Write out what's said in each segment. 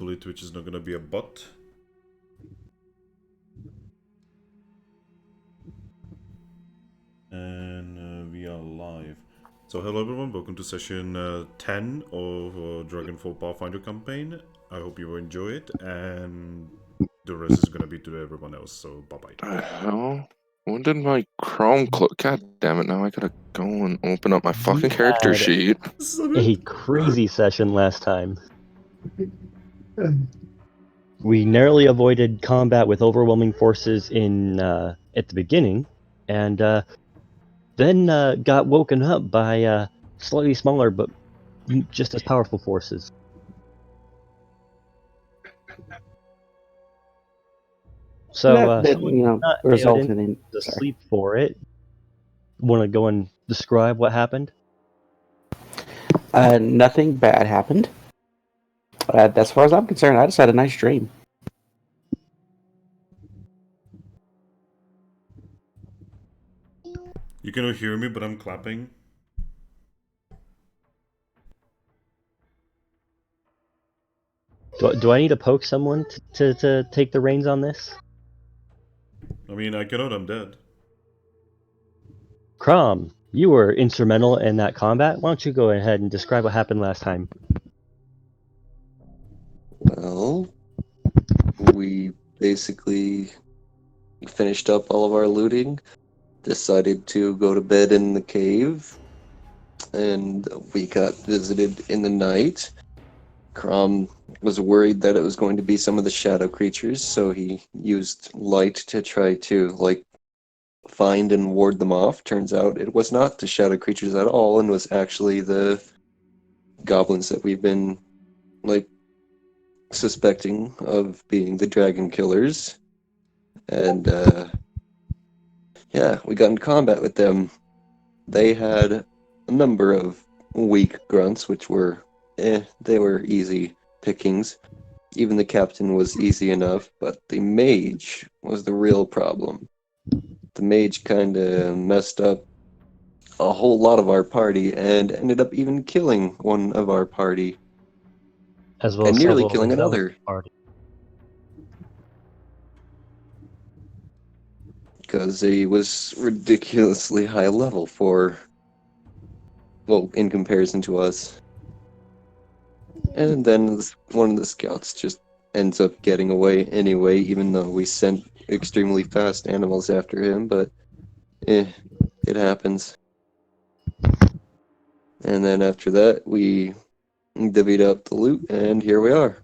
Hopefully Twitch is not gonna be a bot. And we are live. So hello everyone, welcome to session 10 of Dragonfall Pathfinder campaign. I hope you will enjoy it, and the rest is gonna be to everyone else, so bye-bye. The hell? When did my Chrome close? God damn it, now I gotta go and open up my fucking character sheet. A crazy session last time. We narrowly avoided combat with overwhelming forces at the beginning, and then got woken up by slightly smaller but just as powerful forces. So, that resulted in asleep for it. Want to go and describe what happened? Nothing bad happened. As far as I'm concerned, I just had a nice dream. You cannot hear me, but I'm clapping. Do I need to poke someone to take the reins on this? I mean, I cannot, I'm dead. Crom, you were instrumental in that combat. Why don't you go ahead and describe what happened last time? Well, we basically finished up all of our looting, decided to go to bed in the cave, and we got visited in the night. Crom was worried that it was going to be some of the shadow creatures, so he used light to try to, find and ward them off. Turns out it was not the shadow creatures at all, and was actually the goblins that we've been, suspecting of being the dragon killers. And, yeah, we got in combat with them. They had a number of weak grunts, which were, they were easy pickings. Even the captain was easy enough, but the mage was the real problem. The mage kind of messed up a whole lot of our party and ended up even killing one of our party. As well and as nearly several killing of the another. party. Because he was ridiculously high level for, well, in comparison to us. And then one of the scouts just ends up getting away anyway, even though we sent extremely fast animals after him, but it happens. And then after that, we divvied up the loot, and here we are.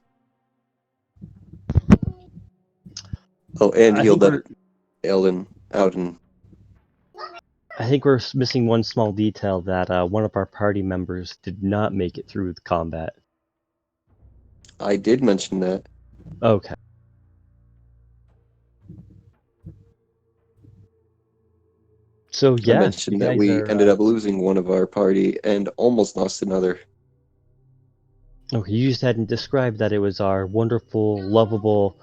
Oh, and healed up Elden. I think we're missing one small detail that one of our party members did not make it through the combat. I did mention that. Okay. So yeah, I mentioned that we ended up losing one of our party and almost lost another. Okay, you just hadn't described that it was our wonderful, lovable,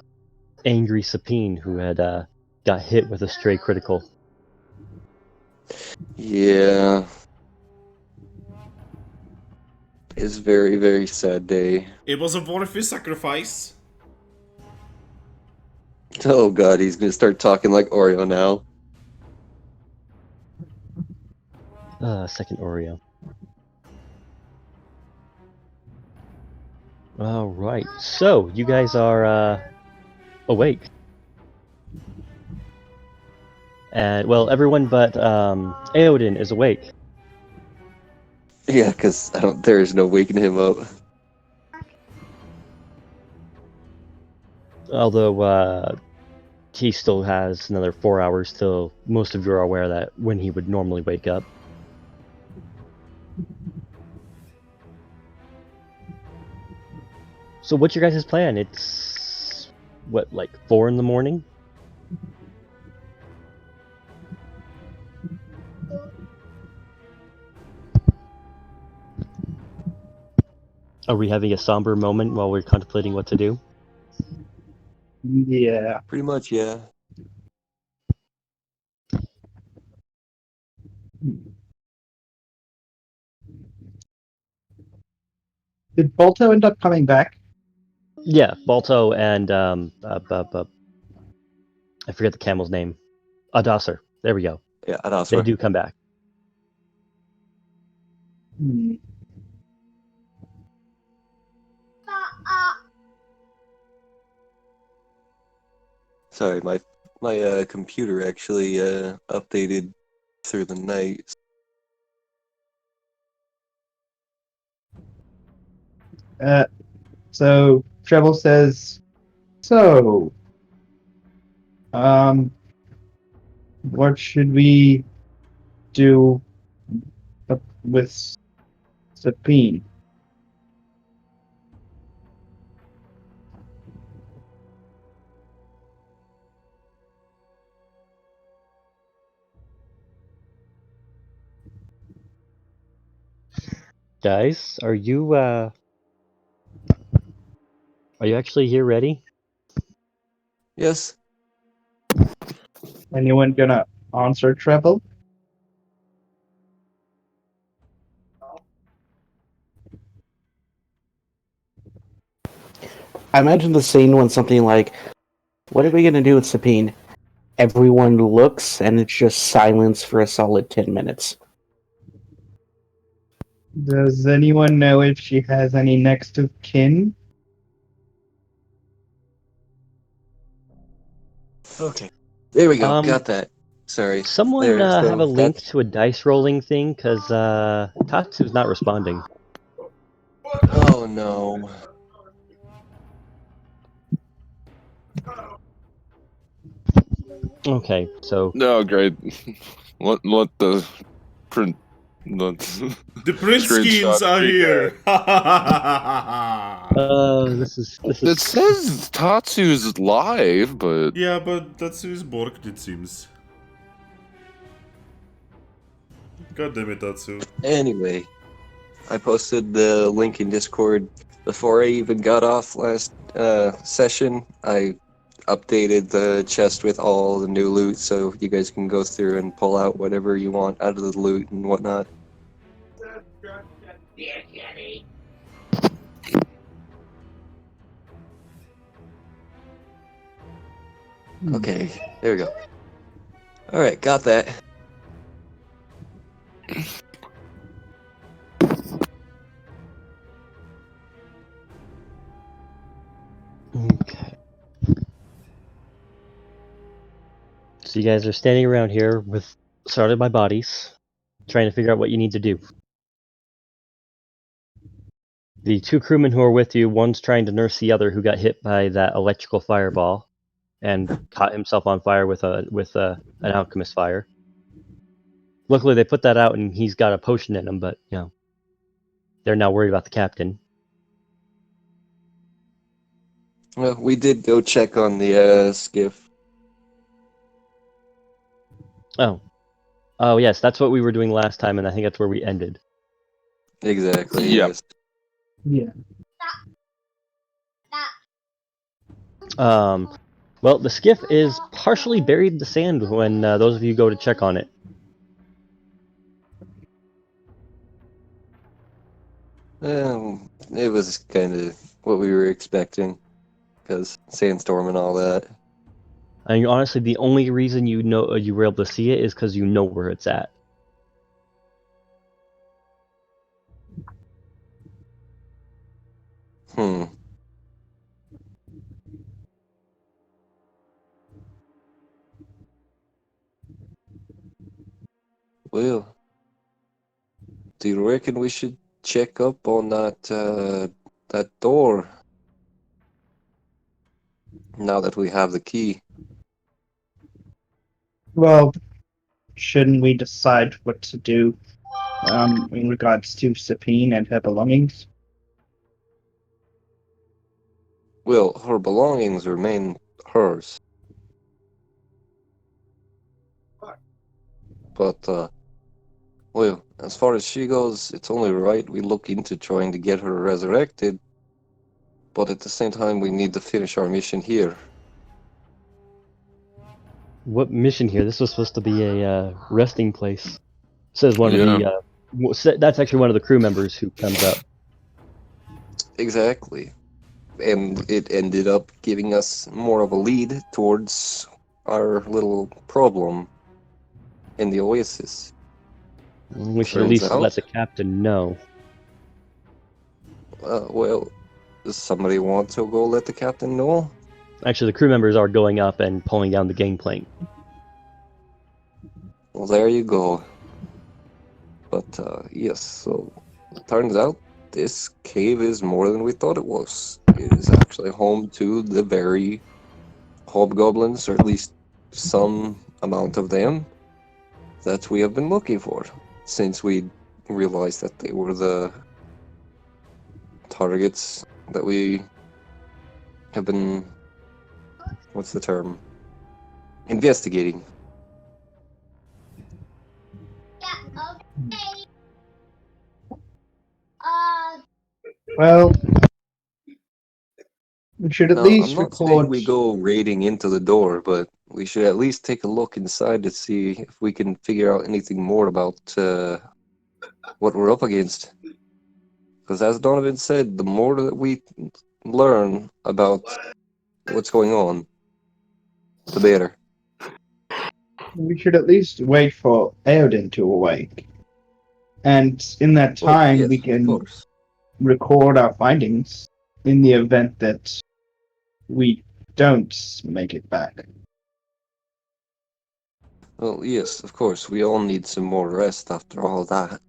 angry Sapine who had got hit with a stray critical. Yeah. It's a very, very sad day. It was a worthy sacrifice. Oh god, he's gonna start talking like Oreo now. Second Oreo. Alright, so you guys are awake. And, well, everyone but Aodin is awake. Yeah, because there is no waking him up. Although he still has another 4 hours till most of you are aware that when he would normally wake up. So what's your guys' plan? It's, what, like 4 in the morning? Are we having a somber moment while we're contemplating what to do? Yeah. Pretty much, yeah. Did Bolto end up coming back? Yeah, Balto and I forget the camel's name. Adasser. There we go. Yeah, that's They right. do come back. Hmm. Sorry, my computer actually updated through the night. So Treble says, "So, um, what should we do with Sabine?" Guys, are you actually here ready? Yes. Anyone gonna answer Treble? I imagine the scene when something like, "What are we gonna do with Sabine?" Everyone looks, and it's just silence for a solid 10 minutes. Does anyone know if she has any next of kin? Okay. There we go. Um, Got that. Sorry. Someone There. have a So link that's. to a dice rolling thing, because Tatsu's not responding. Oh no. Okay, so No, great. Let the print the The print screenshot schemes are be there. here. this is It says Tatsu's live, but Yeah, but that's who's borked, it seems. God damn it, Tatsu. Anyway, I posted the link in Discord before I even got off last session. I updated the chest with all the new loot, so you guys can go through and pull out whatever you want out of the loot and whatnot. Okay, there we go. Alright, got that. okay. So you guys are standing around here with surrounded by bodies, trying to figure out what you need to do. The two crewmen who are with you, one's trying to nurse the other who got hit by that electrical fireball and caught himself on fire with an alchemist fire. Luckily, they put that out and he's got a potion in him, but they're now worried about the captain. Well, we did go check on the skiff. Oh yes, that's what we were doing last time, and I think that's where we ended. Exactly, Yep. yes. Yeah. Well, the skiff is partially buried in the sand when those of you go to check on it. It was kind of what we were expecting, because sandstorm and all that. I mean, honestly, the only reason you were able to see it is because you know where it's at. Hmm. Well, do you reckon we should check up on that door now that we have the key? Well, shouldn't we decide what to do in regards to Sabine and her belongings? Well, her belongings remain hers. But, well, as far as she goes, it's only right we look into trying to get her resurrected. But at the same time, we need to finish our mission here. What mission here? This was supposed to be a resting place. Says one of Yeah. the. That's actually one of the crew members who comes up. Exactly. and it ended up giving us more of a lead towards our little problem in the Oasis. We should at Turns least out- let the captain know. Well, does somebody want to go let the captain know? Actually, the crew members are going up and pulling down the gangplank. Well, there you go. But yes, so turns out this cave is more than we thought it was. It is actually home to the very hobgoblins, or at least some amount of them, that we have been looking for since we realized that they were the targets that we have been, what's the term, investigating. Well, we should at Now, least I'm not saying record. we go raiding into the door, but we should at least take a look inside to see if we can figure out anything more about what we're up against. Because as Donovan said, the more that we learn about what's going on, the better. We should at least wait for Eodin to awake. And in that Oh, time, yes, we of can course. record our findings in the event that we don't make it back. Well, yes, of course. We all need some more rest after all that.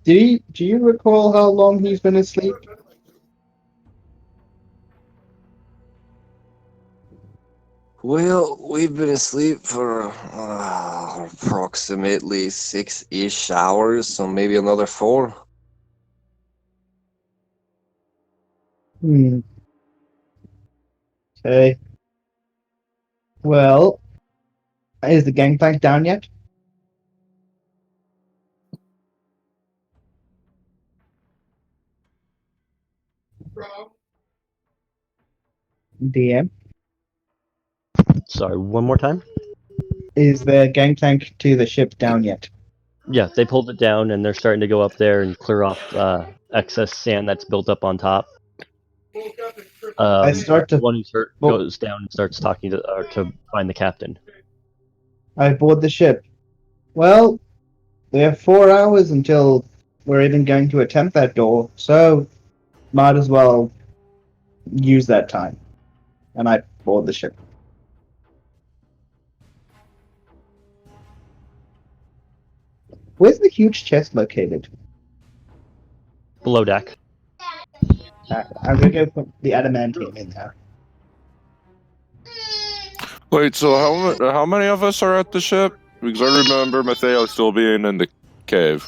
Do you recall how long he's been asleep? Well, we've been asleep for approximately 6-ish hours, so maybe another 4. Hmm. Okay. Well, is the gangplank down yet? DM? Sorry, one more time? Is the gangplank to the ship down yet? Yeah, they pulled it down and they're starting to go up there and clear off excess sand that's built up on top. I start The to. one who's hurt Well, goes down and starts talking to find the captain. I board the ship. Well, we have 4 hours until we're even going to attempt that door, so might as well use that time. And I board the ship. Where's the huge chest located? Below deck. I'm gonna go put the adamantium in there. Wait, so how many of us are at the ship? Because I remember Matteo still being in the cave.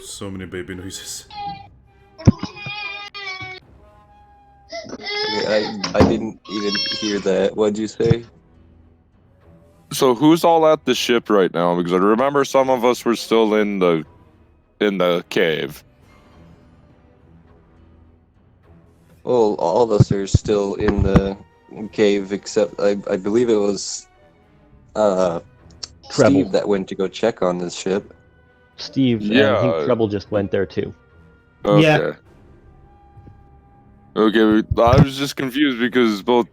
So many baby noises. I didn't even hear that. What'd you say? So who's all at the ship right now? Because I remember some of us were still in the cave. Well, all of us are still in the cave, except I believe it was Treble. Steve that went to go check on this ship. Steve and I think Yeah. Treble just went there too. Okay. Yeah. Okay, I was just confused because both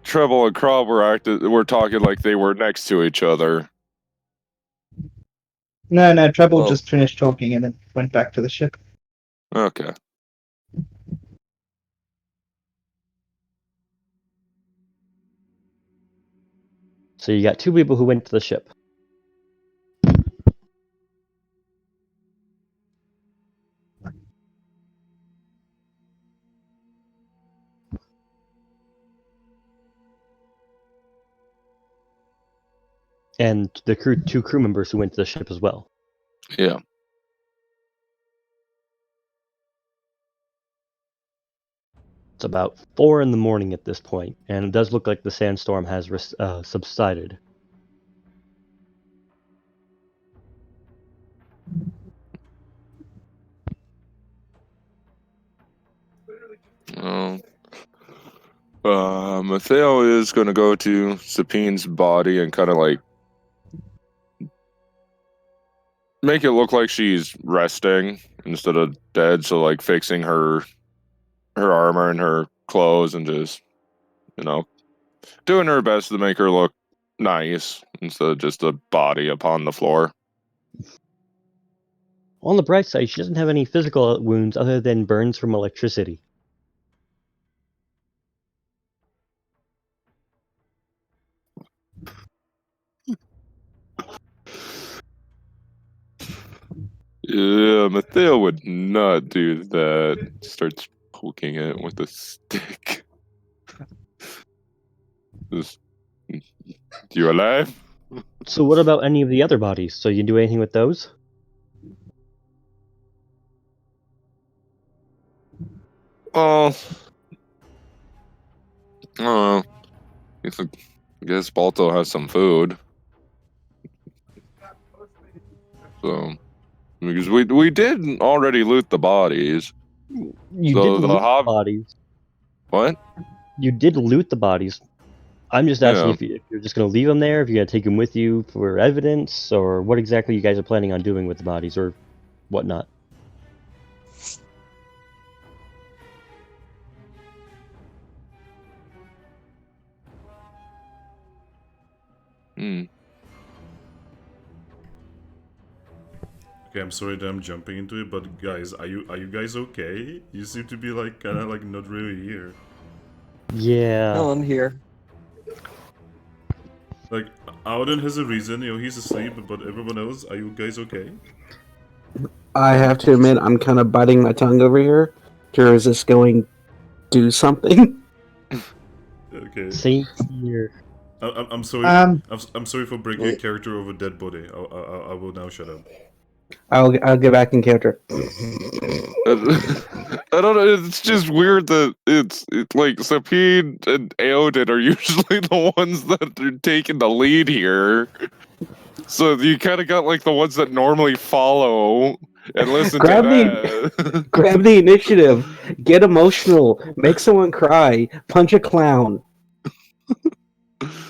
Treble and Crob were talking like they were next to each other. No, Treble Well- just finished talking and then went back to the ship. Okay. So you got 2 people who went to the ship. And the 2 crew members who went to the ship as well. Yeah. It's about 4 in the morning at this point, and it does look like the sandstorm has subsided. Um, Matteo is going to go to Sapine's body and kind of like make it look like she's resting instead of dead. So like fixing her armor and her clothes and just, you know, doing her best to make her look nice instead of just a body upon the floor. On the bright side, she doesn't have any physical wounds other than burns from electricity. Yeah, Matteo would not do that. Starts poking it with a stick. Just, you alive? So what about any of the other bodies? So you can do anything with those? Oh, I guess Balto has some food. So, because we did already loot the bodies. You So did the loot the hob- bodies. What? You did loot the bodies. I'm just asking Yeah. if you're just going to leave them there, if you're going to take them with you for evidence, or what exactly you guys are planning on doing with the bodies, or whatnot. Hmm. Okay, I'm sorry that I'm jumping into it, but guys, are you guys okay? You seem to be like kind of like not really here. Yeah. No, I'm here. Like Auden has a reason, you know, he's asleep, but everyone else, are you guys okay? I have to admit, I'm kind of biting my tongue over here to resist going do something. Okay. Same here. I'm sorry. I'm sorry for breaking a character over a dead body. I will now shut up. I'll get back in character. I don't know. It's just weird that it's like Sapine and Aodin are usually the ones that are taking the lead here. So you kind of got like the ones that normally follow and listen Grab to that. Grab the initiative. Get emotional. Make someone cry. Punch a clown.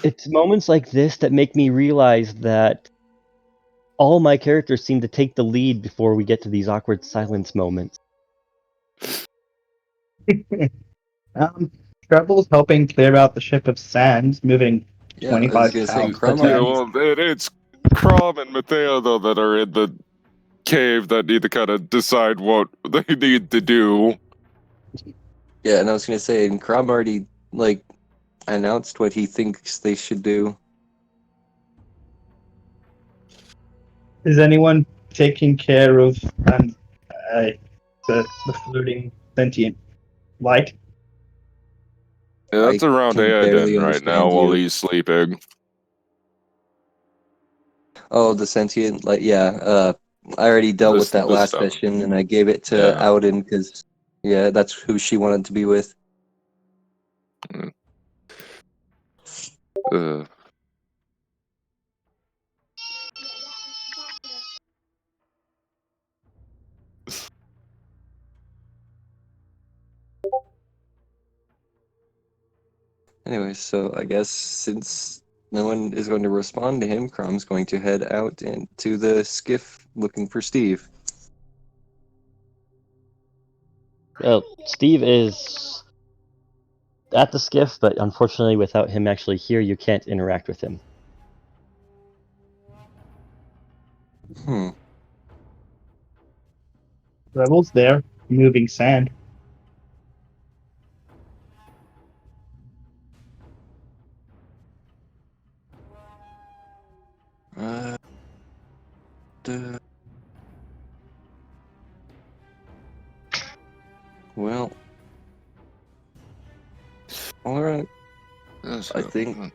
It's moments like this that make me realize that all my characters seem to take the lead before we get to these awkward silence moments. Treble's helping clear out the ship of sand, moving Yeah, I was 25 gonna say, pounds. Crumb Yeah, already- well, it's Crom and Matteo though that are in the cave that need to kind of decide what they need to do. Yeah, and I was gonna say, and Crumb already like announced what he thinks they should do. Is anyone taking care of the floating sentient light? Yeah, that's I around can barely Aodin right now understand while you. he's sleeping. Oh, the sentient, like, yeah. I already dealt with that This last stuff. session, and I gave it to Yeah. Auden because, yeah, that's who she wanted to be with. Uh, Anyway, so I guess since no one is going to respond to him, Crumb's going to head out into the skiff looking for Steve. Well, Steve is at the skiff, but unfortunately, without him actually here, you can't interact with him. Hmm. Rebel's there, moving sand. Uh, duh. Well, alright. I think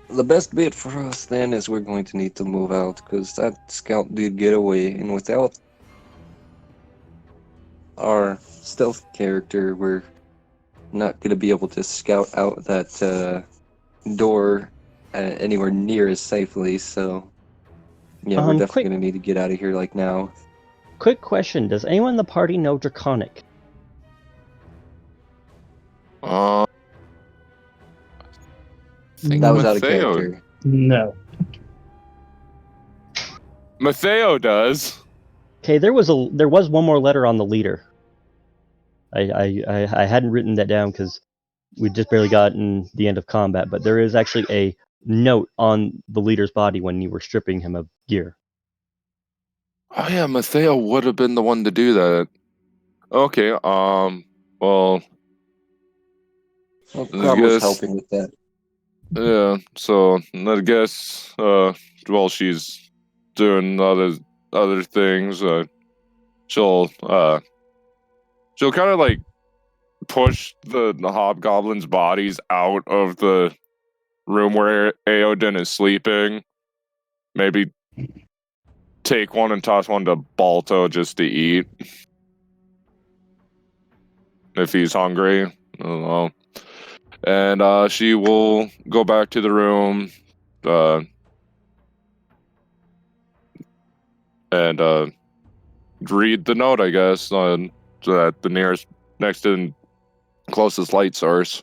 the best bit for us then is we're going to need to move out because that scout did get away, and without our stealth character, we're not going to be able to scout out that door anywhere near as safely. So, yeah, we're definitely Quick- going to need to get out of here like now. Quick question: does anyone in the party know Draconic? think That was out of Matteo. character. No. Matteo does. Okay, there was one more letter on the leader. I hadn't written that down because we just barely gotten the end of combat, but there is actually a note on the leader's body when you were stripping him of gear. Oh yeah, Matteo would have been the one to do that. Okay, well, Well, I Crumb was guess, helping with that. yeah, so I guess, while she's doing other things, she'll kind of like push the hobgoblin's bodies out of the room where Aodin is sleeping. Maybe take one and toss one to Balto just to eat. If he's hungry. I don't know. And she will go back to the room and read the note, I guess, at the next and closest light source.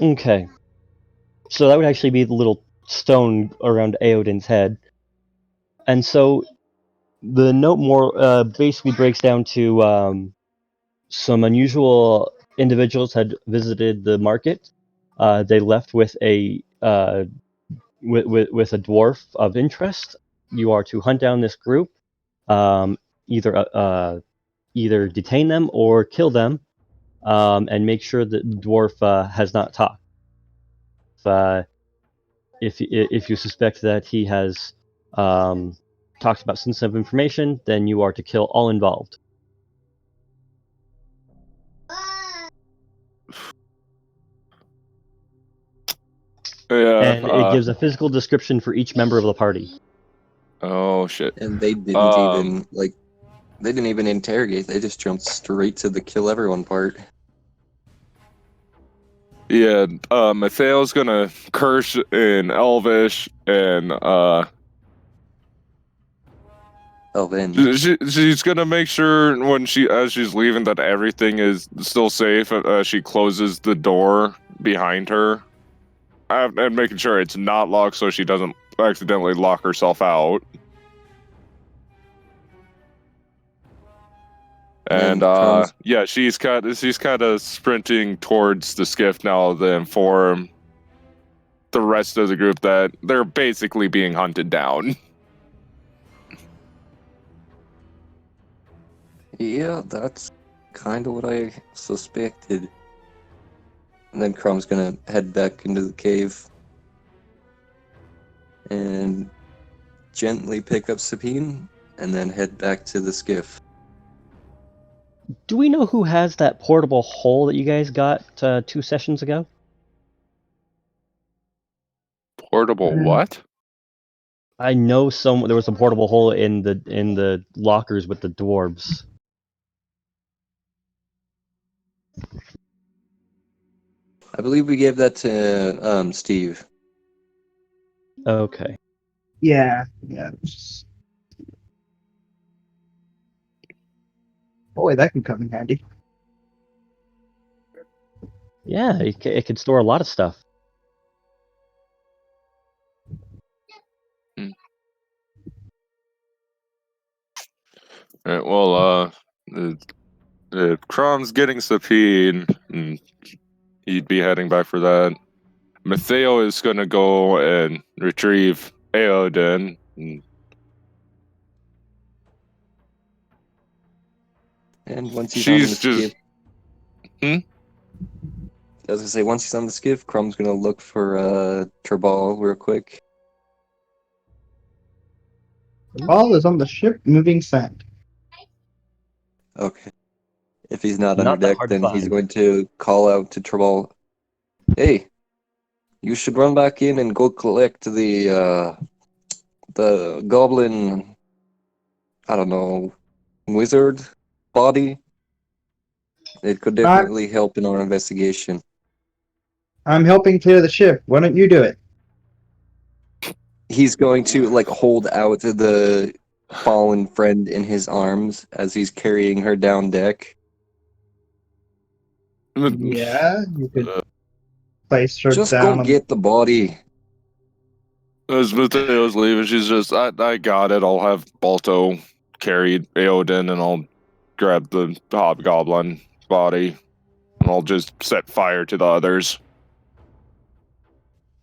Okay. So that would actually be the little stone around Aodin's head. And so the note more basically breaks down to some unusual individuals had visited the market. They left with a with a dwarf of interest. You are to hunt down this group, either detain them or kill them, and make sure that the dwarf has not talked. If you suspect that he has talked about sensitive information, then you are to kill all involved. Yeah. And it gives a physical description for each member of the party. Oh shit. And they didn't even interrogate. They just jumped straight to the kill everyone part. Yeah, Mattheo's gonna curse in Elvish, and she's gonna make sure as she's leaving that everything is still safe. She closes the door behind her, and making sure it's not locked so she doesn't accidentally lock herself out. And yeah, she's kind of sprinting towards the skiff now to inform the rest of the group that they're basically being hunted down. Yeah, that's kind of what I suspected. And then Crumb's gonna head back into the cave and gently pick up Sabine and then head back to the skiff. Do we know who has that portable hole that you guys got 2 sessions ago? Portable what? I know there was a portable hole in the lockers with the dwarves. I believe we gave that to Steve. Okay. Yeah. Boy, that could come in handy. Yeah, it could store a lot of stuff. Alright, well, Crom's getting Sapine, and he'd be heading back for that. Matteo is gonna go and retrieve Aodin. And once he's on the skiff... I was gonna say, once he's on the skiff, Crumb's gonna look for Turball real quick. Ball is on the ship moving sand. Okay. If he's not Not under that deck, hard to then he's find. going to call out to Turball. Hey, you should run back in and go collect the goblin, I don't know, wizard body. It could definitely help in our investigation. I'm helping clear the ship. Why don't you do it? He's going to hold out the fallen friend in his arms as he's carrying her down deck. Yeah, you could. placed her Just down. go get the body. As Mateo's leaving, she's just, I got it. I'll have Balto carry Aoden, and I'll grab the hobgoblin body, and I'll just set fire to the others.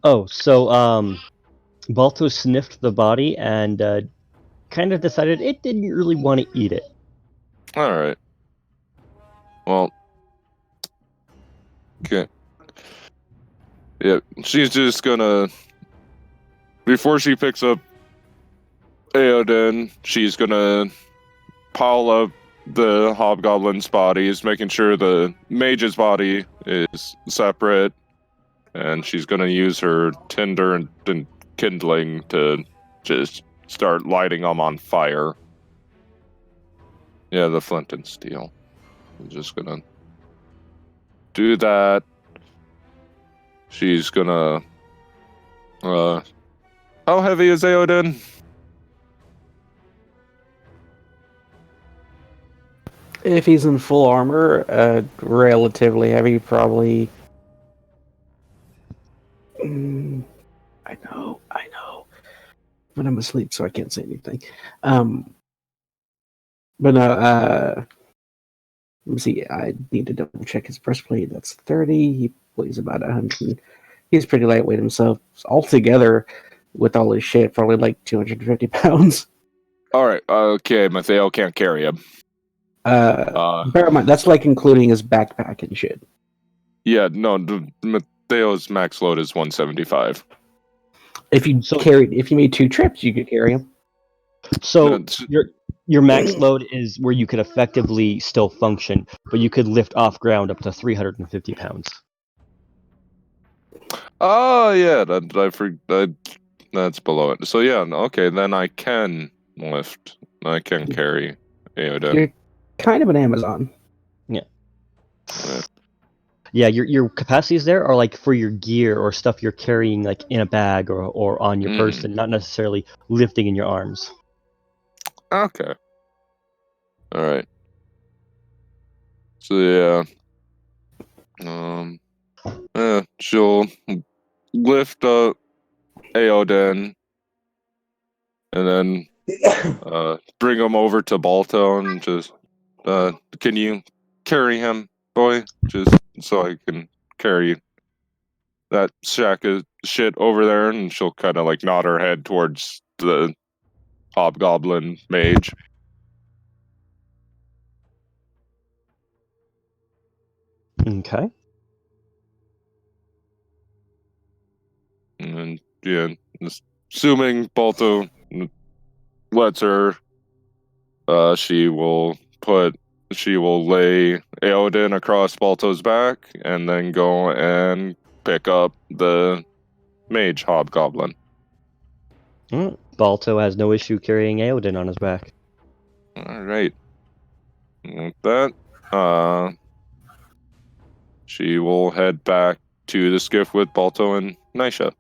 Oh, so Balto sniffed the body and kind of decided it didn't really want to eat it. All right. Well, okay. Yeah, she's just gonna, before she picks up Aoden, she's gonna pile up the hobgoblin's bodies, making sure the mage's body is separate, and she's gonna use her tinder and kindling to just start lighting them on fire. Yeah, the flint and steel. I'm just gonna do that. She's gonna how heavy is Aoden? If he's in full armor, relatively heavy, probably. I know. But I'm asleep, so I can't say anything. But no, let me see. I need to double check his breastplate. That's 30. He weighs about 100. He's pretty lightweight himself. Altogether, with all his shit, probably like 250 pounds. Alright, okay, Mateo can't carry him. Bear in mind, that's like including his backpack and shit. Yeah, no, Mateo's max load is 175. If you made 2 trips, you could carry him. So No, your max load is where you could effectively still function, but you could lift off ground up to 350 pounds. oh yeah, that's below it. So yeah, okay, then I can lift. I can carry Aoden. You're kind of an Amazon. Yeah, your capacities there are like for your gear or stuff you're carrying like in a bag or on your person, not necessarily lifting in your arms. Okay. Alright. So yeah. She'll lift up Aoden and then bring him over to Balto and just can you carry him, boy? Just so I can carry that sack of shit over there. And she'll kind of like nod her head towards the hobgoblin mage. Okay. And yeah, assuming Balto lets her, she will lay Aoden across Balto's back and then go and pick up the mage hobgoblin. Balto has no issue carrying Aoden on his back. All right. With that, she will head back to the skiff with Balto and Nisha.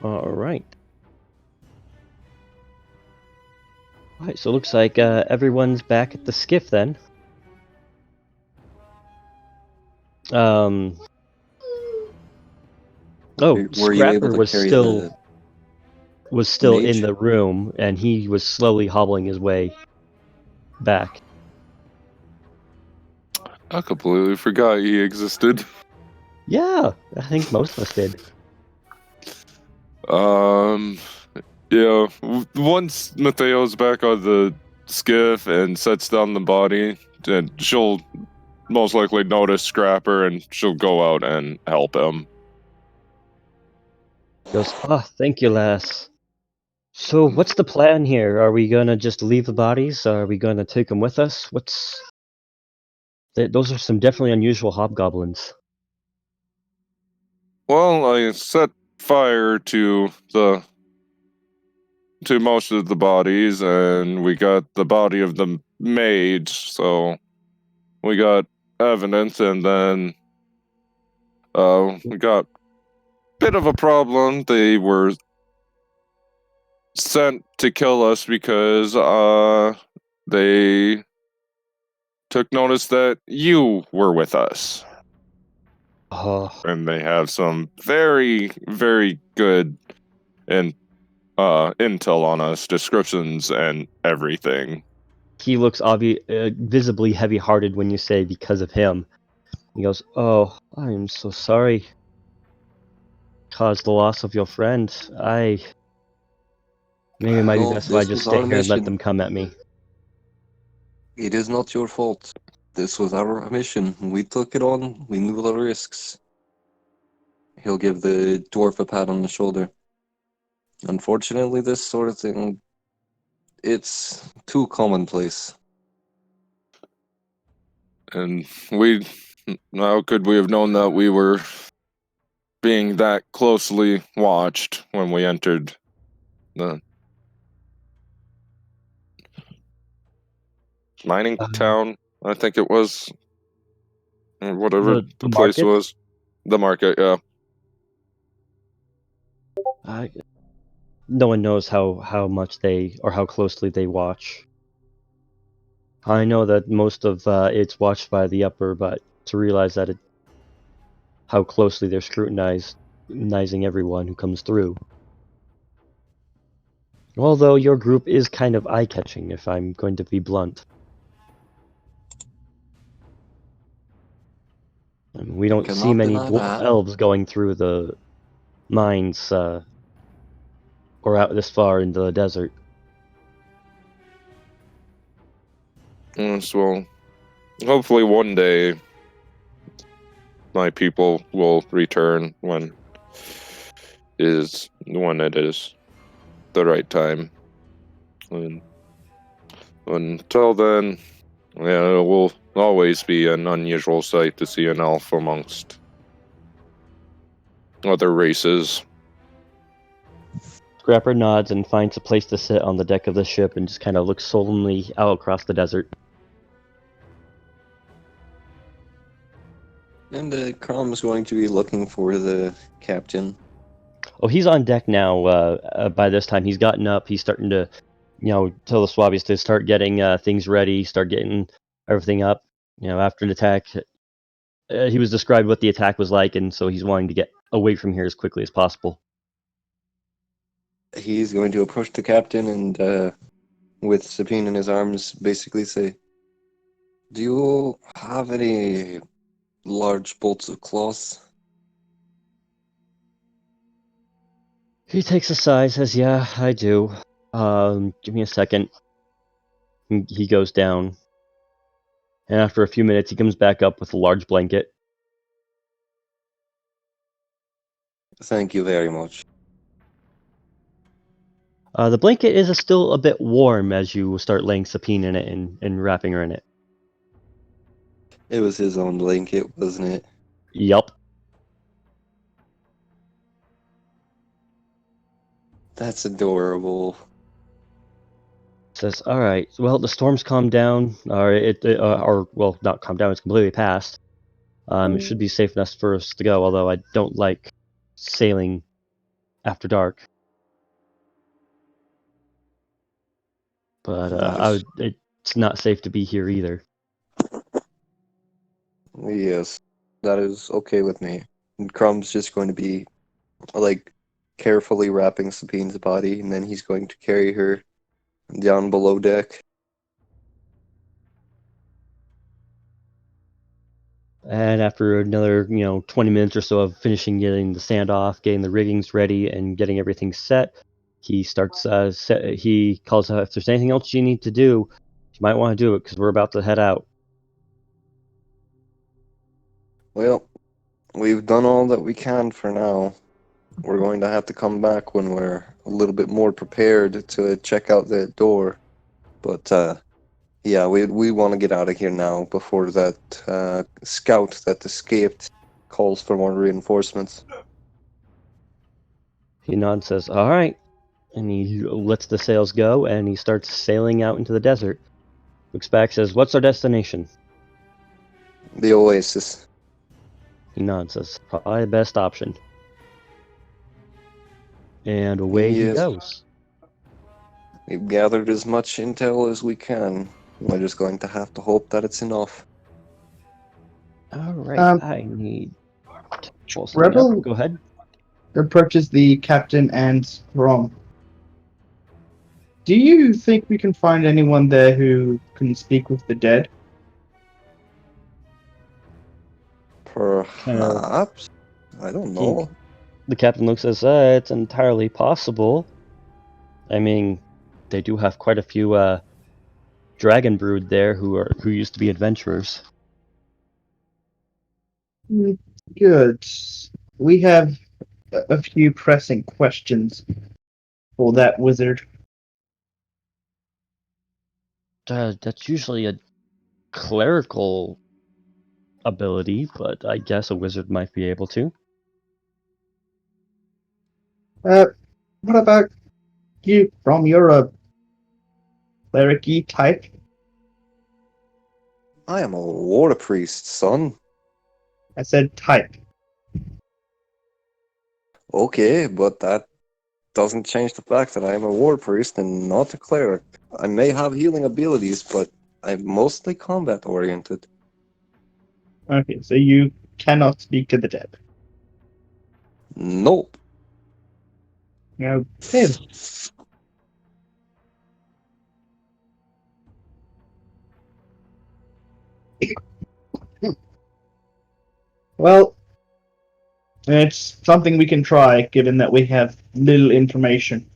All right. All right, so it looks like everyone's back at the skiff then. Oh, Were you Scrapper able to was carry still mage? in the room, and he was slowly hobbling his way back. I completely forgot he existed. Yeah, I think most of us did. Yeah. Once Mateo's back on the skiff and sets down the body, then she'll most likely notice Scrapper and she'll go out and help him. Goes, thank you, lass. So, what's the plan here? Are we gonna just leave the bodies? Are we gonna take them with us? Those are some definitely unusual hobgoblins. Well, I set fire to most of the bodies, and we got the body of the mage, so we got evidence, and then we got a bit of a problem. They were sent to kill us because they took notice that you were with us. Oh, And they have some very, very good intel on us, descriptions and everything. he looks visibly heavy-hearted when you say because of him. He goes, "Oh, I am so sorry. Caused the loss of your friend. Maybe it might be No, best if I this just was stay our here and let mission. them come at me." It is not your fault. This was our mission. We took it on. We knew the risks. He'll give the dwarf a pat on the shoulder. Unfortunately, this sort of thing, it's too commonplace. And how could we have known that we were being that closely watched when we entered the mining town? I think it was, or whatever The the place market? was. The market, yeah. No one knows how much they or how closely they watch. I know that most of it's watched by the upper, but to realize that how closely they're scrutinizing everyone who comes through. Although your group is kind of eye-catching, if I'm going to be blunt. I mean, we don't see Cannot many deny that. elves going through the mines or out this far into the desert. Yes, well, hopefully one day my people will return when it is the right time. And until then, yeah, it will always be an unusual sight to see an elf amongst other races. Scrapper nods and finds a place to sit on the deck of the ship and just kind of looks solemnly out across the desert. And Crom's going to be looking for the captain. Oh, he's on deck now. By this time, he's gotten up. He's starting to, tell the Swabbies to start getting things ready, start getting everything up. After an attack, he was described what the attack was like, and so he's wanting to get away from here as quickly as possible. He's going to approach the captain and, with Sabine in his arms, basically say, "Do you have any large bolts of cloth?" He takes a sigh, says, "Yeah, I do. Give me a second." He goes down, and after a few minutes, he comes back up with a large blanket. Thank you very much. The blanket is still a bit warm as you start laying Sapine in it and wrapping her in it. It was his own blanket, wasn't it? Yup. That's adorable. Says, "All right. Well, the storm's calmed down, or well, not calmed down. It's completely passed. It should be safe enough for us to go. Although I don't like sailing after dark. But Nice. it's not safe to be here either." Yes, that is okay with me. And Crumb's just going to be, like, carefully wrapping Sabine's body, and then he's going to carry her down below deck. And after another, 20 minutes or so of finishing getting the sand off, getting the riggings ready, and getting everything set, he starts. He calls out, "If there's anything else you need to do, you might want to do it because we're about to head out." Well, we've done all that we can for now. We're going to have to come back when we're a little bit more prepared to check out that door. But, yeah, we want to get out of here now before that scout that escaped calls for more reinforcements. He nods, says, "All right," and he lets the sails go, and he starts sailing out into the desert. Looks back, says, "What's our destination?" The Oasis. He nods, says, "Probably the best option." And away he Yes. goes. We've gathered as much intel as we can. We're just going to have to hope that it's enough. All right, I need to pull something Rebel- up. Go ahead. Approaches the captain and Rom. Do you think we can find anyone there who can speak with the dead? Perhaps? I don't know. The captain looks and says, it's entirely possible. I mean, they do have quite a few dragon brood there who used to be adventurers. Good. We have a few pressing questions for that wizard. That's usually a clerical ability, but I guess a wizard might be able to. What about you, Rom? You're a cleric-y type. I am a war priest, son. I said type. Okay, but that doesn't change the fact that I am a war priest and not a cleric. I may have healing abilities, but I'm mostly combat oriented. Okay, so you cannot speak to the dead. Nope. Okay. Well, it's something we can try, given that we have little information.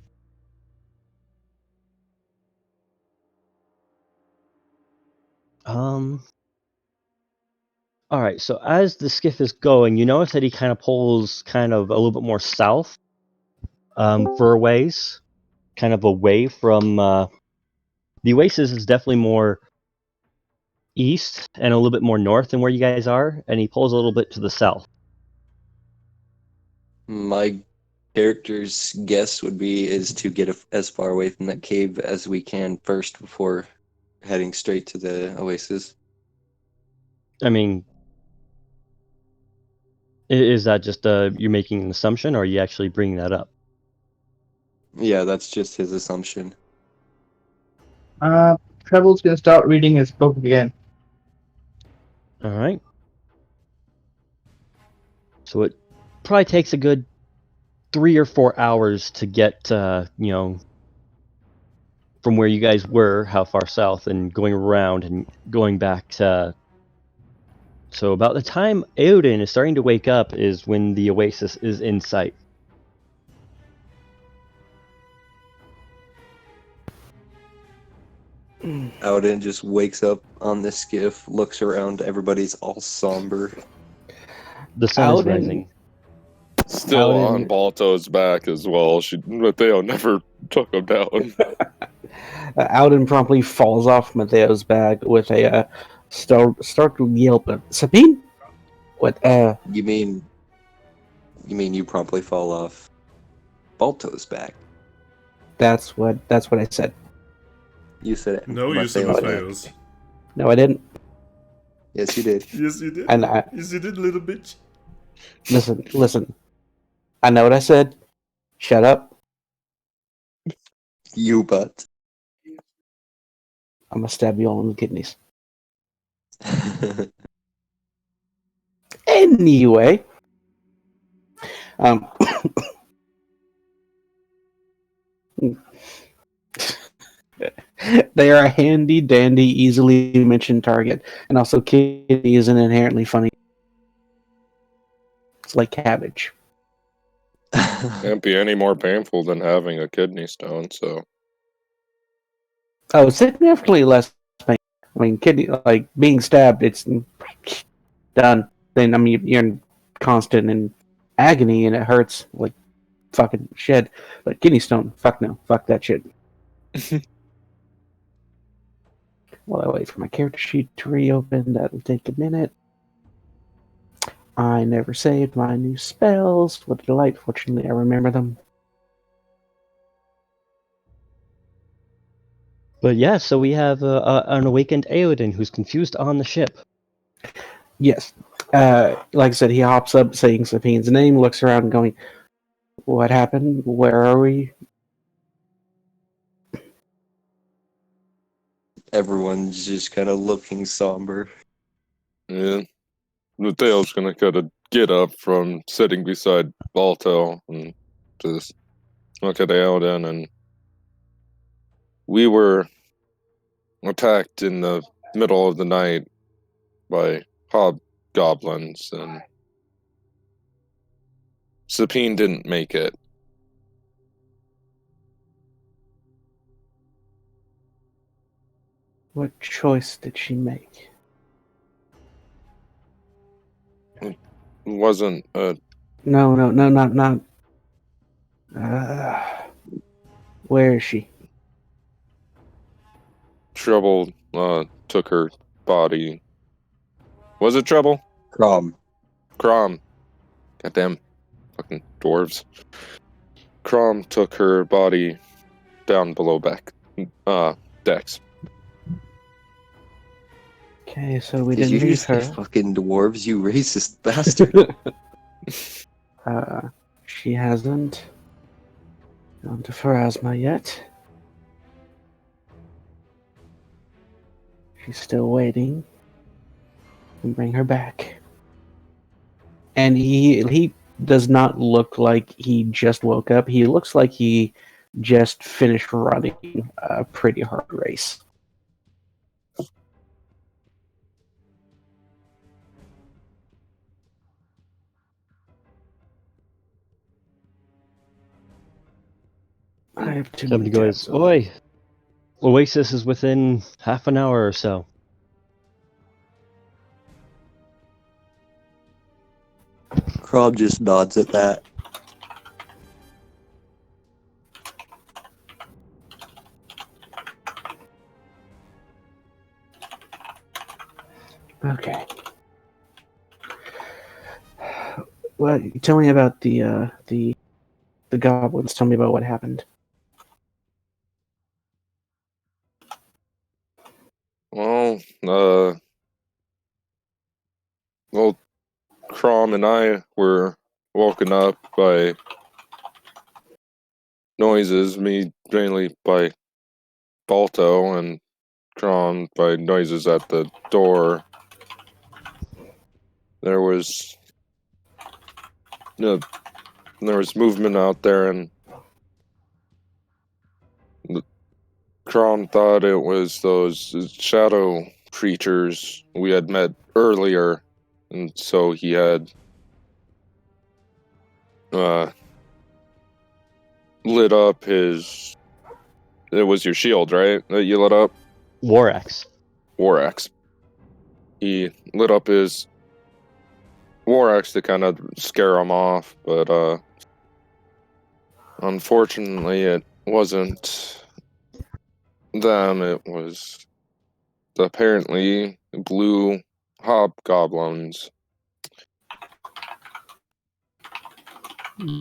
All right, so as the skiff is going, you notice that he kind of pulls kind of a little bit more south for a ways, kind of away from the Oasis is definitely more east and a little bit more north than where you guys are, and he pulls a little bit to the south. My character's guess would be is to get as far away from that cave as we can first before heading straight to the Oasis. I mean, is that just you're making an assumption, or are you actually bringing that up? Yeah, that's just his assumption. Treble's gonna start reading his book again. All right. So it probably takes a good 3 or 4 hours to get, from where you guys were, how far south, and going around and going back to. So about the time Eowyn is starting to wake up is when the Oasis is in sight. Auden just wakes up on the skiff, looks around, everybody's all somber. The sun is Eowyn- rising. Still Out on in- Balto's back as well. Mateo never took him down. Alden promptly falls off Mateo's back with a startled yelp. Sabine? What? You mean you promptly fall off Balto's back? That's what I said. You said it. No, you said Mateo. Mateos. No, I didn't. Yes, you did. Yes, you did. And Yes, you did, little bitch. listen. I know what I said. Shut up. You butt. I'm gonna stab you all in the kidneys. Anyway, they are a handy dandy, easily mentioned target, and also kidney isn't inherently funny. It's like cabbage. Can't be any more painful than having a kidney stone, so. Oh, significantly less pain. I mean, kidney, like being stabbed, it's done. Then I mean, you're in constant in agony, and it hurts like fucking shit. But kidney stone, fuck no, fuck that shit. While I wait for my character sheet to reopen, that'll take a minute. I never saved my new spells. What a delight. Fortunately, I remember them. But yeah, so we have an awakened Eowyn who's confused on the ship. Yes. Like I said, he hops up saying Sapine's name, looks around going, what happened? Where are we? Everyone's just kind of looking somber. Yeah. Mateo's gonna kind of get up from sitting beside Balto and just look at Eldon, and we were attacked in the middle of the night by hobgoblins, and Sapine didn't make it. What choice did she make? It wasn't a No, not. Where is she? trouble. Took her body. Was it trouble? Crom. Crom. Goddamn fucking dwarves. Crom took her body down below decks. Okay, so we Did didn't you leave just say her. fucking dwarves, you racist bastard? She hasn't gone to Pharasma yet. She's still waiting. And bring her back. And he does not look like he just woke up. He looks like he just finished running a pretty hard race. I have too many Somebody goes, tabs open. "Oi, Oasis is within half an hour or so." Crom just nods at that. Okay. Well, tell me about the goblins. Tell me about what happened. Well, Crom and I were woken up by noises, me mainly by Balto, and Crom by noises at the door. There was movement out there, and Crom thought it was those shadow creatures we had met earlier, and so he had lit up his. It was your shield, right? That you lit up? War axe. War axe. He lit up his war axe to kind of scare him off, but unfortunately it wasn't them. It was apparently blue hobgoblins.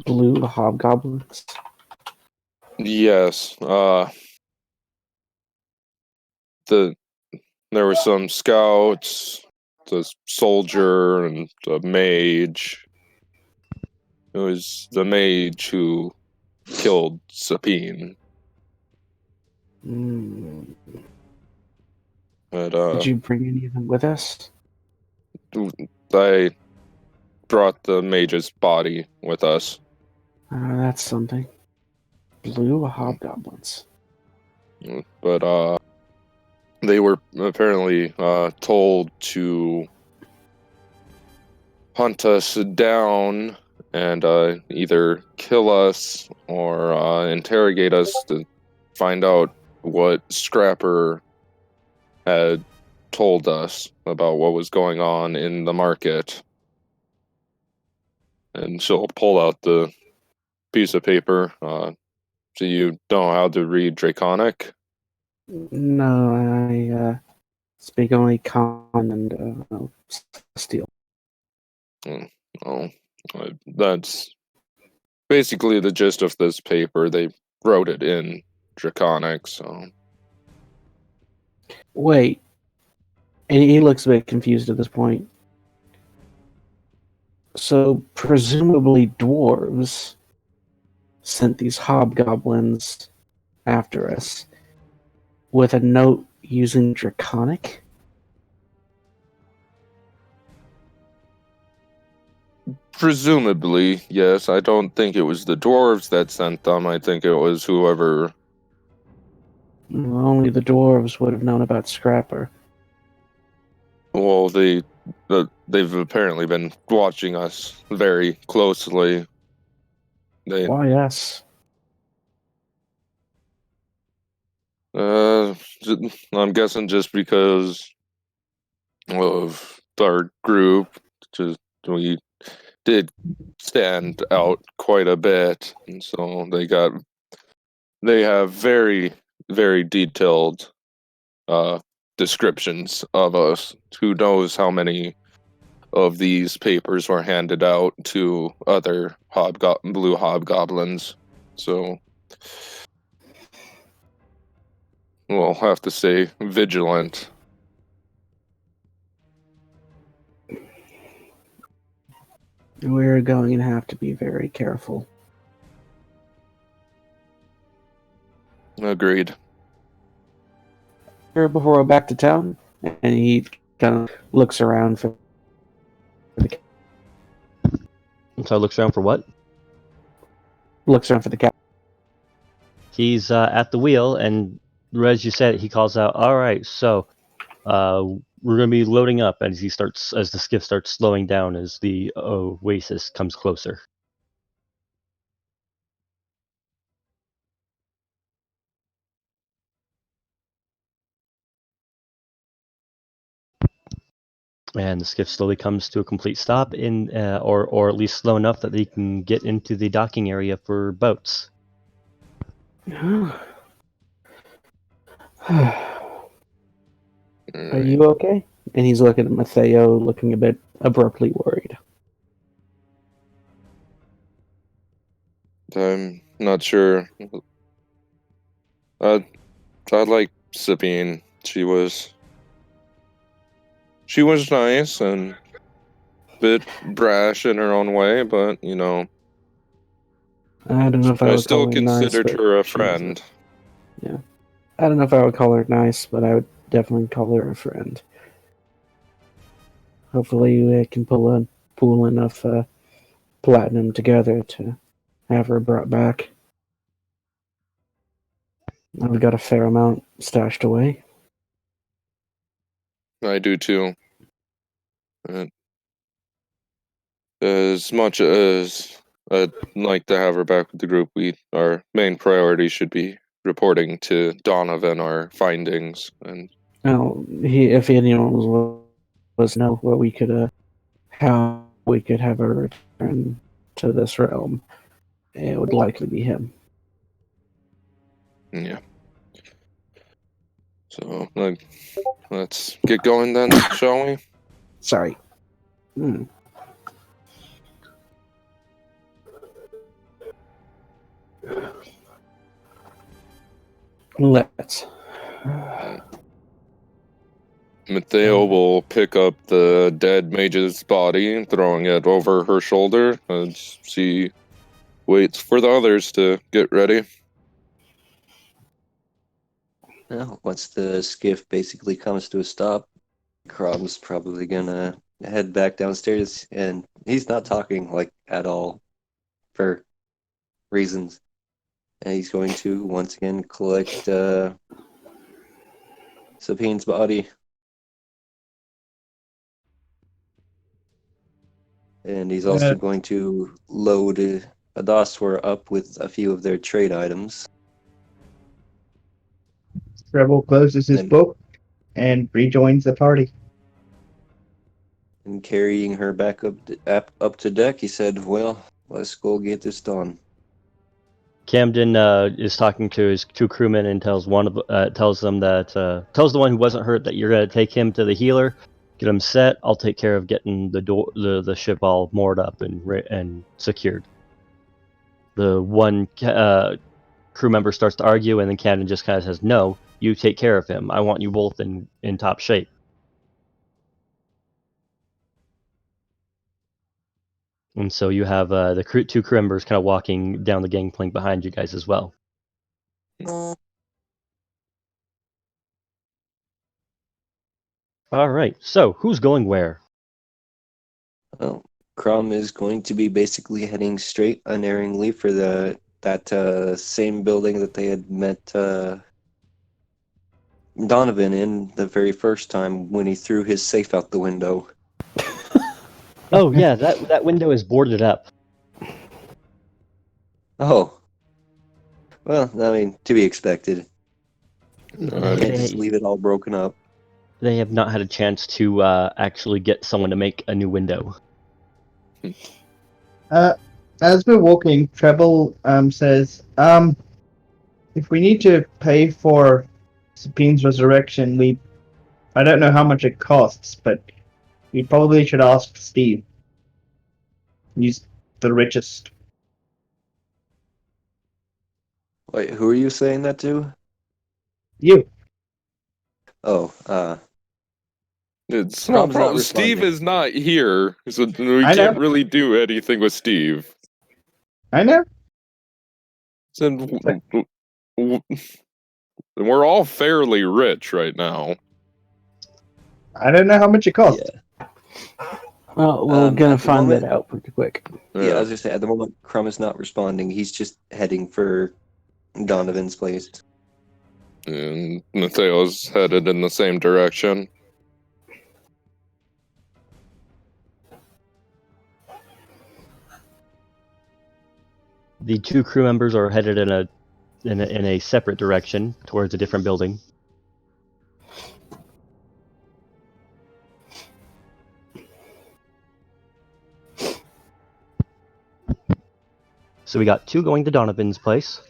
Blue hobgoblins. Yes, there were some scouts, the soldier, and the mage. It was the mage who killed Sapine. But Did you bring any of them with us? I brought the mage's body with us. That's something. Blue hobgoblins. But they were apparently told to hunt us down and either kill us or interrogate us to find out what Scrapper had told us about what was going on in the market. And she'll pull out the piece of paper. Do you know how to read Draconic? No, I speak only common and steel. Oh, that's basically the gist of this paper. They wrote it in Draconic, so. Wait. And he looks a bit confused at this point. So, presumably dwarves sent these hobgoblins after us with a note using Draconic? Presumably, yes. I don't think it was the dwarves that sent them. I think it was whoever. Well, only the dwarves would have known about Scrapper. Well, they've apparently been watching us very closely. Why us? Uh, I'm guessing just because of our group, just we did stand out quite a bit, and so they have very, very detailed descriptions of us. Who knows how many of these papers were handed out to other blue hobgoblins? So we'll have to stay vigilant. We're going to have to be very careful. Agreed. Before we're back to town, and he kind of looks around for the So looks around for what? cat. He's at the wheel, and as you said, he calls out, "All right, so we're going to be loading up." As the skiff starts slowing down as the Oasis comes closer. And the skiff slowly comes to a complete stop, or at least slow enough that they can get into the docking area for boats. Are you okay? And he's looking at Matteo, looking a bit abruptly worried. I'm not sure. I like Sabine. She was nice and a bit brash in her own way, but I don't know if I I would still call her nice. considered her a friend. Yeah. I don't know if I would call her nice, but I would definitely call her a friend. Hopefully we can pool enough platinum together to have her brought back. I've got a fair amount stashed away. I do too. As much as I'd like to have her back with the group, our main priority should be reporting to Donovan our findings. And Now, if anyone was know what we could, how we could have her return to this realm, it would likely be him. yeah. So let's get going then, shall we? Sorry. Let's. Matteo will pick up the dead mage's body, throwing it over her shoulder, and she waits for the others to get ready. Now, once the skiff basically comes to a stop, Crom's probably gonna head back downstairs, and he's not talking like at all for reasons. And he's going to once again collect Sabine's body. And he's also going to load Adaswar up with a few of their trade items. Rebel closes his book and rejoins the party. And carrying her back up to deck, he said, "Well, let's go get this done." Camden is talking to his two crewmen and tells the one who wasn't hurt that you're going to take him to the healer, get him set. I'll take care of getting the ship all moored up and secured. The one crew member starts to argue, and then Camden just kind of says, "No, you take care of him. I want you both in top shape." And so you have two crew members kind of walking down the gangplank behind you guys as well. All right. So who's going where? Well, Crom is going to be basically heading straight unerringly for that same building that they had met Donovan in the very first time when he threw his safe out the window. Oh yeah, that window is boarded up. Oh. Well, I mean, to be expected. Alrighty. Can't just leave it all broken up. They have not had a chance to actually get someone to make a new window. As we're walking, Treble says, if we need to pay for Sapine's resurrection, I don't know how much it costs, but we probably should ask Steve. He's the richest. Wait, who are you saying that to? You. Oh, It's Crom's not Steve responding. is not here, so we I know. can't really do anything with Steve. I know. And we're all fairly rich right now. I don't know how much it costs. Yeah. Well, we're gonna At the find moment- that out pretty quick. Yeah, I was gonna say, at the moment, Crom is not responding. He's just heading for Donovan's place. And Matteo's headed in the same direction. The two crew members are headed in a separate direction towards a different building. So we got two going to Donovan's place.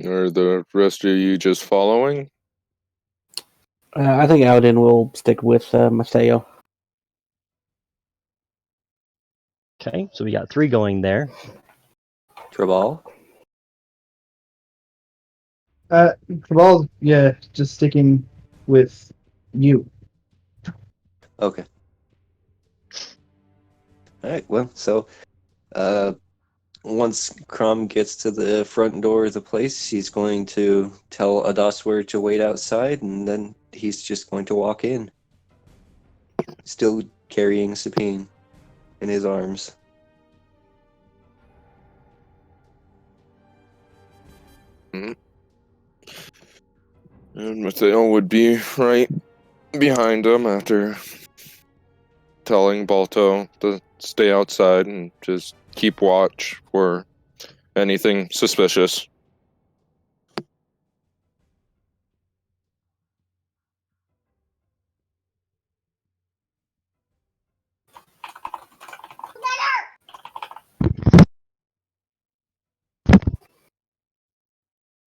Are the rest of you just following? I think Alden will stick with Mateo. Okay, so we got three going there. Trabal? Treble, yeah, just sticking with you. Okay. Alright, well, so, once Crom gets to the front door of the place, he's going to tell Adaswer to wait outside, and then he's just going to walk in. Still carrying Sapine in his arms. And Matteo would be right behind him after telling Balto to stay outside and just keep watch for anything suspicious.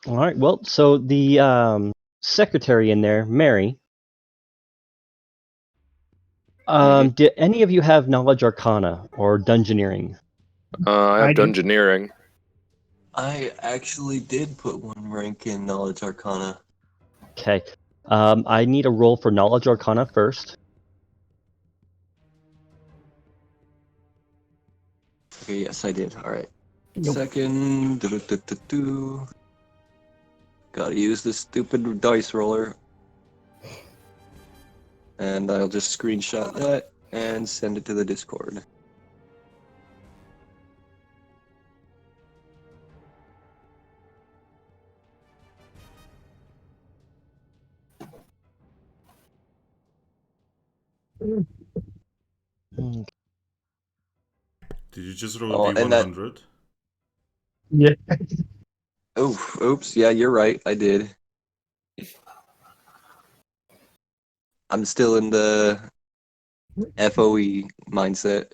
All right. Well, so the secretary in there, Mary. Did any of you have knowledge arcana or dungeoneering? I I have do. dungeoneering. I actually did put one rank in Knowledge Arcana. Okay. I need a roll for knowledge arcana first. Okay, yes, I did. Alright. Nope. Second. Do-do-do-do-do. Gotta use this stupid dice roller. And I'll just screenshot that and send it to the Discord. Mm, Did you just roll Oh, a and that- D100? Yeah. Oops, yeah, you're right, I did. I'm still in the FOE mindset.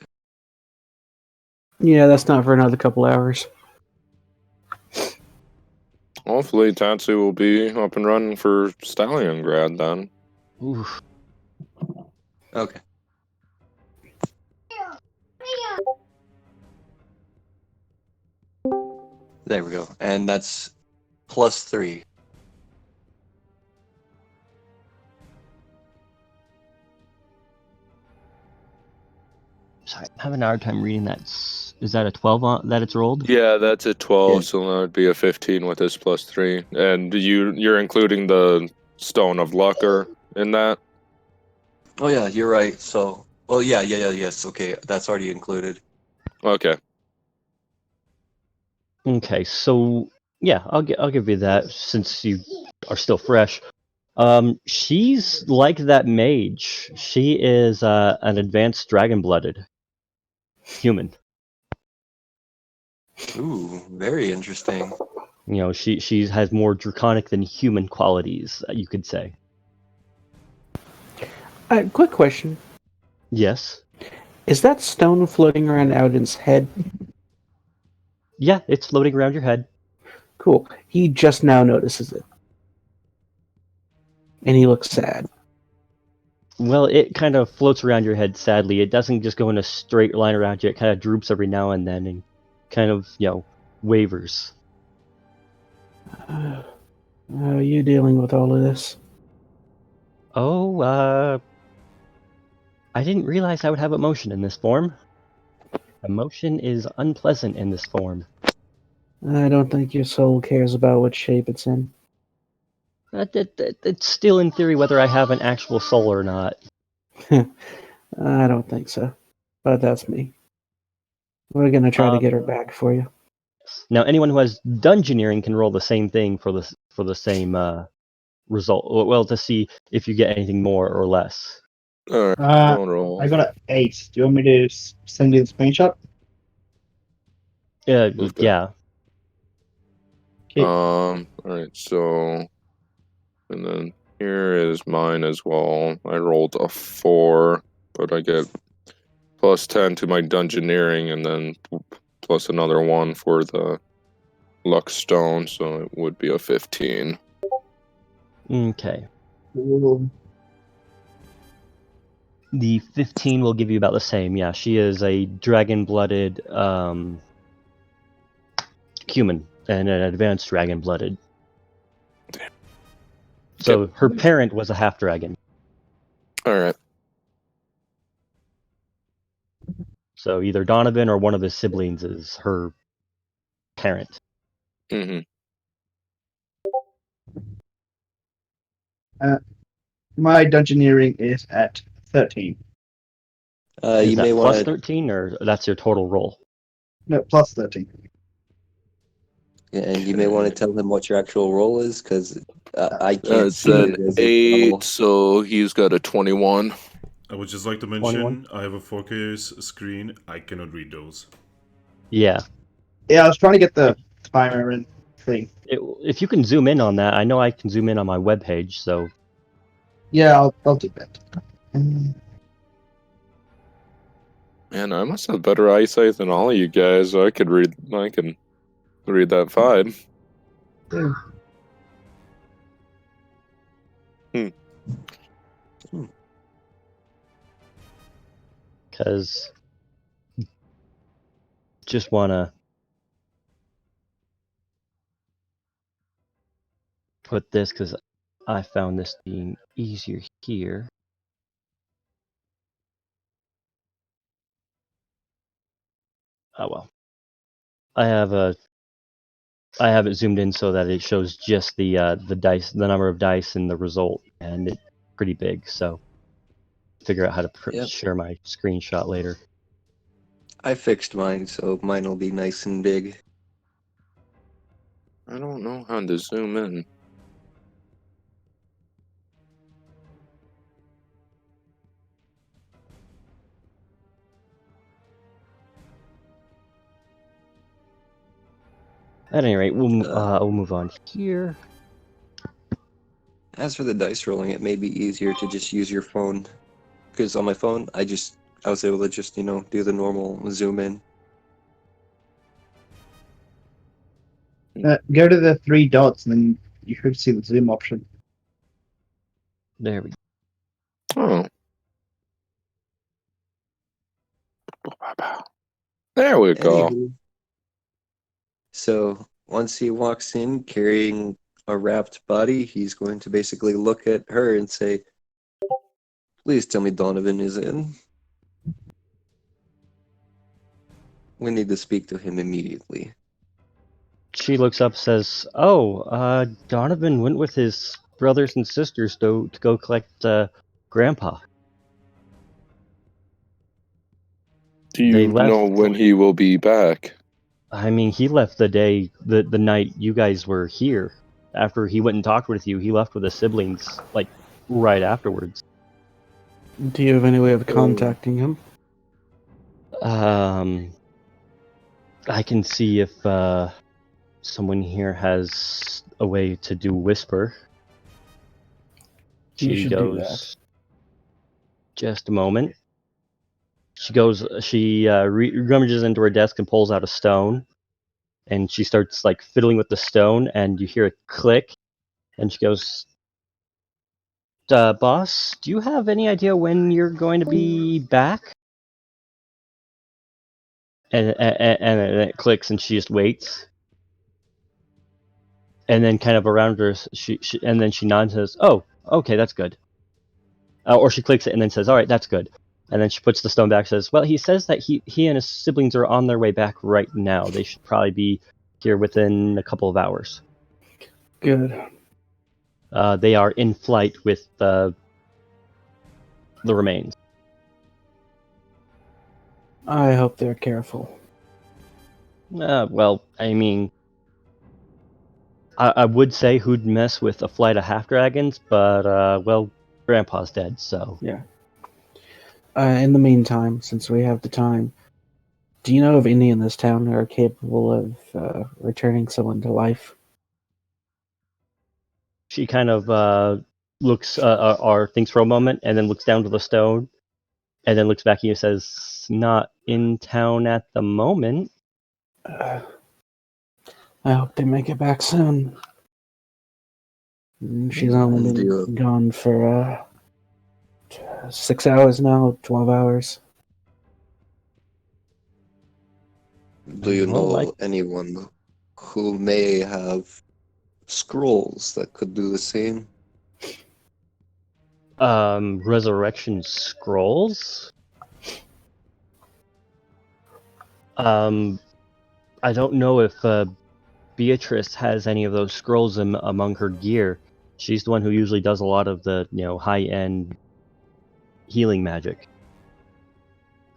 Yeah, that's not for another couple hours. Hopefully Tatsu will be up and running for Stalingrad then. oof. Okay. There we go. And that's +3. Sorry, I'm having a hard time reading that Is that a 12 that it's rolled? Yeah, that's a 12, Yeah. so that would be a 15 with his +3. And you're including the Stone of Luck in that? Oh yeah, you're right. So, well, yes. Okay, that's already included. Okay. Okay, so yeah, I'll give you that since you are still fresh. She's like that mage. She is an advanced dragon-blooded human. Ooh, very interesting. You know, she has more draconic than human qualities, you could say. Quick question: Yes. is that stone floating around Audin's head? Yeah, it's floating around your head. Cool. He just now notices it, and he looks sad. Well, it kind of floats around your head, sadly. It doesn't just go in a straight line around you. It kind of droops every now and then and kind of, wavers. How are you dealing with all of this? Oh, I didn't realize I would have emotion in this form. Emotion is unpleasant in this form. I don't think your soul cares about what shape it's in. It's still in theory whether I have an actual soul or not. I don't think so, but that's me. We're gonna try to get her back for you. Now, anyone who has dungeoneering can roll the same thing for the same result. Well, to see if you get anything more or less. All right. Uh, Roll. I got an 8. Do you want me to send you the screenshot? Okay. Yeah. Okay. All right. So, and then here is mine as well. I rolled a 4, but I get +10 to my dungeoneering, and then plus another 1 for the luck stone, so it would be a 15. Okay. Ooh. The 15 will give you about the same. Yeah, she is a dragon-blooded human and an advanced dragon-blooded. So her parent was a half-dragon. All right. So either Donovan or one of his siblings is her parent. Mm-hmm. My dungeoneering is at 13. Is You may that want plus to, 13 or that's your total roll? No, plus 13. and you may want to tell him what your actual role is, because I can't It's see an it as a 8, double. so he's got a 21. I would just like to 21? mention I have a 4K screen. I cannot read those. Yeah. Yeah, I was trying to get the timer and thing. If you can zoom in on that, I know I can zoom in on my webpage, so Yeah, I'll do that. Man, I must have better eyesight than all of you guys. I can read that fine. because just want to put this because I found this being easier here. Oh well. I have it zoomed in so that it shows just the dice, the number of dice, and the result, and it's pretty big. So figure out how to Yep. share my screenshot later. I fixed mine, so mine will be nice and big. I don't know how to zoom in. At any rate, we'll move on here. As for the dice rolling, it may be easier to just use your phone, because on my phone, I was able to just do the normal zoom in. Go to the 3 dots and then you should see the zoom option. There we go. Oh. There we go. Anywho, so once he walks in carrying a wrapped body, he's going to basically look at her and say, "Please tell me Donovan is in." We need to speak to him immediately. She looks up, says, "Oh, Donovan went with his brothers and sisters to go collect Grandpa. Do They you left. know when he will be back? I mean, he left the night you guys were here. After he went and talked with you, he left with his siblings like right afterwards. Do you have any way of contacting him? I can see if someone here has a way to do whisper." You She should do goes, "Just a moment." She rummages into her desk and pulls out a stone, and she starts like fiddling with the stone, and you hear a click, and she goes, "Boss, do you have any idea when you're going to be back?" And it clicks, and she just waits, and then kind of around her, and then she nods and says, "Oh, okay, that's good." Or she clicks it and then says, "All right, that's good." And then she puts the stone back. Says, "Well, he says that he and his siblings are on their way back right now. They should probably be here within a couple of hours. Good. They are in flight with the remains." I hope they're careful. Well, I mean, I would say who'd mess with a flight of half dragons, but well, Grandpa's dead, so. Yeah. In the meantime, since we have the time, do you know of any in this town who are capable of returning someone to life? She kind of looks or thinks for a moment, and then looks down to the stone, and then looks back at you and says, "Not in town at the moment." I hope they make it back soon. She's only been gone for 6 hours now, 12 hours. Do you Well, know anyone who may have scrolls that could do the same? Resurrection scrolls? I don't know if Beatrice has any of those scrolls among her gear. She's the one who usually does a lot of the, high-end healing magic.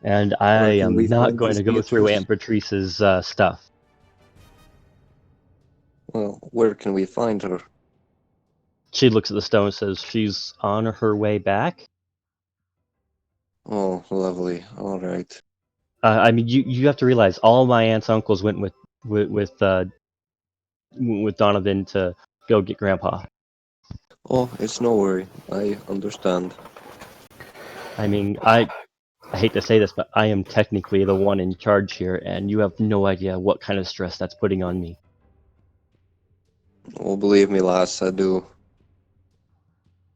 And I Where can am we not find going this to go through Beatrice? Aunt Patrice's stuff. Well, where can we find her? She looks at the stone and says, "She's on her way back." Oh, lovely. All right. I mean, you have to realize all my aunts and uncles went with Donovan to go get Grandpa. Oh, it's no worry. I understand. I mean, I hate to say this, but I am technically the one in charge here, and you have no idea what kind of stress that's putting on me. Well, believe me, lass, I do.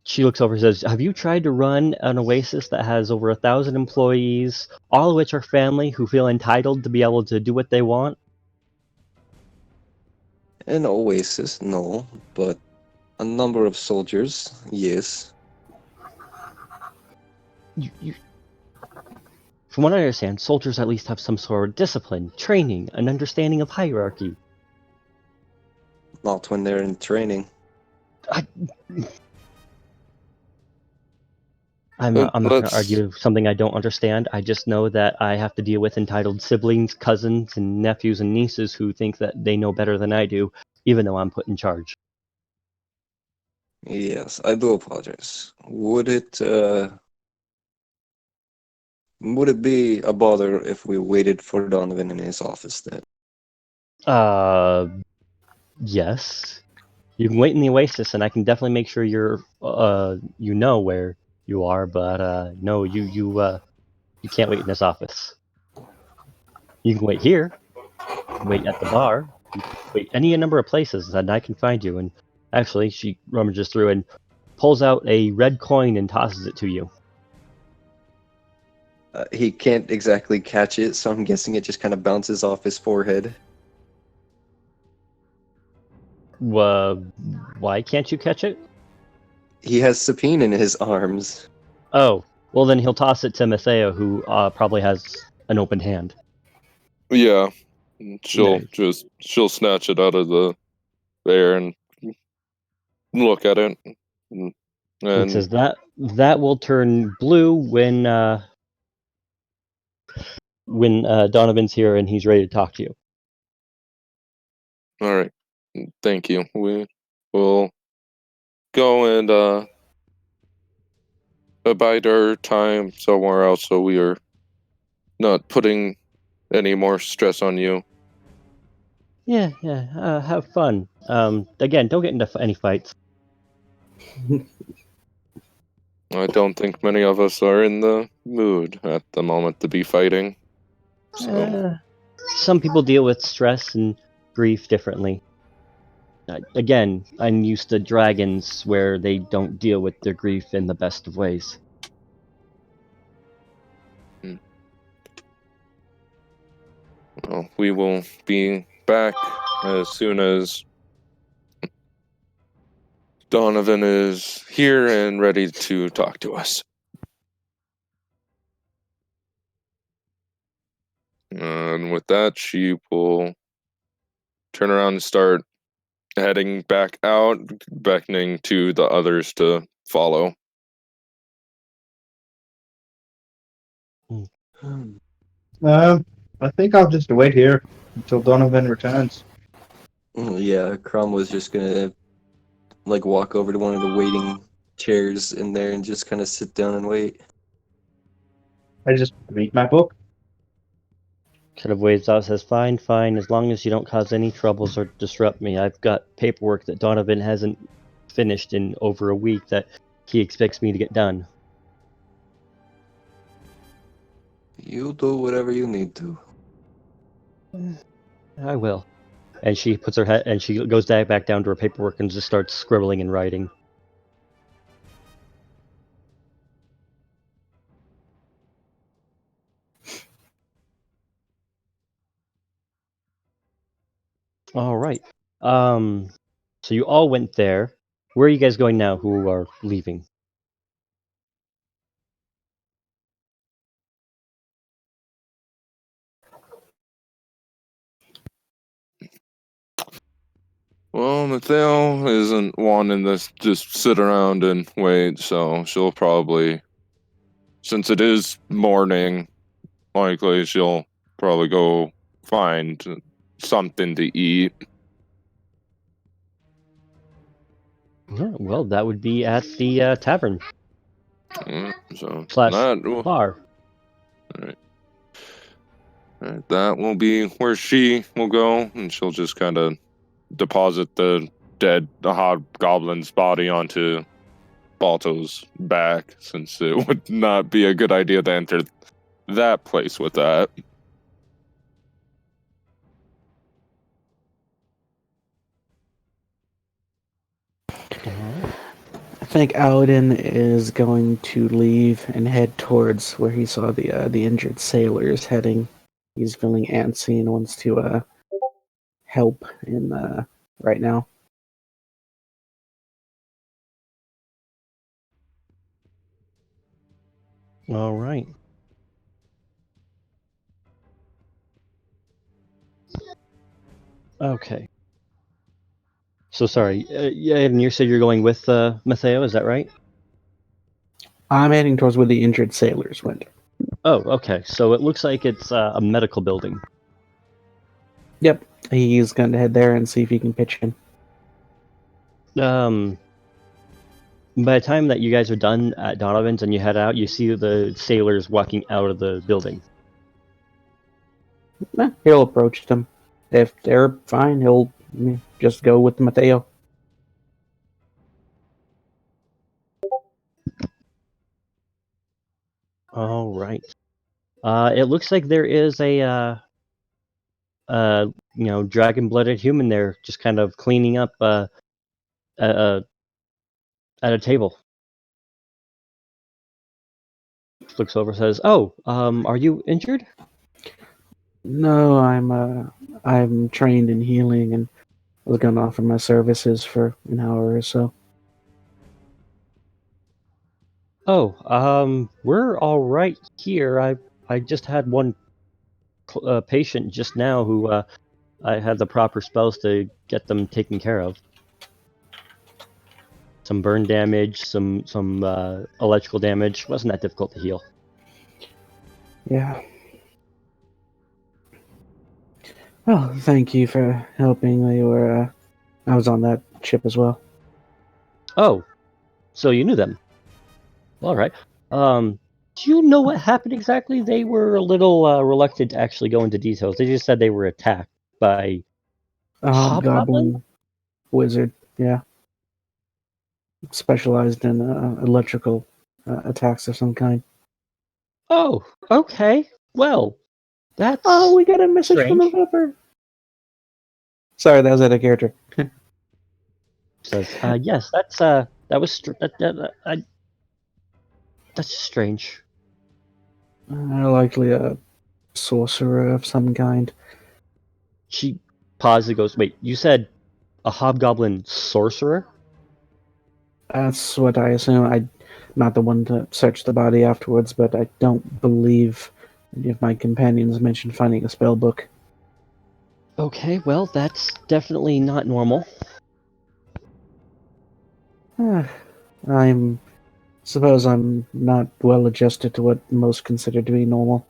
She looks over and says, "Have you tried to run an Oasis that has over 1,000 employees, all of which are family who feel entitled to be able to do what they want?" An Oasis, no, but a number of soldiers, yes. From what I understand, soldiers at least have some sort of discipline, training, an understanding of hierarchy. Not when they're in training. I'm not going to argue something I don't understand. I just know that I have to deal with entitled siblings, cousins, and nephews and nieces who think that they know better than I do, even though I'm put in charge. Yes, I do apologize. Would it be a bother if we waited for Donovan in his office then? Yes. You can wait in the Oasis, and I can definitely make sure you know where you are, but no, you can't wait in this office. You can wait here, wait at the bar, wait any number of places, and I can find you. And actually, she rummages through and pulls out a red coin and tosses it to you. He can't exactly catch it, so I'm guessing it just kind of bounces off his forehead. Why can't you catch it? He has Sapine in his arms. Oh, well then he'll toss it to Matheo, who probably has an open hand. Yeah, she'll Nice. she'll snatch it out of the air and look at it, and And says that will turn blue when Donovan's here and he's ready to talk to you. all right, thank you. We will go and abide our time somewhere else, so we are not putting any more stress on you. Yeah, have fun. Again, don't get into any fights. I don't think many of us are in the mood at the moment to be fighting. So Some people deal with stress and grief differently. Again, I'm used to dragons where they don't deal with their grief in the best of ways. well, we will be back as soon as Donovan is here and ready to talk to us. And with that, she will turn around and start heading back out, beckoning to the others to follow. I think I'll just wait here until Donovan returns. Yeah, Crom was just gonna like walk over to one of the waiting chairs in there and just kind of sit down and wait. I just read my book. Kind of waves out, says, fine, as long as you don't cause any troubles or disrupt me. I've got paperwork that Donovan hasn't finished in over a week that he expects me to get done. You do whatever you need to. I will. And she puts her head, and she goes back down to her paperwork and just starts scribbling and writing. All right. So you all went there. Where are you guys going now who are leaving? Well, Mateo isn't wanting this just sit around and wait, so she'll probably, since it is morning, likely she'll probably go find something to eat. Yeah, well, that would be at the tavern So / that bar. that will be where she will go, and she'll just kind of deposit the hobgoblin's body onto Balto's back, since it would not be a good idea to enter that place with that. I think Aladdin is going to leave and head towards where he saw the injured sailors heading. He's feeling antsy and wants to help in right now. All right. Okay. So sorry. Yeah, and you said you're going with Matteo, is that right? I'm heading towards where the injured sailors went. Oh, okay. So it looks like it's a medical building. Yep, he's going to head there and see if he can pitch in. By the time that you guys are done at Donovan's and you head out, you see the sailors walking out of the building. He'll approach them. If they're fine, he'll just go with Mateo. All right. It looks like there is a dragon-blooded human there, just kind of cleaning up at a table. Looks over, says, "Oh, are you injured?" No, I'm trained in healing and I was going to offer my services for an hour or so. Oh, we're all right here. I just had one patient just now who I had the proper spells to get them taken care of. Some burn damage, some electrical damage. Wasn't that difficult to heal. Yeah. Well, thank you for helping. I was on that ship as well. Oh, so you knew them. All right. Do you know what happened exactly? They were a little reluctant to actually go into details. They just said they were attacked by A hobgoblin. hobgoblin wizard, yeah. Specialized in electrical attacks of some kind. Oh, okay. Well, that's Oh, we got a message from strange. a vapor. Sorry, that was out of character. Says, yes, that's that was that's strange. Likely a sorcerer of some kind. She pauses and goes, "Wait, you said a hobgoblin sorcerer?" That's what I assume. I'm not the one to search the body afterwards, but I don't believe any of my companions mentioned finding a spell book. Okay, well, that's definitely not normal. I'm suppose I'm not well adjusted to what most consider to be normal.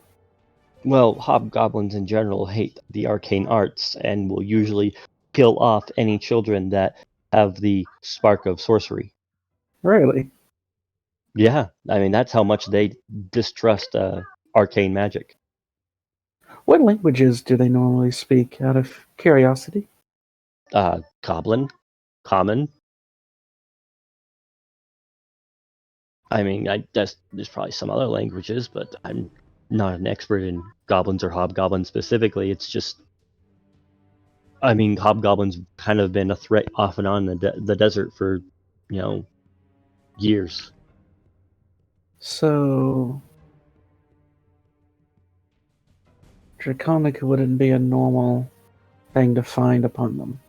Well, hobgoblins in general hate the arcane arts and will usually kill off any children that have the spark of sorcery. Really? Yeah, I mean, that's how much they distrust arcane magic. What languages do they normally speak, out of curiosity? Goblin, common. I mean, there's probably some other languages, but I'm not an expert in goblins or hobgoblins specifically. It's just, I mean, hobgoblins kind of been a threat off and on in the desert for, years. So, Draconica wouldn't be a normal thing to find upon them.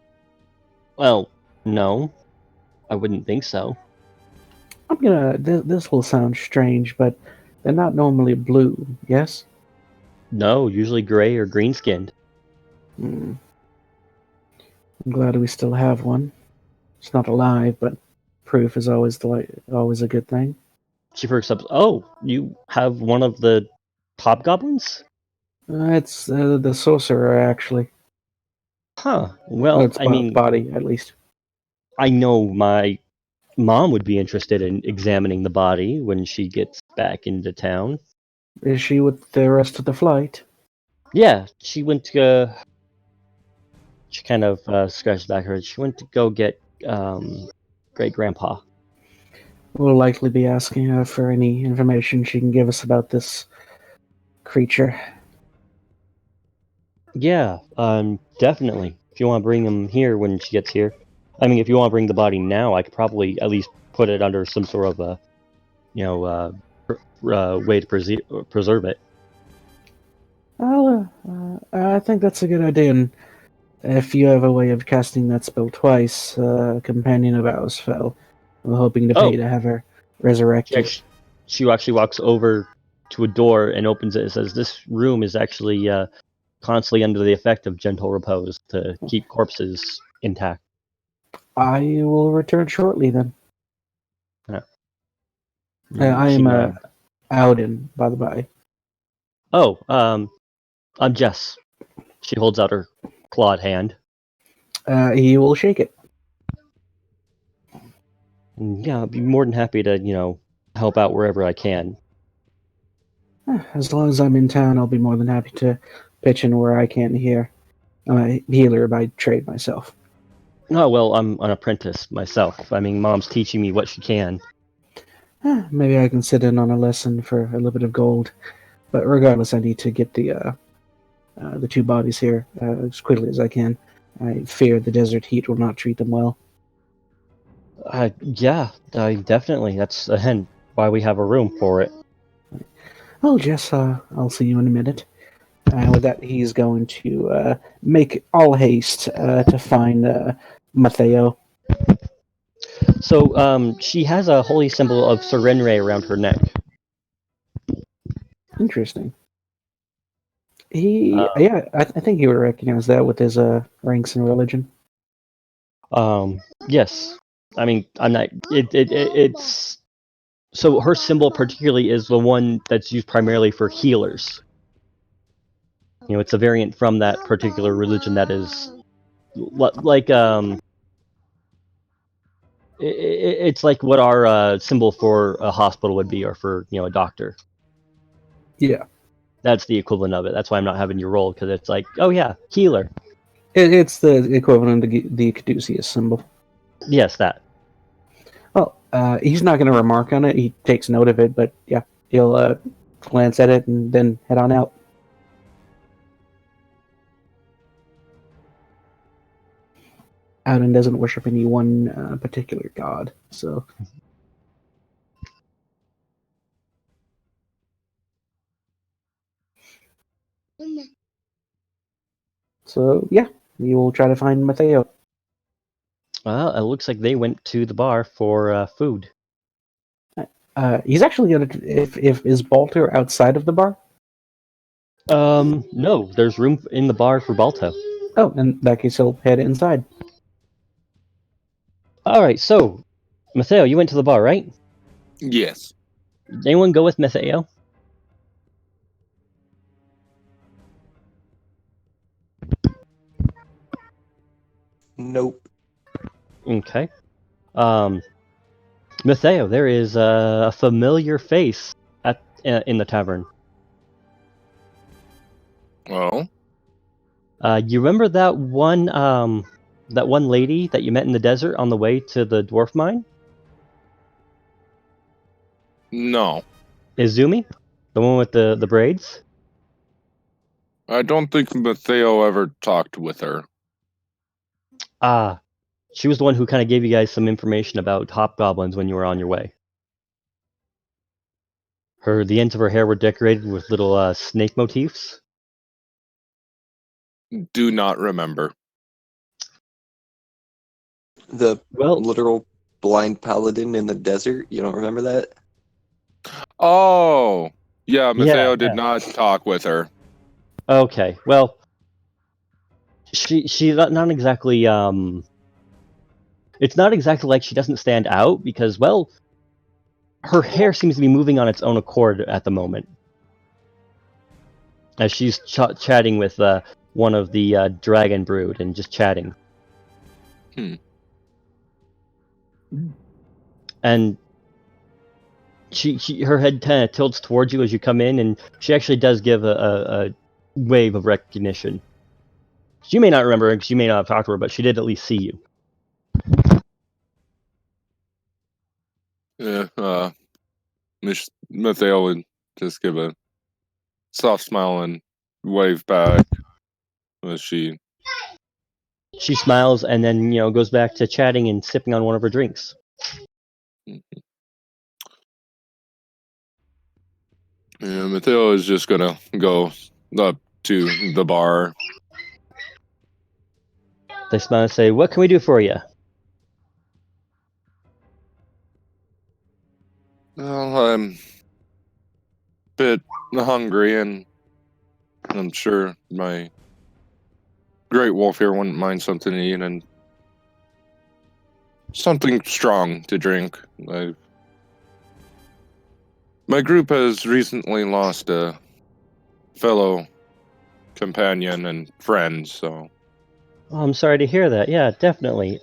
Well, no, I wouldn't think so. This will sound strange, but they're not normally blue, yes? No, usually gray or green skinned. Hmm. I'm glad we still have one. It's not alive, but proof is always always a good thing. She perks up. Oh, you have one of the hobgoblins? It's the sorcerer, actually. Huh. Well, Well, its I mean, body, at least. I know my mom would be interested in examining the body when she gets back into town. Is she with the rest of the flight? Yeah, she went to. She kind of scratched back her head. She went to go get great grandpa. We'll likely be asking her for any information she can give us about this creature. Yeah, definitely. If you want to bring him here when she gets here. I mean, if you want to bring the body now, I could probably at least put it under some sort of a, way to preserve it. I think that's a good idea. And if you have a way of casting that spell twice, a companion of ours fell. We're hoping to pay to have her resurrected. She actually walks over to a door and opens it and says, "This room is actually constantly under the effect of gentle repose to keep corpses intact." I will return shortly then. I am Alden, by the by. Oh, I'm Jess. She holds out her clawed hand. He will shake it. Yeah, I'd be more than happy to, help out wherever I can. As long as I'm in town, I'll be more than happy to pitch in where I can here. I'm a healer by trade myself. Oh, well, I'm an apprentice myself. I mean, Mom's teaching me what she can. Maybe I can sit in on a lesson for a little bit of gold. But regardless, I need to get the two bodies here as quickly as I can. I fear the desert heat will not treat them well. Yeah, definitely. That's why we have a room for it. Oh, Jess, I'll see you in a minute. With that, he's going to make all haste to find Matteo. So, she has a holy symbol of Serenre around her neck. Interesting. I think he would recognize that with his ranks in religion. Yes. I mean, I'm not. It's so her symbol particularly is the one that's used primarily for healers. You know, it's a variant from that particular religion that is like it's like what our symbol for a hospital would be, or for a doctor. Yeah, That's the equivalent of it. That's why I'm not having you roll, because it's like, oh yeah, healer. it's the equivalent of the caduceus symbol. Yes, that. Well, he's not going to remark on it. He takes note of it, but yeah, he'll glance at it and then head on out. Auden doesn't worship any one particular god, so. So yeah, you will try to find Matteo. Well, it looks like they went to the bar for food. He's actually gonna. If is Balter outside of the bar? No, there's room in the bar for Balto. Oh, in that case, he'll head inside. All right, so Matteo, you went to the bar, right? Yes. Did anyone go with Matteo? Nope. Okay. Matteo, there is a familiar face in the tavern. Well, You remember that one lady that you met in the desert on the way to the dwarf mine? no. Izumi? The one with the braids? I don't think Matteo ever talked with her. Ah, she was the one who kind of gave you guys some information about hobgoblins when you were on your way. The ends of her hair were decorated with little snake motifs. Do not remember. The Well, literal blind paladin in the desert. You don't remember that? Oh, yeah, Matteo Yeah. did not talk with her. Okay. Well, she's not exactly It's not exactly like she doesn't stand out because, well, her hair seems to be moving on its own accord at the moment, as she's chatting with one of the dragon brood and just chatting. And her head kind of tilts towards you as you come in, and she actually does give a wave of recognition. You may not remember her because you may not have talked to her, but she did at least see you. Yeah, Matteo would just give a soft smile and wave back as she. She smiles and then goes back to chatting and sipping on one of her drinks. Yeah, Matteo is just gonna go up to the bar. They smile and say, "What can we do for you?" Well, I'm a bit hungry, and I'm sure my great wolf here wouldn't mind something to eat and something strong to drink. My group has recently lost a fellow companion and friend, so. Oh, I'm sorry to hear that. Yeah, definitely.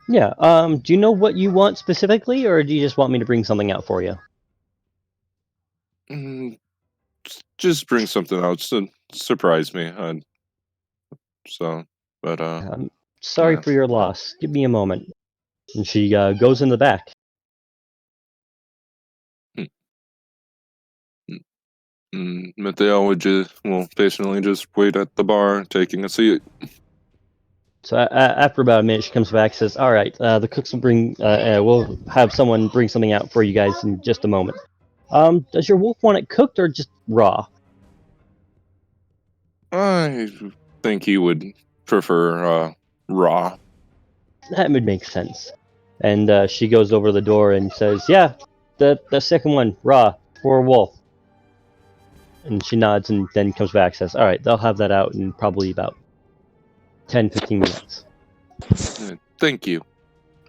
Yeah. Do you know what you want specifically, or do you just want me to bring something out for you? Just bring something out to surprise me. But I'm sorry yeah. for your loss. Give me a moment. And she goes in the back. Matteo will patiently just wait at the bar, taking a seat. So after about a minute, she comes back and says, "All right, the cooks will bring. We'll have someone bring something out for you guys in just a moment. Does your wolf want it cooked or just raw?" I think he would prefer raw. That would make sense. And she goes over the door and says, "Yeah, the second one, raw, for a wolf." And she nods and then comes back and says, all right, they'll have that out in probably about 10-15 minutes. Thank you.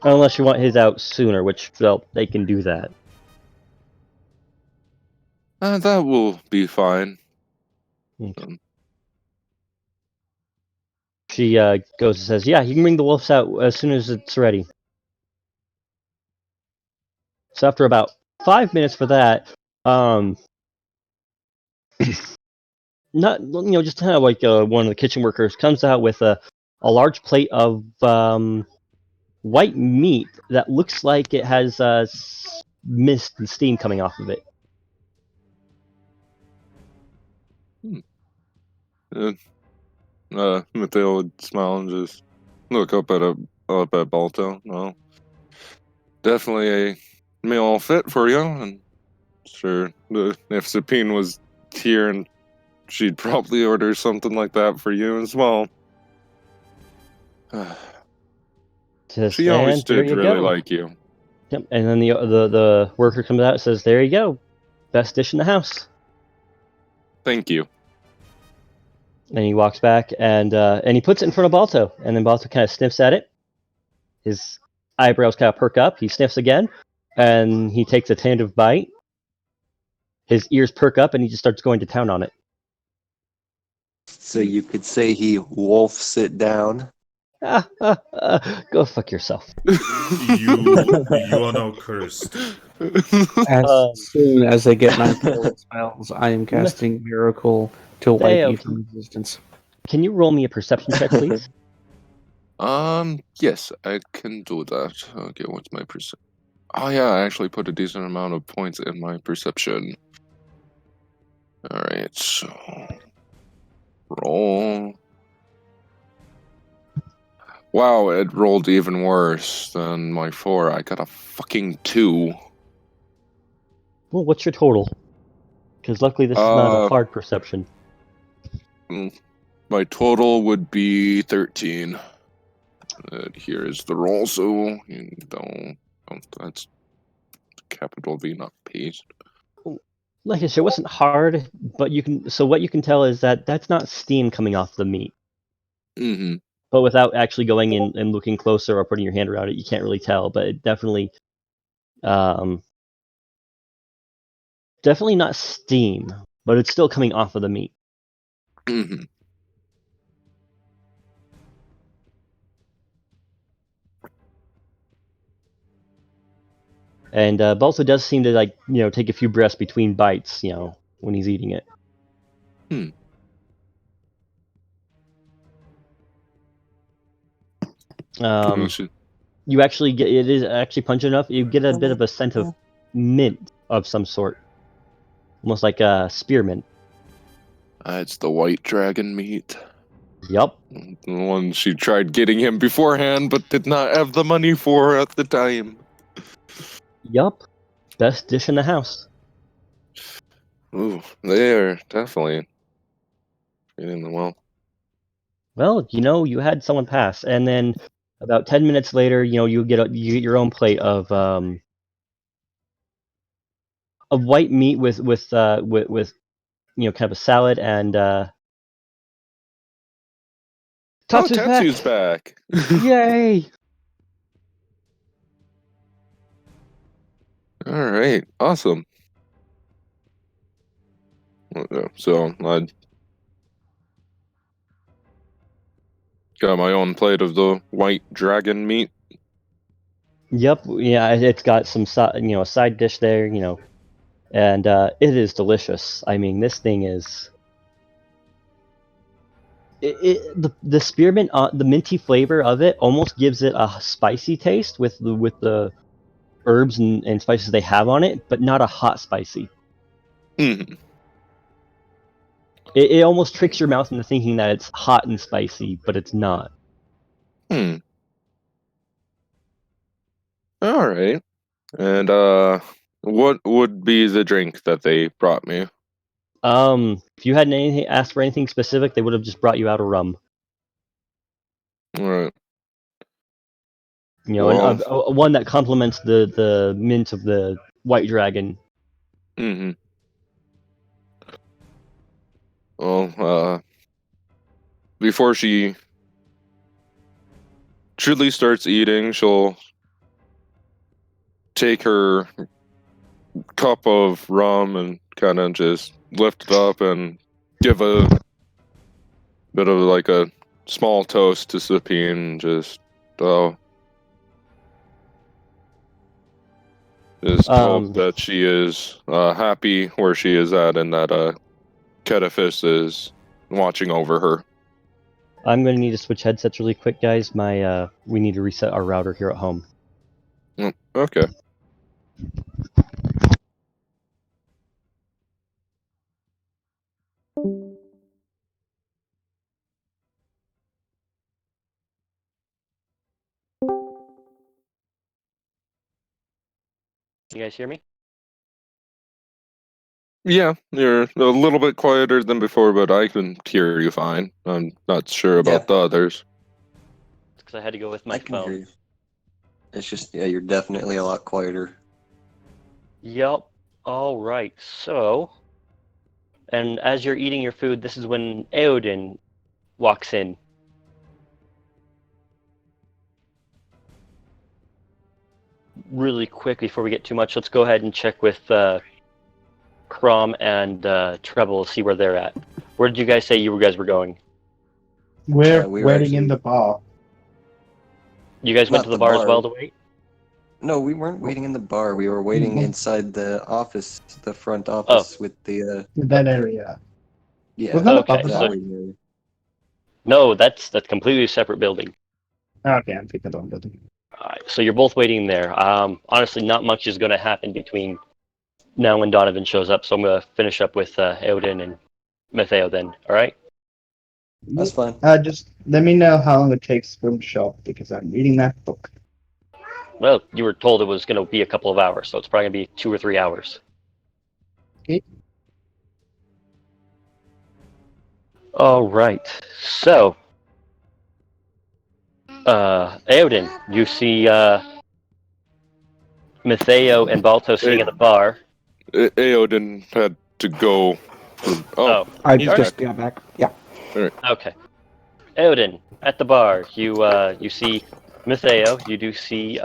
Unless you want his out sooner, which, well, they can do that. That will be fine. Okay. She goes and says, yeah, you can bring the wolves out as soon as it's ready. So after about 5 minutes for that, just kind of like one of the kitchen workers comes out with a large plate of white meat that looks like it has mist and steam coming off of it. Mateo would smile and just look up at Balto. Well, definitely a meal fit for you, and sure, if Sapine was here, and she'd probably order something like that for you as well. She always There did you really go. like you. Yep. And then the worker comes out and says, there you go, best dish in the house. Thank you. And he walks back and he puts it in front of Balto, and then Balto kind of sniffs at it. His eyebrows kind of perk up. He sniffs again, and he takes a tentative bite. His ears perk up, and he just starts going to town on it. So you could say he wolfs it down. Go fuck yourself. You are now cursed. As soon as I get my parallel spells, I am casting Miracle to wipe Theo, you from existence. Can you roll me a perception check, please? Yes, I can do that. Okay, what's my perception? Oh yeah, I actually put a decent amount of points in my perception. Alright, so roll. Wow, it rolled even worse than my 4. I got a fucking 2. Well, what's your total? Because luckily this is not a hard perception. My total would be 13. Here is the roll, so you don't that's capital V, not paste. Like I said, it wasn't hard, but you can. So what you can tell is that that's not steam coming off the meat. Mm-hmm. But without actually going in and looking closer or putting your hand around it, you can't really tell. But it definitely, definitely not steam, but it's still coming off of the meat. Mm-hmm. And Balto does seem to take a few breaths between bites, when he's eating it. You actually get, it is actually pungent enough. You get a bit of a scent of mint of some sort, almost like a spearmint. It's the white dragon meat. Yup. The one she tried getting him beforehand, but did not have the money for at the time. Yup. Best dish in the house. Ooh, they are definitely treating them well. Well, you had someone pass, and then about 10 minutes later, you get your own plate of white meat with kind of a salad and Tatsu's back. Yay! All right, awesome. So I got my own plate of the white dragon meat. Yep, yeah, it's got some a side dish there, and it is delicious. I mean, this thing is the spearmint, the minty flavor of it almost gives it a spicy taste with the herbs and spices they have on it, but not a hot spicy. Mm-hmm. It almost tricks your mouth into thinking that it's hot and spicy, but it's not. All right. And what would be the drink that they brought me? If you hadn't asked for anything specific, they would have just brought you out a rum. All right. One that complements the mint of the white dragon. Mm-hmm. Well, before she truly starts eating, she'll take her cup of rum and kind of just lift it up and give a bit of like a small toast to Sabine. Just hope that she is happy where she is at, and that Kedifis is watching over her. I'm going to need to switch headsets really quick, guys. We need to reset our router here at home. Okay. You guys hear me? Yeah, you're a little bit quieter than before, but I can hear you fine. I'm not sure about the others. It's because I had to go with my I can hear phone. you. It's just, yeah, you're definitely a lot quieter. Yep. All right. So, and as you're eating your food, this is when Eodin walks in. Really quick before we get too much, let's go ahead and check with Crom and Treble, see where they're at. Where did you guys say you guys were going? We're we were waiting in actually- the bar. You guys went Not to the the bar as bar. well to wait? No, we weren't waiting in the bar. We were waiting inside the office, the front office with the That area. yeah. Was that Okay, above the that bar? waiting area. No, that's completely separate building. Okay, I'm thinking of building. Alright, so you're both waiting there. Honestly, not much is going to happen between now and Donovan shows up, so I'm going to finish up with Eodin and Matteo then, alright? That's fine. Just let me know how long it takes for him to show up because I'm reading that book. Well, you were told it was going to be a couple of hours, so it's probably going to be 2 or 3 hours. Okay. Alright, so Eodin, you see Matteo and Balto sitting at the bar. Aodin had to go. I He's just back. got back. Yeah. Okay. Eodin, at the bar, you see Matteo, you do see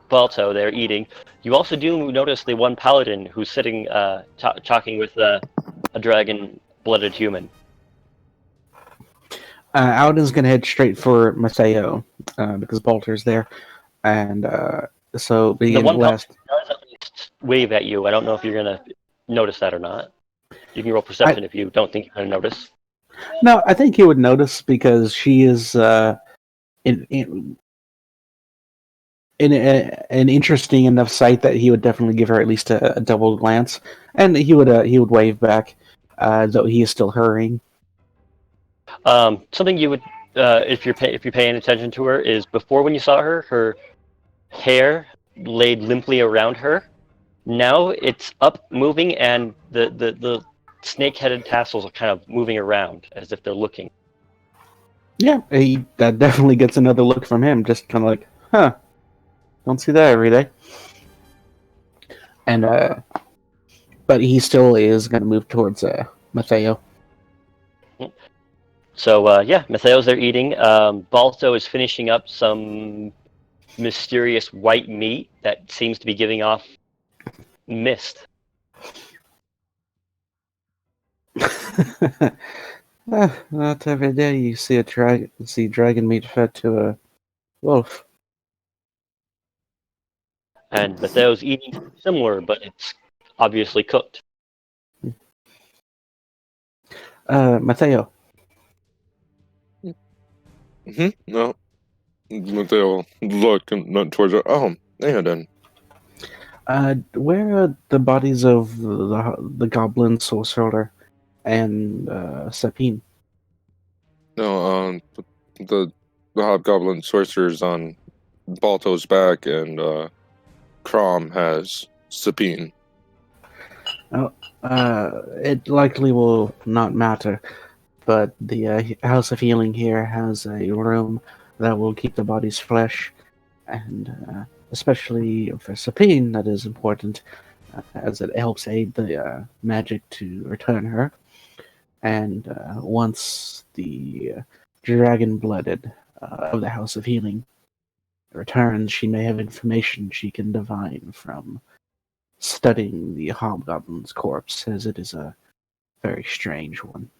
Balto there eating. You also do notice the one paladin who's sitting talking with a dragon-blooded human. Alden's gonna head straight for Mateo because Balter's there, and so The being one last. paladin does at least wave at you. I don't know if you're gonna notice that or not. You can roll perception if you don't think you're gonna notice. No, I think he would notice because she is in an interesting enough sight that he would definitely give her at least a double glance, and he would wave back, though he is still hurrying. Something you would, if you're paying attention to her, is before when you saw her, her hair laid limply around her. Now it's up, moving, and the snake-headed tassels are kind of moving around as if they're looking. Yeah, that definitely gets another look from him, just kind of like, huh, don't see that every day. And but he still is going to move towards Mateo. So yeah, Matteo's there eating. Balto is finishing up some mysterious white meat that seems to be giving off mist. Not every day you see dragon meat fed to a wolf. And Matteo's eating something similar, but it's obviously cooked. Mateo. No. They'll look towards her. Oh, Aodin. Where are the bodies of the goblin sorcerer and Sapine? No, the hobgoblin sorcerer's on Balto's back, and Crom has Sabine. It likely will not matter, but the House of Healing here has a room that will keep the bodies fresh, and especially for Sapine, that is important as it helps aid the magic to return her. And once the dragon-blooded of the House of Healing returns, she may have information she can divine from studying the hobgoblin's corpse, as it is a very strange one.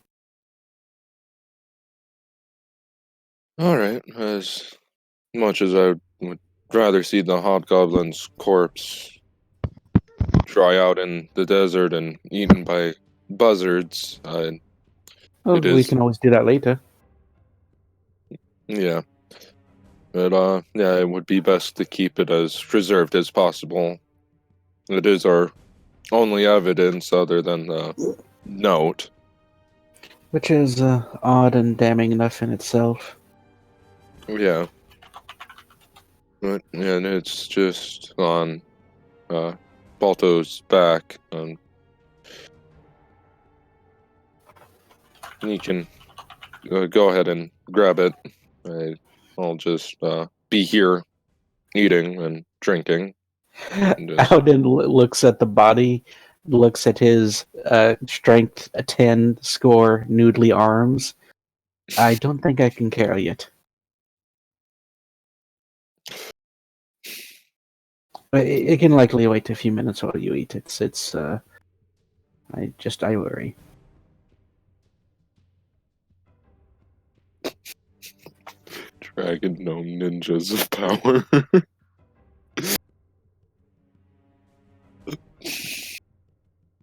All right. As much as I would rather see the hobgoblin's corpse dry out in the desert and eaten by buzzards, Well, it we is, can always do that later. yeah. But yeah, it would be best to keep it as preserved as possible. It is our only evidence other than the note. Which is odd and damning enough in itself. Yeah. But, and it's just on Balto's back. You can go ahead and grab it. I'll just be here eating and drinking. And just... Alden looks at the body, looks at his strength 10 score noodly arms. I don't think I can carry it. But it can likely wait a few minutes while you eat. I worry. Dragon gnome ninjas of power.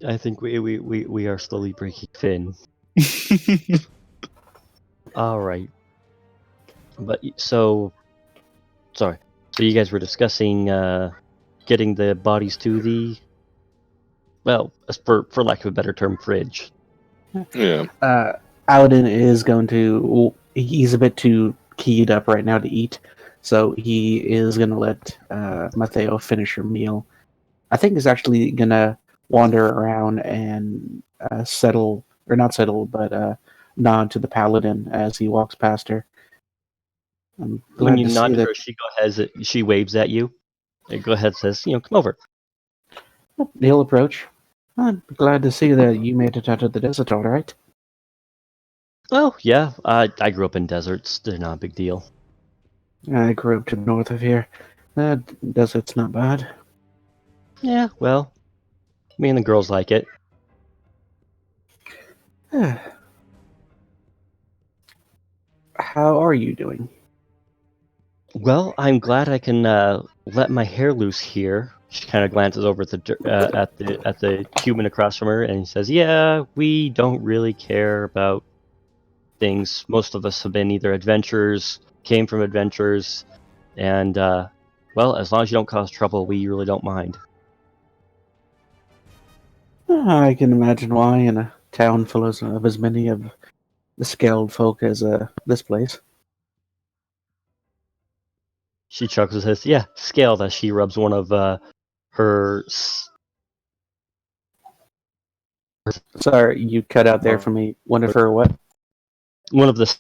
I think we are slowly breaking thin. All right. But so you guys were discussing getting the bodies to the, well, for lack of a better term, fridge. Yeah. Alden is going to. He's a bit too keyed up right now to eat, so he is going to let Matteo finish her meal. I think he's actually going to wander around and nod to the paladin as he walks past her. I'm When glad you to nod see to that. her, she waves at you. And go ahead, says, come over. He'll approach. I'm glad to see that you made it out of the desert all right. Oh, yeah, I grew up in deserts. They're not a big deal. I grew up to the north of here. The desert's not bad. Yeah, well, me and the girls like it. How are you doing? Well, I'm glad I can let my hair loose here. She kind of glances over at the human across from her and says, "Yeah, we don't really care about things. Most of us have been either adventurers, came from adventures, and well, as long as you don't cause trouble, we really don't mind." I can imagine why in a town full of as many of the scaled folk as this place. She chuckles and says, "Yeah, scaled," as she rubs one of her. Sorry, you cut out there for me. One of her what? One of the.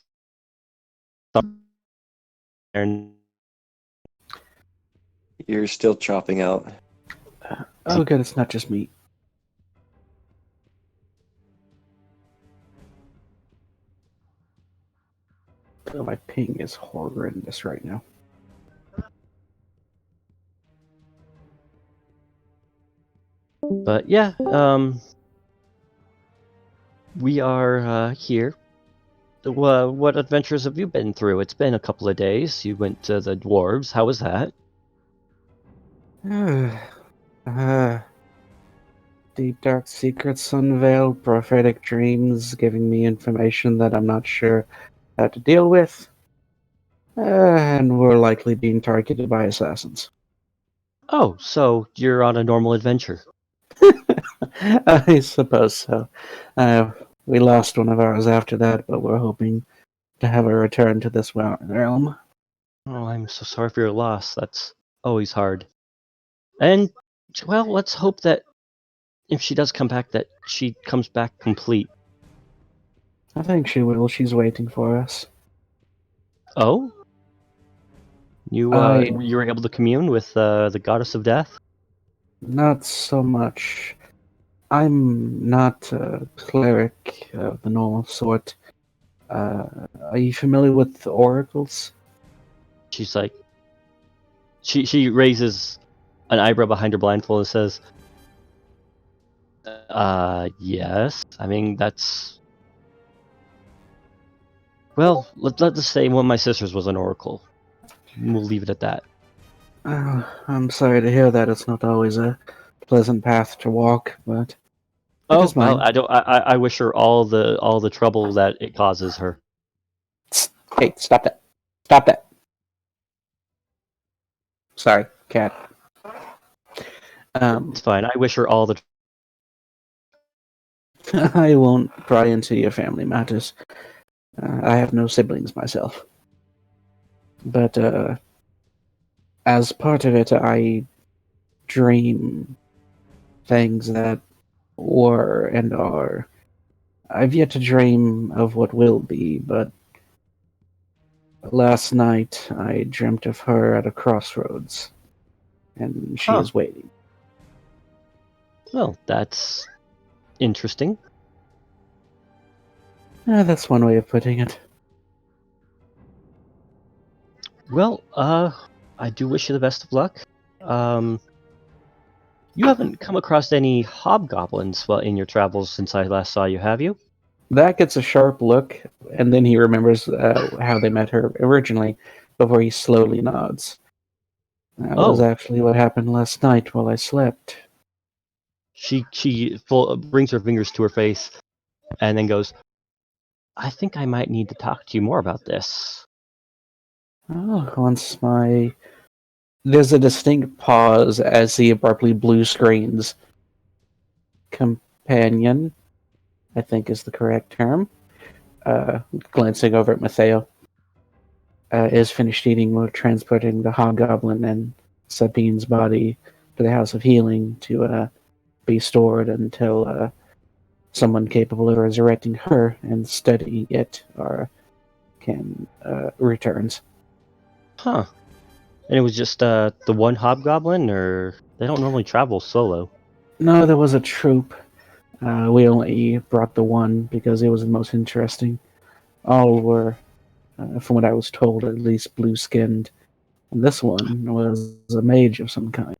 And You're still chopping out. Oh, good, it's not just meat. Oh, my ping is horrendous right now. But yeah, we are here. What adventures have you been through? It's been a couple of days. You went to the dwarves. How was that? Deep dark secrets unveiled, prophetic dreams giving me information that I'm not sure how to deal with. And we're likely being targeted by assassins. Oh, so you're on a normal adventure. I suppose so. We lost one of ours after that, but we're hoping to have a return to this realm. Oh, I'm so sorry for your loss. That's always hard. And, well, let's hope that if she does come back, that she comes back complete. I think she will. She's waiting for us. Oh? You were able to commune with the goddess of death? Not so much. I'm not a cleric of the normal sort. Are you familiar with oracles? She's like, she raises an eyebrow behind her blindfold and says, yes. I mean, that's... Well, let's just say one of my sisters was an oracle. We'll leave it at that. I'm sorry to hear that. It's not always a pleasant path to walk, but it Oh, is well, mine. I wish her all the trouble that it causes her. Hey, stop that! Stop that! Sorry, cat. It's fine. I wish her all the... I won't pry into your family matters. I have no siblings myself. But as part of it, I dream things that were and are. I've yet to dream of what will be, but last night I dreamt of her at a crossroads, and she Huh. is waiting. Well, that's interesting. That's one way of putting it. Well, I do wish you the best of luck. You haven't come across any hobgoblins in your travels since I last saw you, have you? That gets a sharp look, and then he remembers how they met her originally, before he slowly nods. That was actually what happened last night while I slept. She brings her fingers to her face, and then goes, I think I might need to talk to you more about this. Oh, there's a distinct pause as he abruptly blue screens. Companion, I think is the correct term. Glancing over at Matteo. Is finished eating while transporting the hobgoblin and Sabine's body to the House of Healing to be stored until someone capable of resurrecting her and studying it returns. Huh. And it was just the one hobgoblin, or they don't normally travel solo? No, there was a troop. We only brought the one because it was the most interesting. All were, from what I was told, at least blue-skinned. And this one was a mage of some kind.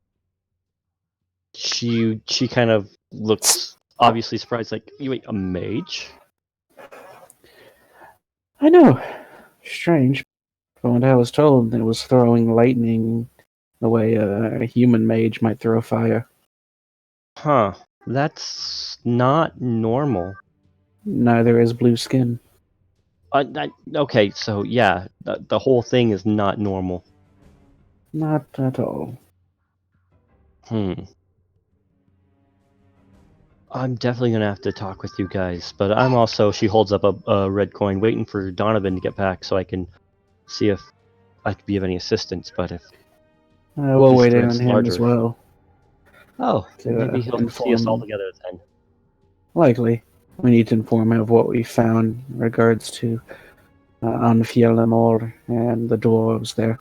She kind of looks obviously surprised, like, you wait, a mage? I know. Strange. From what I was told, it was throwing lightning the way a human mage might throw fire. Huh. That's not normal. Neither is blue skin. Okay, so yeah, the whole thing is not normal. Not at all. I'm definitely gonna have to talk with you guys, but I'm also... She holds up a red coin, waiting for Donovan to get back so I can see if I could be of any assistance. But if We'll this wait in threat's on him as well. maybe he'll see us all inform. together then. Likely. We need to inform him of what we found in regards to Anfielamor and the dwarves there.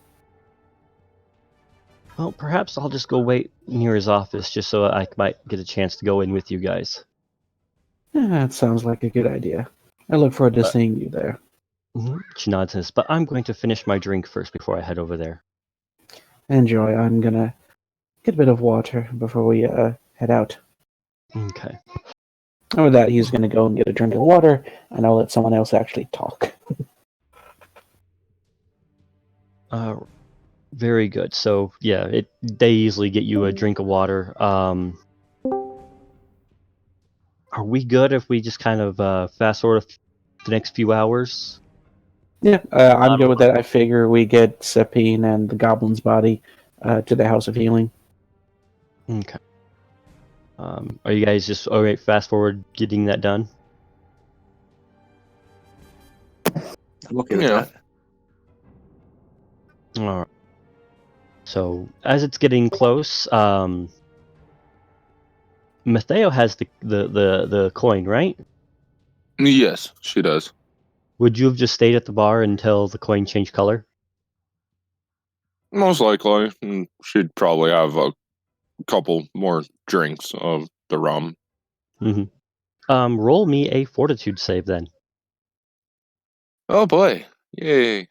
Well, perhaps I'll just go wait near his office just so I might get a chance to go in with you guys. That sounds like a good idea. I look forward to seeing you there. She nods and says, but I'm going to finish my drink first before I head over there. Enjoy. I'm gonna get a bit of water before we head out. Okay. And with that, he's gonna go and get a drink of water, and I'll let someone else actually talk. Very good. So yeah, they easily get you a drink of water. Are we good if we just kind of fast forward the next few hours? Yeah, I'm good with that. I figure we get Sepine and the goblin's body to the House of Healing. Okay. Are you guys just alright? Fast forward getting that done. I'm okay with that. All right. So as it's getting close, Matteo has the coin, right? Yes, she does. Would you have just stayed at the bar until the coin changed color? Most likely. She'd probably have a couple more drinks of the rum. Roll me a fortitude save then. Oh boy! Yay!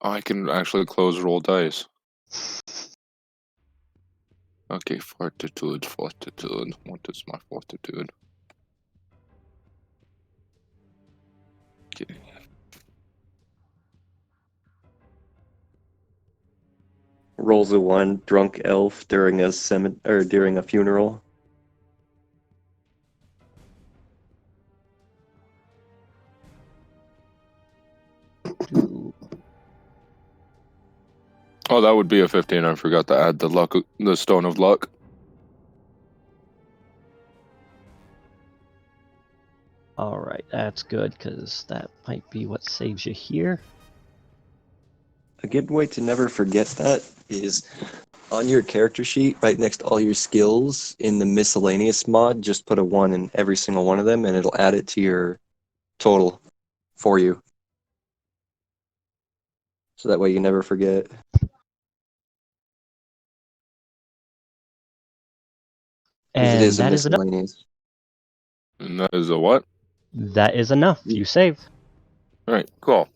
I can actually close roll dice. Okay, fortitude. What is my fortitude? Okay. Rolls a 1, drunk elf during a during a funeral. Oh, that would be a 15. I forgot to add the stone of luck. All right, that's good because that might be what saves you here. A good way to never forget that is on your character sheet, right next to all your skills in the miscellaneous mod, just put a 1 in every single one of them and it'll add it to your total for you. So that way you never forget. Because it And is a that is enough. miscellaneous. And that is a what? That is enough. You save. All right, cool.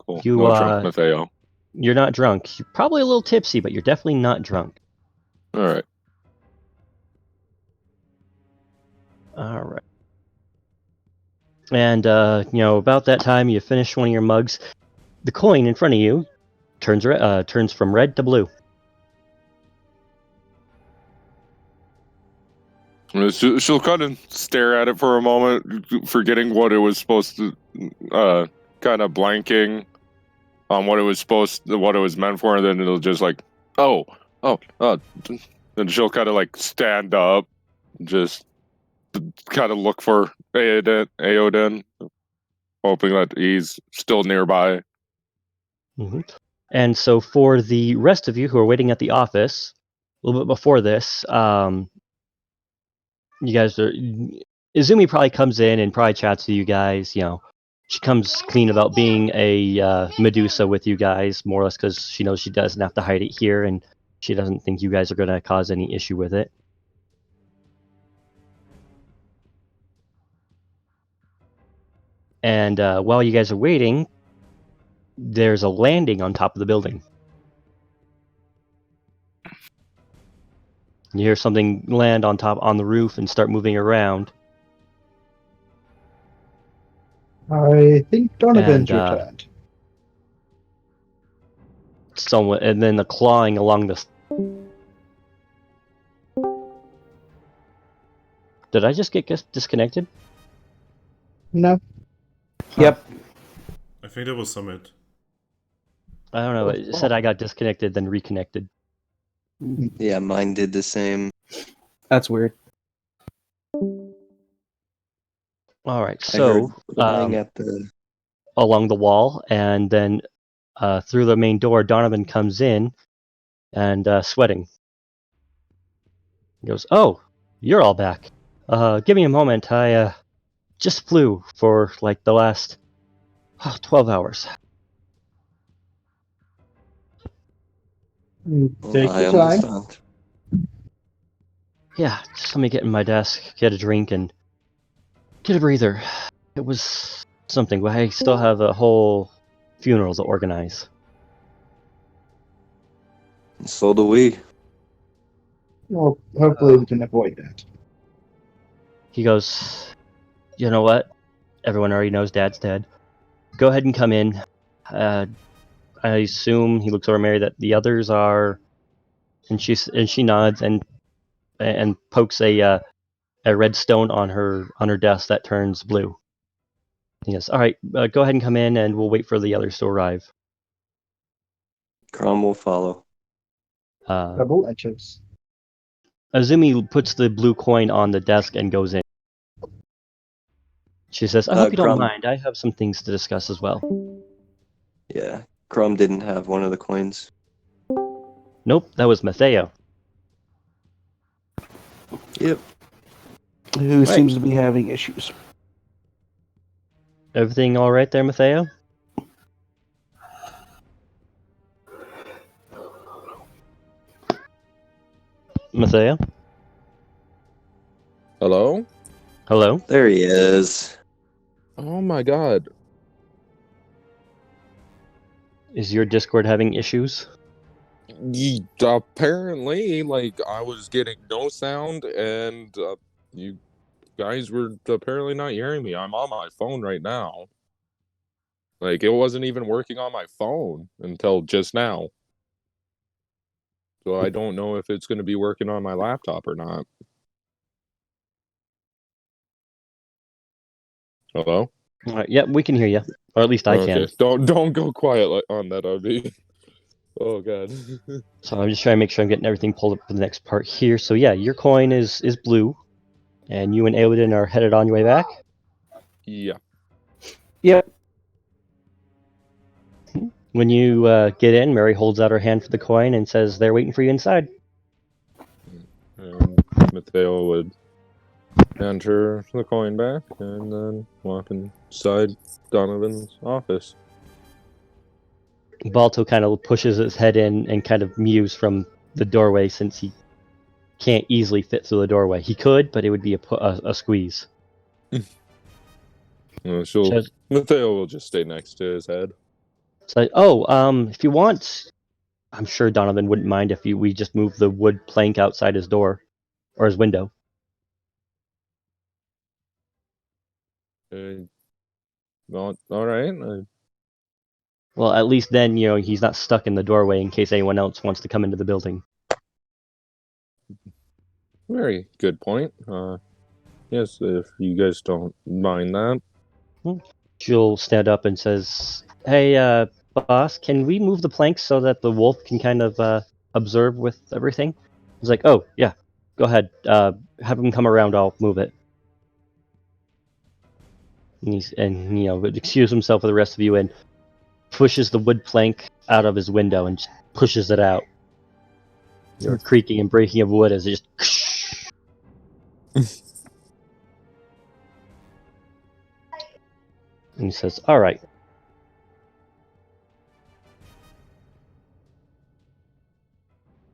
Cool. You, No drunk Matteo. You're not drunk. You're probably a little tipsy, but you're definitely not drunk. All right. All right. And, about that time you finish one of your mugs, the coin in front of you turns from red to blue. She'll kind of stare at it for a moment, forgetting what it was supposed to, kind of blanking on what it was meant for, and then it'll just like, and she'll kind of like stand up, just kind of look for Aoden, hoping that he's still nearby. Mm-hmm. And so for the rest of you who are waiting at the office, a little bit before this, you guys are... Izumi probably comes in and probably chats with you guys, She comes clean about being a Medusa with you guys, more or less because she knows she doesn't have to hide it here, and she doesn't think you guys are going to cause any issue with it. And while you guys are waiting, there's a landing on top of the building. You hear something land on the roof and start moving around. I think Donovan's And, returned. and then the clawing along the... Did I just get disconnected? No. Yep. I think that was Summit. I don't know. It said I got disconnected, then reconnected. Yeah, mine did the same. That's weird. All right, I heard so flying at the... along the wall, and then through the main door, Donovan comes in and sweating. He goes, "Oh, you're all back. Give me a moment. I just flew for like the last 12 hours." Take I your time. understand. Yeah, just let me get in my desk, get a drink, and get a breather. It was something, but I still have a whole funeral to organize. So do we. Well, hopefully we can avoid that. He goes, "You know what? Everyone already knows Dad's dead. Go ahead and come in. I assume," he looks over Mary, "that the others are," and she nods and pokes a red stone on her desk that turns blue. He goes, "All right, go ahead and come in, and we'll wait for the others to arrive." Crom will follow. Double edges. Azumi puts the blue coin on the desk and goes in. She says, "I hope you don't Crom. mind. I have some things to discuss as well." Yeah, Crom didn't have one of the coins. Nope, that was Matteo. Yep. Who seems to be having issues? Everything all right there, Matteo? Mathea? Hello? Hello? There he is. Oh my god. Is your Discord having issues? Apparently, like, I was getting no sound, and you guys were apparently not hearing me. I'm on my phone right now. Like, it wasn't even working on my phone until just now. So I don't know if it's going to be working on my laptop or not. Hello? Yep, we can hear you. Or at least I Okay. can. Don't go quiet on that, RB. Oh god. So I'm just trying to make sure I'm getting everything pulled up for the next part here. So yeah, your coin is blue, and you and Aoden are headed on your way back. Yeah. Yep. When you get in, Mary holds out her hand for the coin and says they're waiting for you inside. And Mateo would hand her the coin back and then walk inside Donovan's office. Balto kind of pushes his head in and kind of mews from the doorway since he can't easily fit through the doorway. He could, but it would be a squeeze. Says, Mateo will just stay next to his head. if you want, I'm sure Donovan wouldn't mind if we just move the wood plank outside his door or his window. All right. Well, at least then, he's not stuck in the doorway in case anyone else wants to come into the building. Very good point. Yes, if you guys don't mind that. She'll stand up and says, "Hey, boss, can we move the planks so that the wolf can kind of observe with everything?" He's like, "Oh, yeah, go ahead. Have him come around. I'll move it." And would excuse himself with the rest of you and pushes the wood plank out of his window and just pushes it out. Your creaking and breaking of wood as it just. And he says, "All right."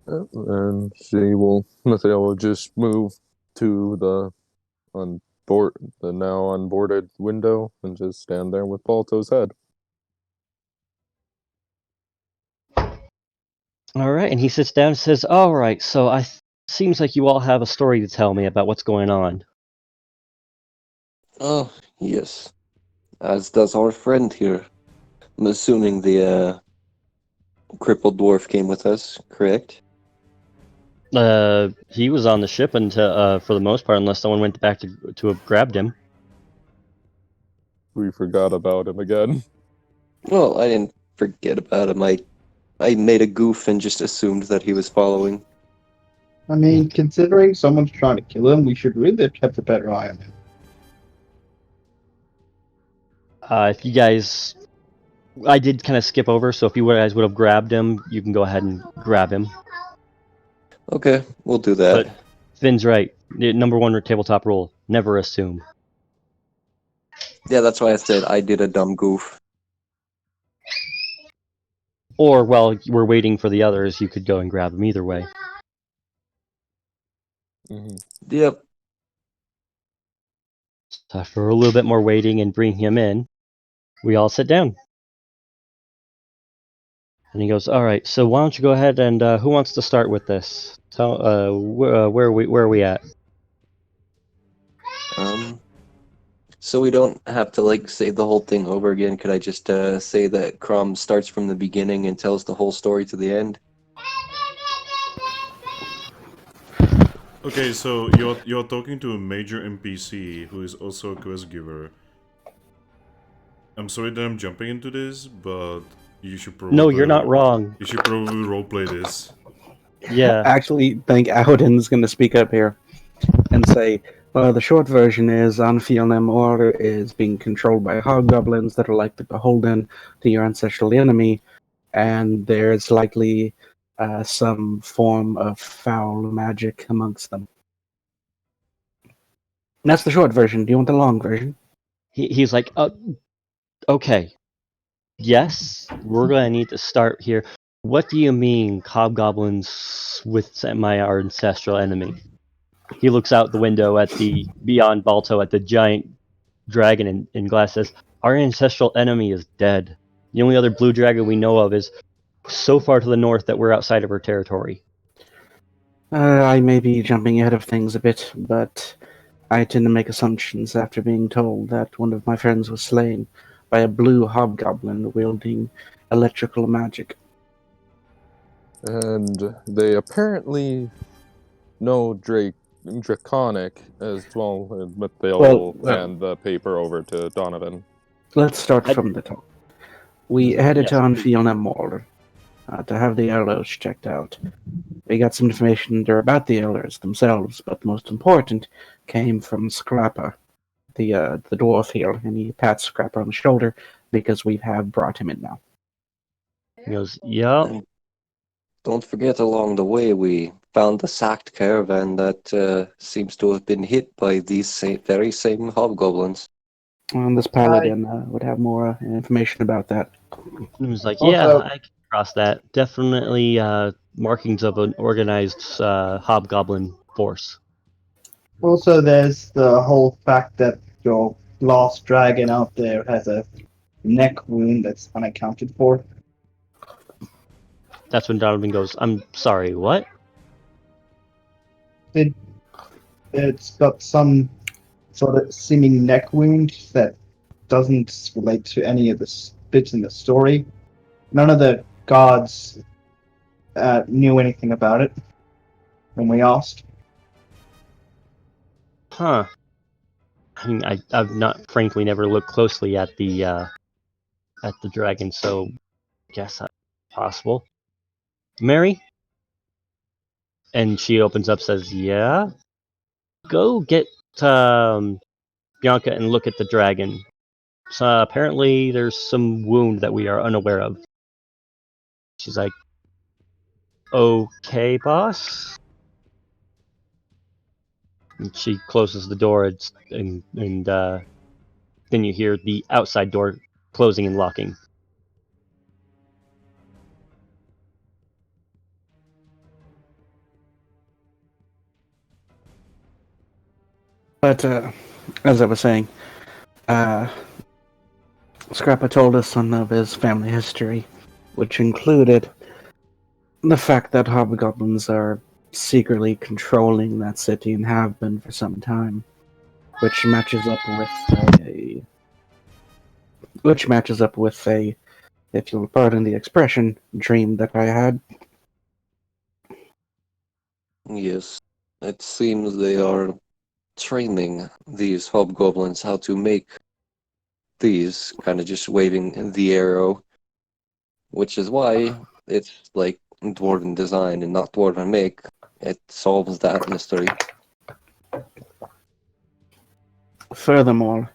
And Mateo will just move to the now unboarded window and just stand there with Balto's head. All right, and he sits down and says, "All right, so seems like you all have a story to tell me about what's going on." Oh, yes. As does our friend here. I'm assuming the crippled dwarf came with us, correct? He was on the ship until, for the most part, unless someone went back to have grabbed him. We forgot about him again. Well, I didn't forget about him. I made a goof and just assumed that he was following. I mean, considering someone's trying to kill him, we should really have kept a better eye on him. If you guys, I did kind of skip over, so if you guys would have grabbed him, you can go ahead and grab him. Okay, we'll do that. But Finn's right. The number one tabletop rule: never assume. Yeah, that's why I said I did a dumb goof. Or while we're waiting for the others, you could go and grab him. Either way. Mm-hmm. Yep. So after a little bit more waiting and bringing him in, we all sit down. And he goes, "All right, so why don't you go ahead and who wants to start with this? Tell where are we at?" So we don't have to say the whole thing over again. Could I just say that Crom starts from the beginning and tells the whole story to the end? Okay, so you're talking to a major NPC who is also a quest giver. I'm sorry that I'm jumping into this, but you should probably No, you're not wrong. You should probably roleplay this. Yeah. I actually think Aoden's going to speak up here and say, well, the short version is Anfielnem Order is being controlled by hobgoblins that are like the beholden to your ancestral enemy, and there's likely some form of foul magic amongst them. And that's the short version. Do you want the long version? He's like, "Okay, yes, we're gonna need to start here. What do you mean, hobgoblins with our ancestral enemy? He looks out the window at the beyond Balto at the giant dragon in glass. Says, "Our ancestral enemy is dead. The only other blue dragon we know of is so far to the north that we're outside of her territory." I may be jumping ahead of things a bit, but I tend to make assumptions after being told that one of my friends was slain by a blue hobgoblin wielding electrical magic. And they apparently know Draconic as well, but they'll hand the paper over to Donovan. Let's start from the top. We headed to Anfiona Mall to have the Elders checked out. We got some information there about the Elders themselves, but the most important came from Scrapper, the dwarf here, and he pats Scrapper on the shoulder because we have brought him in now. He goes, "Yup." And don't forget, along the way, we found a sacked caravan that seems to have been hit by these very same hobgoblins. And this paladin would have more information about that. He was like, Also- "Yeah, I can cross that. Definitely markings of an organized hobgoblin force." Also, there's the whole fact that your last dragon out there has a neck wound that's unaccounted for. That's when Donovan goes, "I'm sorry, what?" It's got some sort of seeming neck wound that doesn't relate to any of the bits in the story. None of the guards knew anything about it when we asked. Huh. I mean, I've not, frankly, never looked closely at the dragon, so I guess that's possible. Mary? And she opens up, says, "Yeah? Go get Bianca and look at the dragon. So apparently there's some wound that we are unaware of." She's like, "Okay, boss." And she closes the door, and then you hear the outside door closing and locking. But as I was saying, Scrappa told us some of his family history, which included the fact that hobgoblins are secretly controlling that city and have been for some time, which matches up with a, if you'll pardon the expression, dream that I had. Yes, it seems they are training these hobgoblins how to make these, kind of just waving the arrow, which is why it's like dwarven design and not dwarven make. It solves that mystery. Furthermore,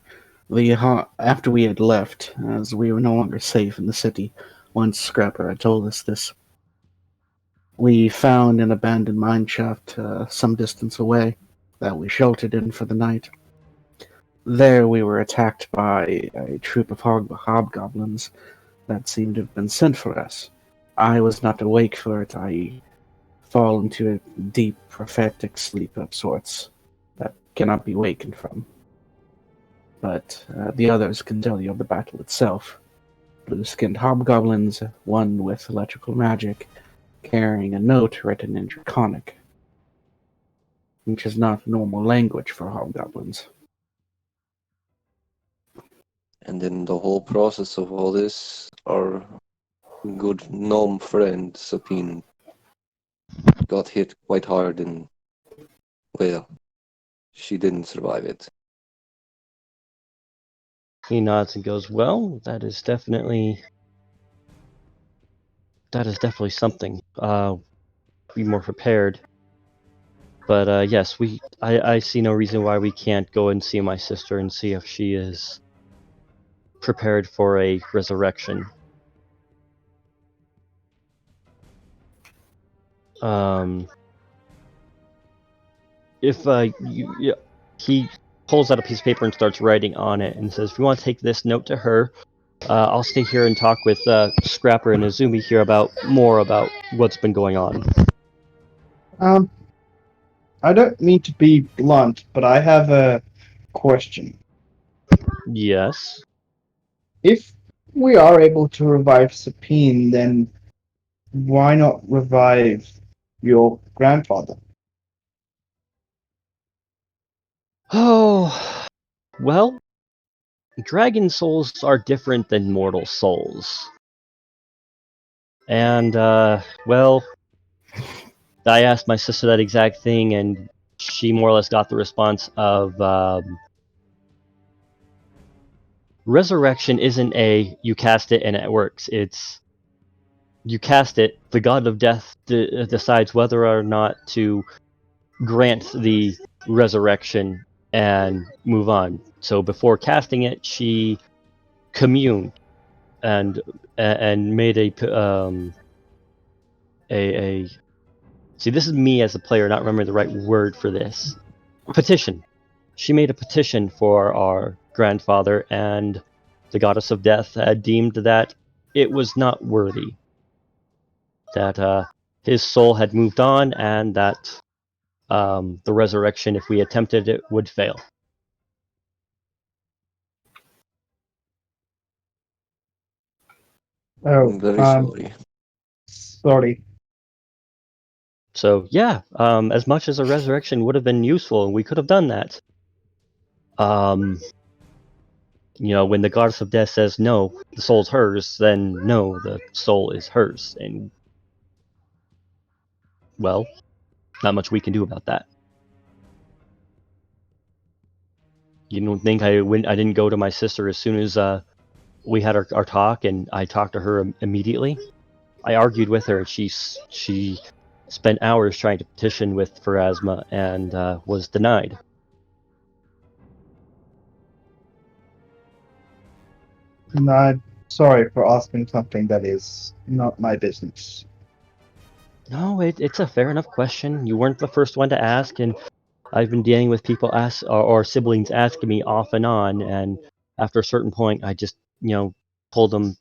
after we had left, as we were no longer safe in the city, once Scrapper had told us this, we found an abandoned mine shaft some distance away that we sheltered in for the night. There we were attacked by a troop of hobgoblins that seemed to have been sent for us. I was not awake for it. I fall into a deep prophetic sleep of sorts that cannot be wakened from. But the others can tell you of the battle itself. Blue-skinned hobgoblins, one with electrical magic, carrying a note written in Draconic, which is not normal language for hobgoblins. And in the whole process of all this, our good gnome friend Sapine got hit quite hard, and well, she didn't survive it. He nods and goes, "Well, that is definitely something. Be more prepared." But yes, I see no reason why we can't go and see my sister and see if she is prepared for a resurrection. He pulls out a piece of paper and starts writing on it and says, "If you want to take this note to her, I'll stay here and talk with Scrapper and Izumi here about what's been going on. I don't mean to be blunt, but I have a question. Yes. If we are able to revive Sapine, then why not revive your grandfather? Oh, well, dragon souls are different than mortal souls. And, well, I asked my sister that exact thing, and she more or less got the response of, resurrection isn't you cast it and it works. It's, you cast it, the god of death decides whether or not to grant the resurrection and move on. So before casting it, she communed and made a see, this is me as a player not remembering the right word for this. Petition. She made a petition for our grandfather, and the goddess of death had deemed that it was not worthy. That his soul had moved on, and that the resurrection, if we attempted it, would fail. Oh, I'm very sorry. sorry. So yeah, as much as a resurrection would have been useful, and we could have done that. When the goddess of death says no, the soul's hers, then no, the soul is hers, and well, not much we can do about that. You don't think I didn't go to my sister as soon as we had our talk, and I talked to her immediately. I argued with her, and she spent hours trying to petition with Pharasma and was denied. And I'm sorry for asking something that is not my business. No, it's a fair enough question. You weren't the first one to ask, and I've been dealing with people or siblings asking me off and on, and after a certain point, I just, told them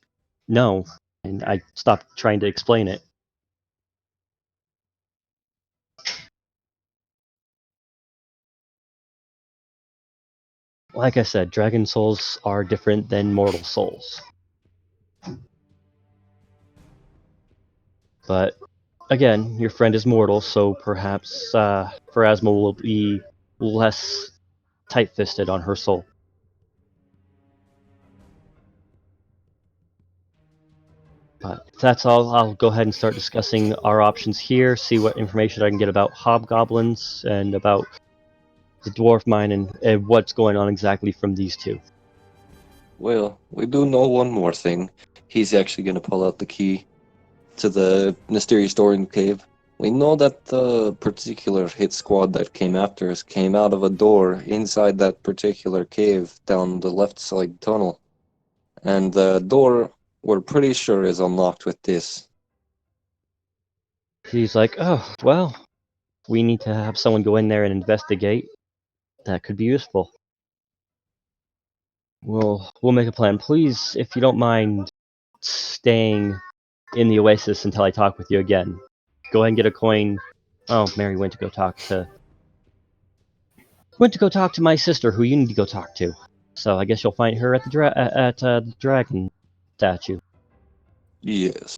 no, and I stopped trying to explain it. Like I said, dragon souls are different than mortal souls. But again, your friend is mortal, so perhaps Pharasma will be less tight-fisted on her soul. But if that's all, I'll go ahead and start discussing our options here, see what information I can get about hobgoblins and about the dwarf mine and what's going on exactly from these two. Well, we do know one more thing. He's actually going to pull out the key to the mysterious door in the cave. We know that the particular hit squad that came after us came out of a door inside that particular cave down the left side tunnel. And the door, we're pretty sure, is unlocked with this. He's like, oh, well, we need to have someone go in there and investigate. That could be useful. We'll make a plan. Please, if you don't mind staying in the Oasis until I talk with you again. Go ahead and get a coin. Oh, Mary went to go talk to my sister, who you need to go talk to. So I guess you'll find her at the dragon statue. Yes.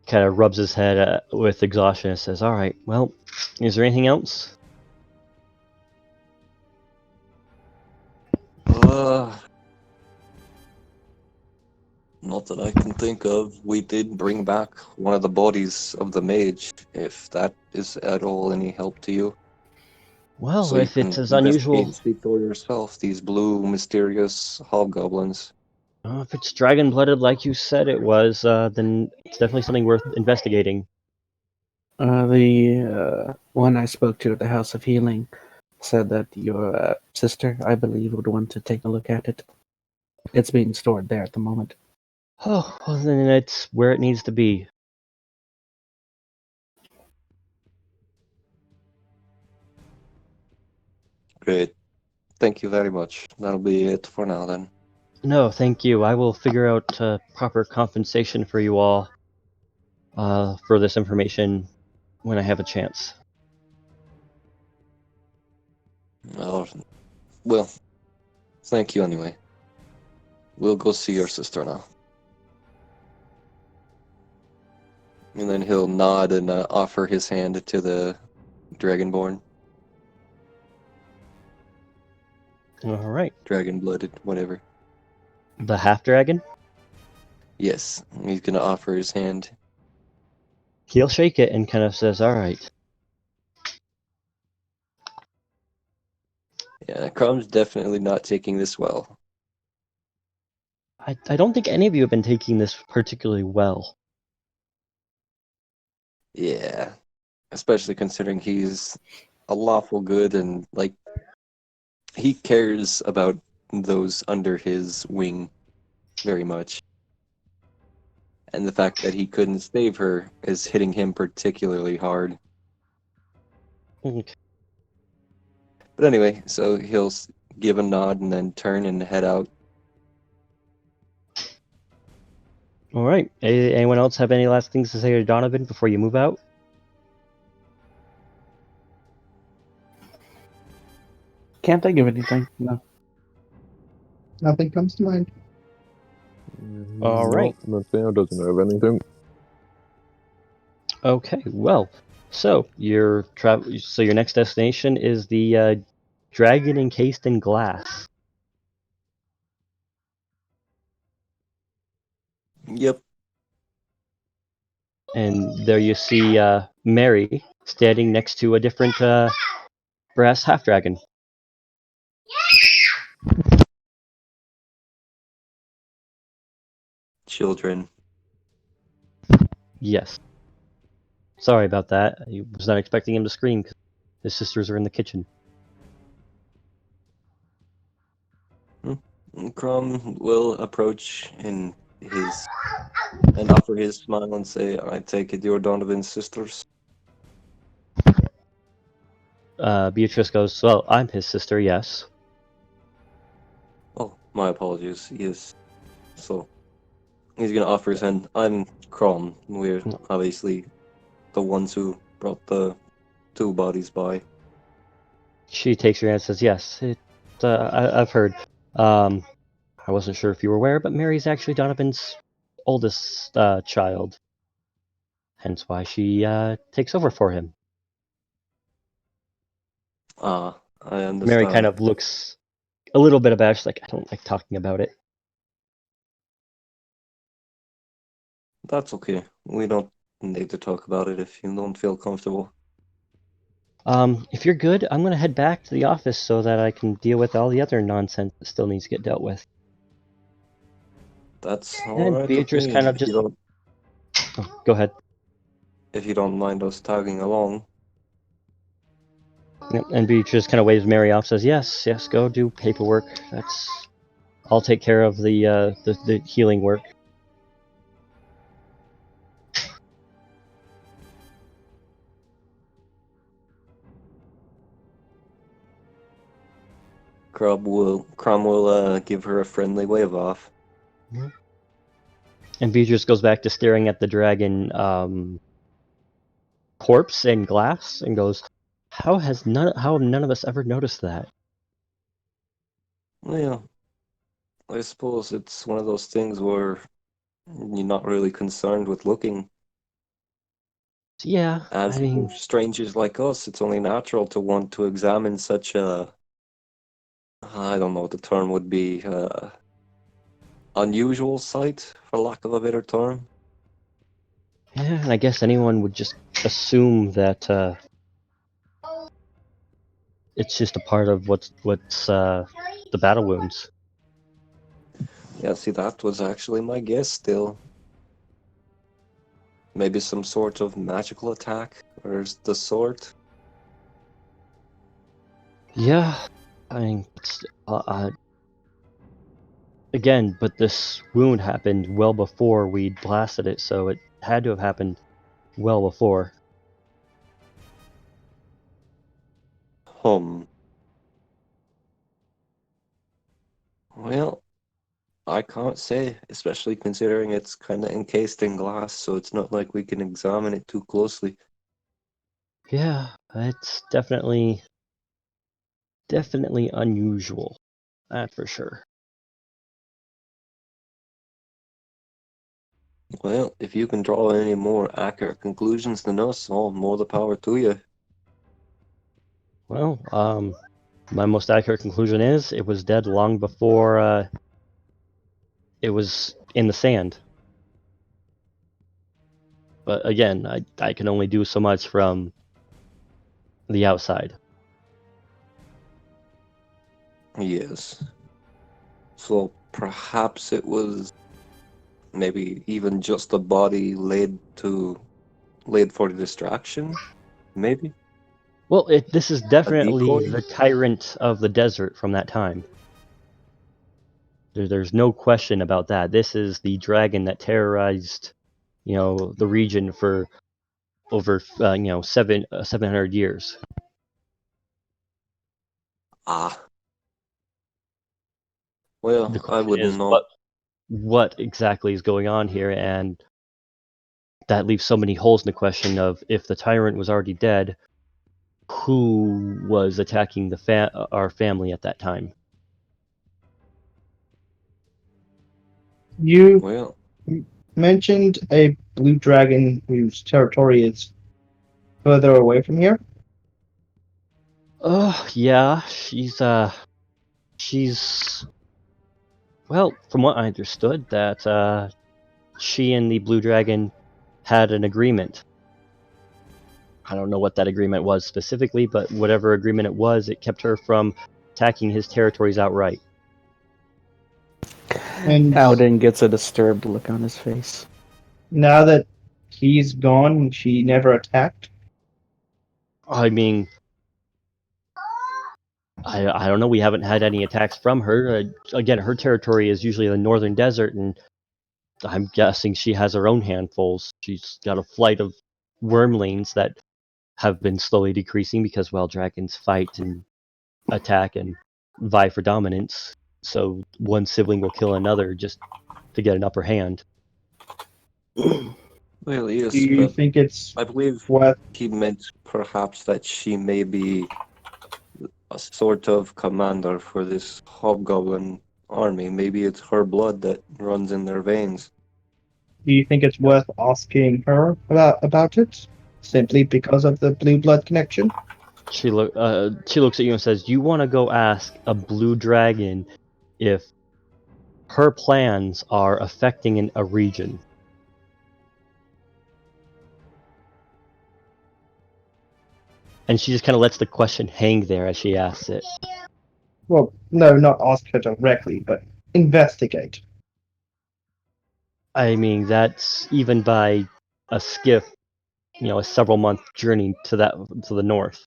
Kind of rubs his head with exhaustion and says, "All right. Well, is there anything else?" Not that I can think of. We did bring back one of the bodies of the mage, if that is at all any help to you. Well, So you if it's can as investigate unusual, and speak for yourself, these blue, mysterious hobgoblins. if it's dragon-blooded like you said it was, then it's definitely something worth investigating. The one I spoke to at the House of Healing said that your sister, I believe, would want to take a look at it. It's being stored there at the moment. Oh, well, then it's where it needs to be. Great. Thank you very much. That'll be it for now then. No, thank you. I will figure out proper compensation for you all for this information when I have a chance. Well, thank you anyway. We'll go see your sister now. And then he'll nod and offer his hand to the Dragonborn. All right. Dragon-blooded, whatever. The half dragon? Yes, he's gonna offer his hand. He'll shake it and kind of says, "All right." Yeah, Crom's definitely not taking this well. I don't think any of you have been taking this particularly well. Yeah, especially considering he's a lawful good and, like, he cares about those under his wing very much. And the fact that he couldn't save her is hitting him particularly hard. Okay. But anyway, so he'll give a nod and then turn and head out. All right. Anyone else have any last things to say to Donovan before you move out? Can't think of anything. No. Nothing comes to mind. All right. No, Matteo doesn't have anything. Okay. Well, so your next destination is the dragon encased in glass. Yep. And there you see Mary standing next to a different brass half dragon. Children. Yes. Sorry about that. I was not expecting him to scream because his sisters are in the kitchen. Crom will approach and offer his smile and say, "I take it you're Donovan's sisters." Beatrice goes, "Well, I'm his sister, yes." Oh, my apologies. Yes. So he's gonna offer his hand. I'm Crom. We're obviously the ones who brought the two bodies by. She takes her hand and says, "Yes, I've heard. I wasn't sure if you were aware, but Mary's actually Donovan's oldest child. Hence why she takes over for him." I understand. Mary kind of looks a little bit abashed, like, "I don't like talking about it." That's okay. We don't need to talk about it if you don't feel comfortable. If you're good, I'm gonna head back to the office so that I can deal with all the other nonsense that still needs to get dealt with. That's And all right Beatrice with me. kind of just... Oh, go ahead. If you don't mind us tagging along. Yep, and Beatrice kind of waves Mary off, says, "Yes, yes, go do paperwork. I'll take care of the healing work." Crom will give her a friendly wave off. And Beatrice goes back to staring at the dragon corpse in glass and goes, how have none of us ever noticed that?" Yeah. I suppose it's one of those things where you're not really concerned with looking. Yeah, As I mean, strangers like us, it's only natural to want to examine such a, I don't know what the term would be, unusual sight, for lack of a better term. yeah, and I guess anyone would just assume that it's just a part of what's the battle wounds. Yeah, see, that was actually my guess still. Maybe some sort of magical attack, or the sort. Yeah, I mean, again, but this wound happened well before we blasted it, so it had to have happened well before. Well, I can't say, especially considering it's kind of encased in glass, so it's not like we can examine it too closely. Yeah, it's definitely unusual. That's for sure. Well, if you can draw any more accurate conclusions than us, all more the power to you. Well, my most accurate conclusion is it was dead long before it was in the sand. But again, I can only do so much from the outside. Yes. So perhaps it was maybe even just a body laid for distraction, maybe? Well, this is A definitely decoy? the tyrant of the desert from that time. There's no question about that. This is the dragon that terrorized, the region for over 700 years. Ah, The well, I question wouldn't is know. what exactly is going on here, and that leaves so many holes in the question of if the tyrant was already dead, who was attacking our family at that time. You Well, mentioned a blue dragon whose territory is further away from here. Oh yeah, she's well, from what I understood, that she and the blue dragon had an agreement. I don't know what that agreement was specifically, but whatever agreement it was, it kept her from attacking his territories outright. And Alden gets a disturbed look on his face. now that he's gone, she never attacked. I mean, I don't know. We haven't had any attacks from her. Again, her territory is usually the northern desert, and I'm guessing she has her own handfuls. She's got a flight of wormlings that have been slowly decreasing because, well, dragons fight and attack and vie for dominance. So one sibling will kill another just to get an upper hand. well, Do yes, you but think it's I believe worth? he meant perhaps that she may be a sort of commander for this hobgoblin army. Maybe it's her blood that runs in their veins. Do you think it's worth asking her about it, simply because of the blue blood connection? She looks at you and says, "You want to go ask a blue dragon if her plans are affecting a region?" And she just kind of lets the question hang there as she asks it. Well, no, not ask her directly, but investigate. I mean, that's even by a skiff, a several month journey to the north.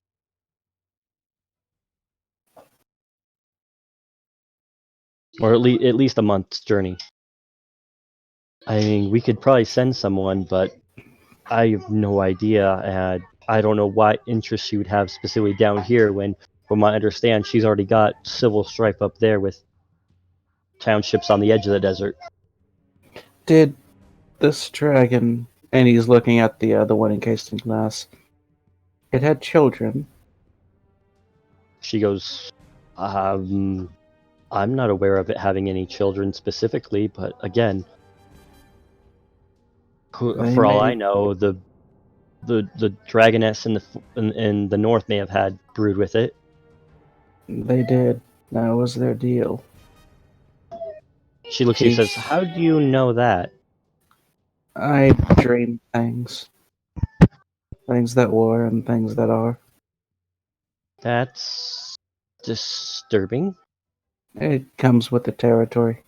Or at least a month's journey. I mean, we could probably send someone, but I have no idea, and I don't know what interest she would have specifically down here when, from what I understand, she's already got civil strife up there with townships on the edge of the desert. Did this dragon, and he's looking at the one encased in glass, it had children? She goes, I'm not aware of it having any children specifically, but again, They for all I may. know, the dragoness in the north may have had brood with it. They did. That was their deal. She looks at you and says, "How do you know that?" I dream things. Things that were and things that are. That's disturbing. It comes with the territory.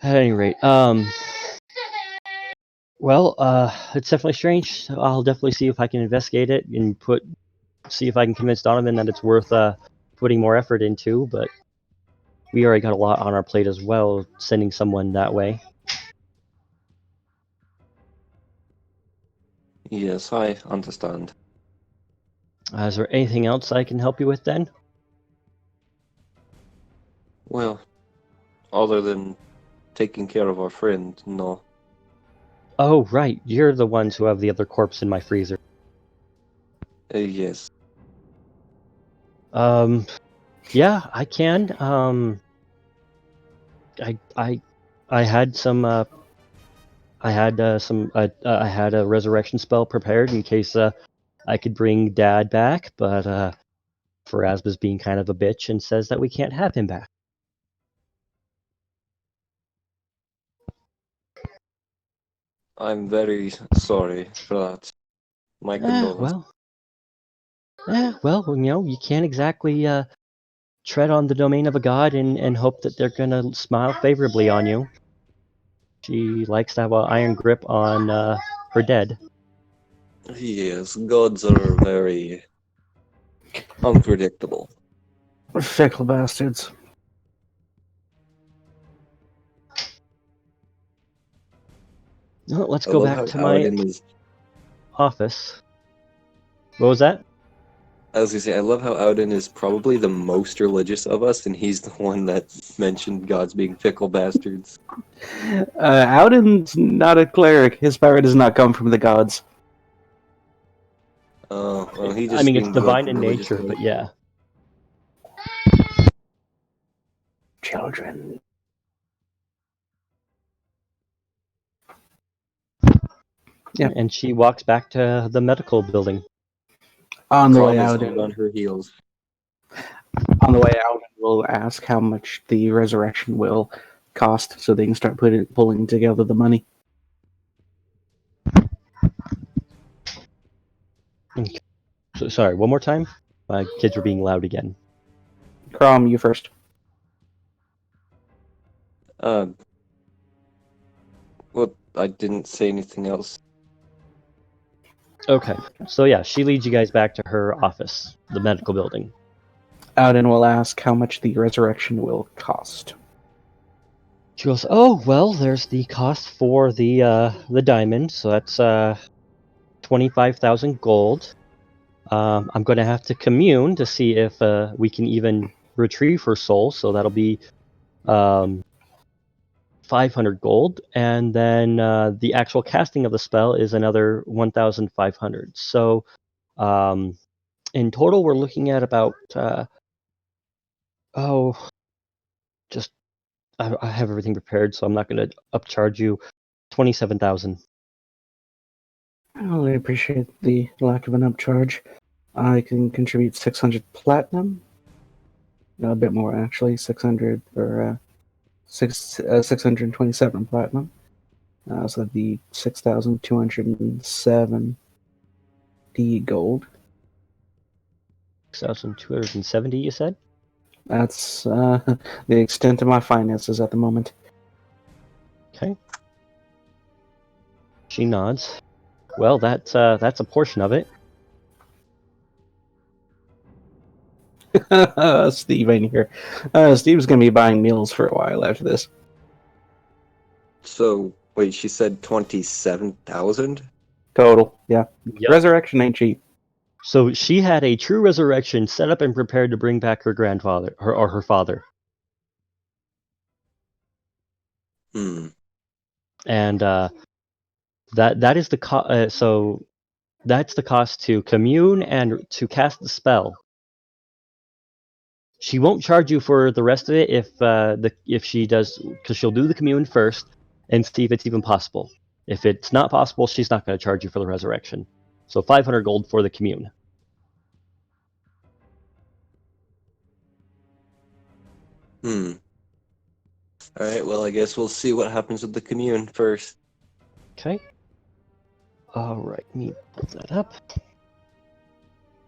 At any rate, well, it's definitely strange. I'll definitely see if I can investigate it and see if I can convince Donovan that it's worth putting more effort into. But we already got a lot on our plate as well, sending someone that way. Yes, I understand. Is there anything else I can help you with then? Well, other than taking care of our friend, no. Oh, right. You're the ones who have the other corpse in my freezer. Yes. Yeah, I can. I had some. I had a resurrection spell prepared in case I could bring Dad back, but Pharasma's being kind of a bitch and says that we can't have him back. I'm very sorry for that. My condolences. Well, you can't exactly tread on the domain of a god and hope that they're gonna smile favorably on you. She likes to have an iron grip on her dead. Yes, gods are very unpredictable. Fickle bastards. Well, let's I go love back how to my Auden is. office. What was that? I was gonna say, I love how Auden is probably the most religious of us, and he's the one that mentioned gods being fickle bastards. Auden's not a cleric. His power does not come from the gods. Oh, well, he I just mean, it's being good divine for in religious nature, sake. but yeah. Children. Yep. And she walks back to the medical building. On the way Crom is out, hard on her heels. we'll ask how much the resurrection will cost, so they can start pulling together the money. So, sorry, one more time? My kids are being loud again. Crom, you first. Well, I didn't say anything else. Okay, so yeah, she leads you guys back to her office, the medical building. Auden will ask how much the resurrection will cost. She goes, "Oh well, there's the cost for the diamond, so that's 25,000 gold. I'm going to have to commune to see if we can even retrieve her soul, so that'll be 500 gold, and then the actual casting of the spell is another 1,500. So in total, we're looking at about just I have everything prepared, so I'm not going to upcharge you. 27,000. I really appreciate the lack of an upcharge. I can contribute 600 platinum. No, a bit more actually. 600 or 627 platinum. So that'd be 6,270 gold. 6,270, you said? That's the extent of my finances at the moment. Okay. She nods. Well, that's a portion of it. Steve ain't here. Steve's gonna be buying meals for a while after this. So, wait, she said 27,000? Total, yeah. Yep. Resurrection ain't cheap. So she had a true resurrection set up and prepared to bring back her grandfather, her father. And that is the so that's the cost to commune and to cast the spell. She won't charge you for the rest of it if she does, because she'll do the commune first and see if it's even possible. If it's not possible, she's not going to charge you for the resurrection. So 500 gold for the commune. Alright, well, I guess we'll see what happens with the commune first. Okay. All right, let me pull that up.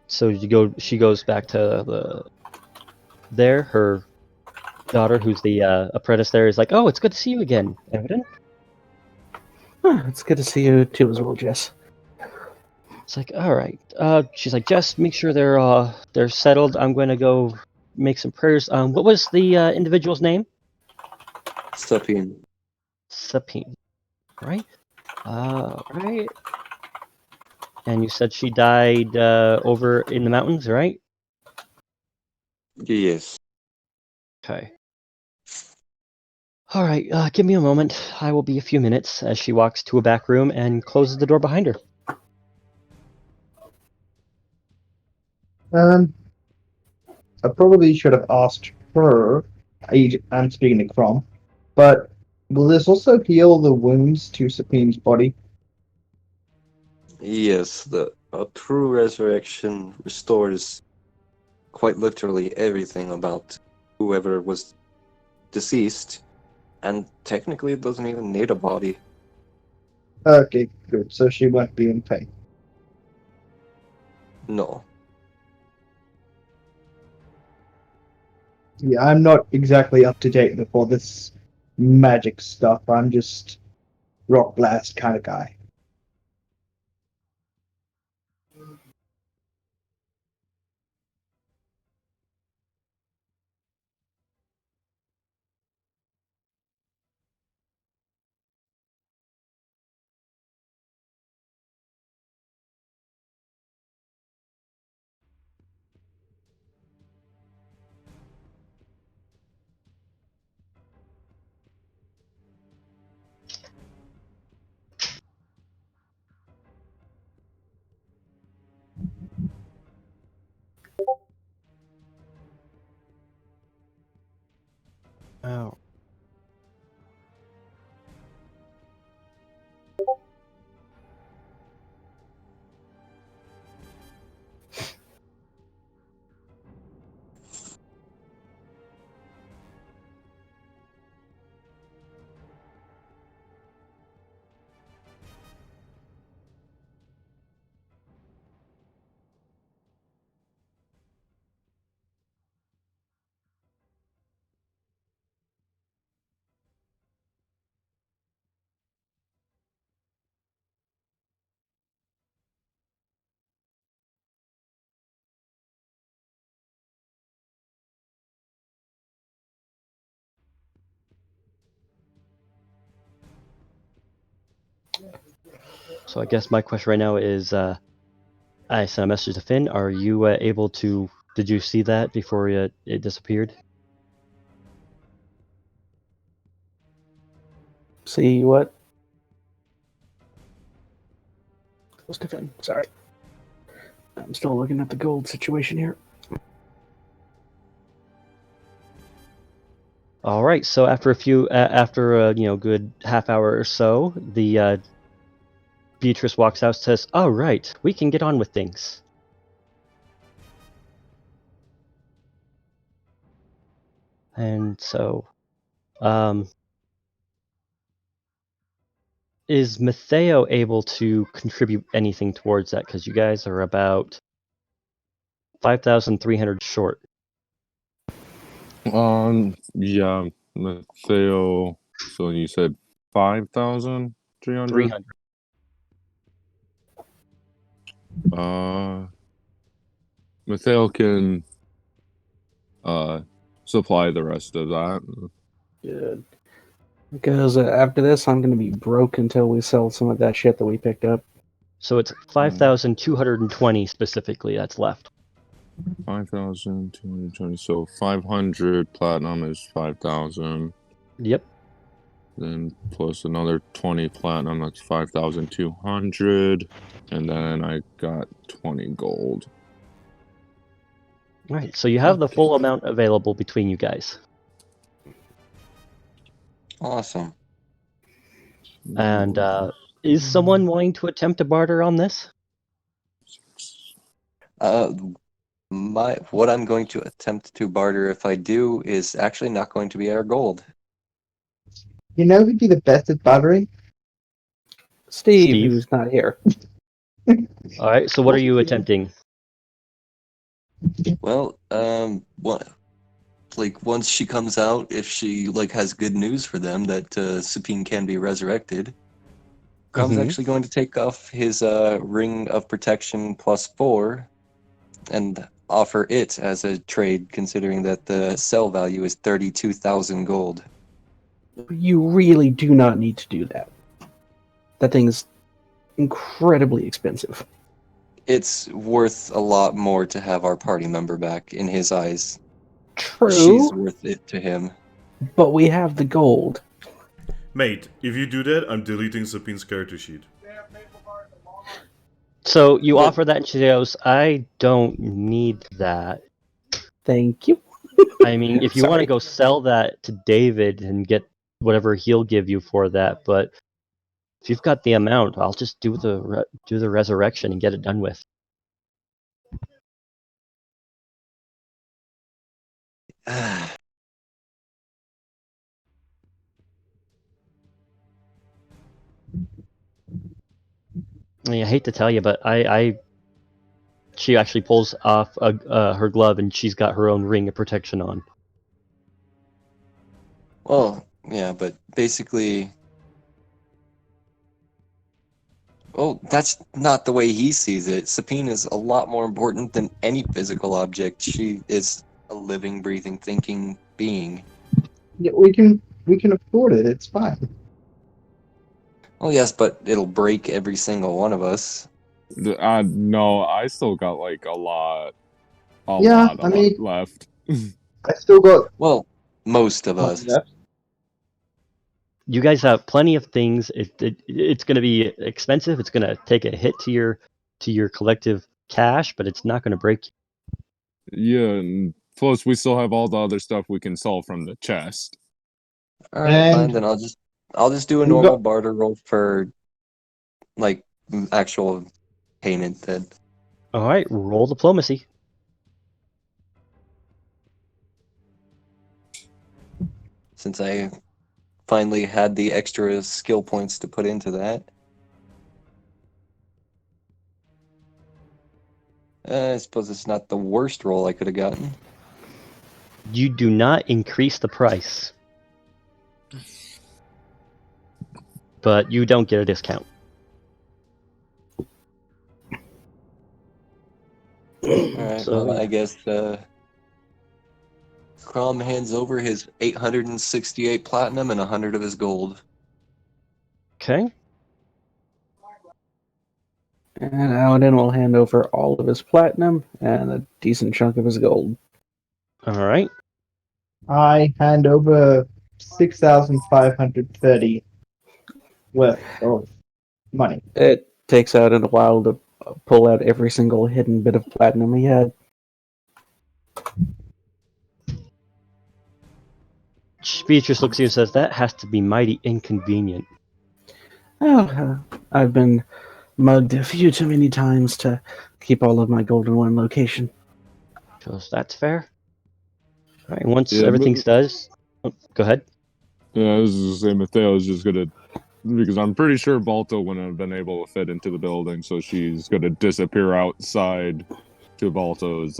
So she goes back to her daughter, who's the apprentice there, is like, "Oh, it's good to see you again, Evan." It's good to see you too as well, Jess. It's like, all right. She's like, "Jess, make sure they're settled. I'm going to go make some prayers." What was the individual's name? Sapien. Sapine, right? Right. And you said she died over in the mountains, right? Yes. Okay. All right, give me a moment. I will be a few minutes as she walks to a back room and closes the door behind her. I probably should have asked her. I'm speaking to Crom, but will this also heal the wounds to Sapine's body? Yes, a true resurrection restores quite literally everything about whoever was deceased, and technically it doesn't even need a body. Okay, good. So she won't be in pain. No. Yeah, I'm not exactly up to date with all this magic stuff. I'm just rock blast kind of guy. Oh. So I guess my question right now is, I sent a message to Finn. Are you able to? Did you see that before it disappeared? See what? Stefan, sorry. I'm still looking at the gold situation here. All right. So after after good half hour or so, the Beatrice walks out and says, "All right, we can get on with things." And so, is Matteo able to contribute anything towards that? Because you guys are about 5,300 short. Yeah, Matteo. So you said 5,300. 300. Matteo can supply the rest of that. Good. Because after this, I'm going to be broke until we sell some of that shit that we picked up. So it's 5,220 specifically that's left. 5,220. So 500 platinum is 5,000. Yep. Then plus another 20 platinum, that's 5,200. And then I got 20 gold. All right. So you have the full amount available between you guys. Awesome. And is someone wanting to attempt to barter on this? What I'm going to attempt to barter if I do is actually not going to be our gold. You know who'd be the best at bartering? Steve, Steve? who's not here. All right. So what are you attempting? Well, once she comes out, if she has good news for them that Supine can be resurrected, Crom's actually going to take off his ring of protection +4 and offer it as a trade, considering that the sell value is 32,000 gold. You really do not need to do that. That thing's incredibly expensive. It's worth a lot more to have our party member back in his eyes. True. She's worth it to him. But we have the gold. Mate, if you do that, I'm deleting Sapine's character sheet. So you But- offer that, and she goes, "I don't need that." Thank you. I mean, if you want to Sorry. go sell that to David and get whatever he'll give you for that, but if you've got the amount, I'll just do the resurrection and get it done with. I mean, I hate to tell you, but she actually pulls off her glove, and she's got her own ring of protection on. Well, yeah, but basically, well, that's not the way he sees it. Sapine is a lot more important than any physical object. She is a living, breathing, thinking being. Yeah, we can afford it. It's fine. Well, yes, but it'll break every single one of us. No, I still got like a lot Yeah, I mean- left. I still got Well, most of us. left. You guys have plenty of things. It's going to be expensive. It's going to take a hit to your collective cash, but it's not going to break you. Yeah, and plus we still have all the other stuff we can sell from the chest. All right, fine. And- Then I'll just do a We normal got- barter roll for like actual payment. Then All right, roll diplomacy. since I finally had the extra skill points to put into that. I suppose it's not the worst roll I could have gotten. You do not increase the price, but you don't get a discount. Alright, So- well, I guess Crom hands over his 868 platinum and 100 of his gold. Okay. And Aladdin will hand over all of his platinum and a decent chunk of his gold. All right. I hand over 6,530 worth of money. It takes out in a while to pull out every single hidden bit of platinum he had. Beatrice looks at you and says, "That has to be mighty inconvenient." Oh, I've been mugged a few too many times to keep all of my gold in one location. She goes, "That's fair." All right. Once Yeah, everything's done, go ahead. Yeah, I was just saying Matheo's just gonna, because I'm pretty sure Balto wouldn't have been able to fit into the building, so she's gonna disappear outside to Balto's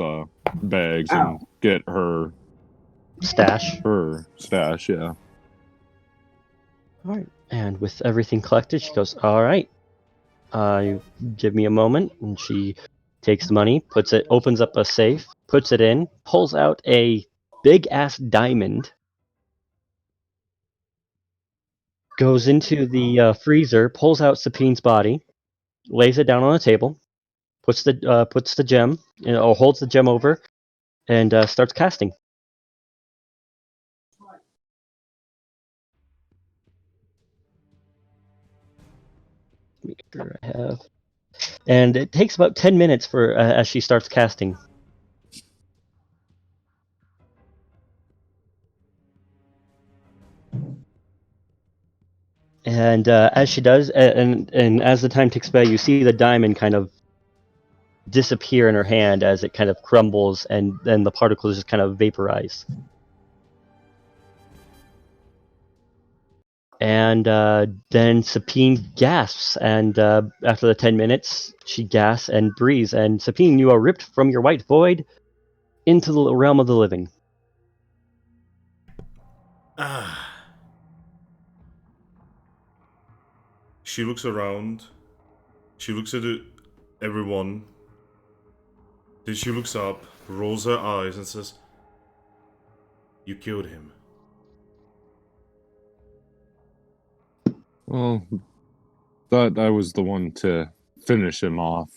bags and Ow. get her Stash. stash. Yeah. All right. And with everything collected, she goes, "All right. Give me a moment." And she takes the money, opens up a safe, puts it in, pulls out a big ass diamond, goes into the freezer, pulls out Sapine's body, lays it down on the table, puts the gem, or holds the gem over, and starts casting. Make sure I have. And it takes about 10 minutes for as she starts casting. And as she does, and as the time ticks by, you see the diamond kind of disappear in her hand as it kind of crumbles, and then the particles just kind of vaporize. And then Sapine gasps, and after the 10 minutes, she gasps and breathes. And Sapine, you are ripped from your white void into the realm of the living. Ah. She looks around. She looks at everyone. Then she looks up, rolls her eyes, and says, "You killed him." Well, thought I was the one to finish him off.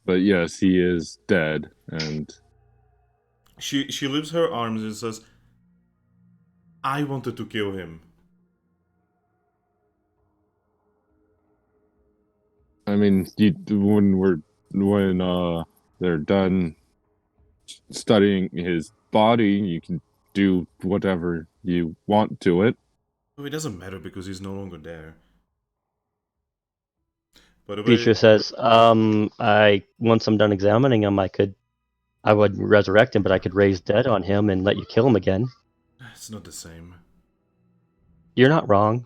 But yes, he is dead, and She lifts her arms and says, "I wanted to kill him." I mean, when they're done studying his body, you can do whatever you want to it. Oh, it doesn't matter because he's no longer there. By the way, Beatrice says, I once I'm done examining him, I would resurrect him, but I could raise dead on him and let you kill him again. it's not the same. You're not wrong.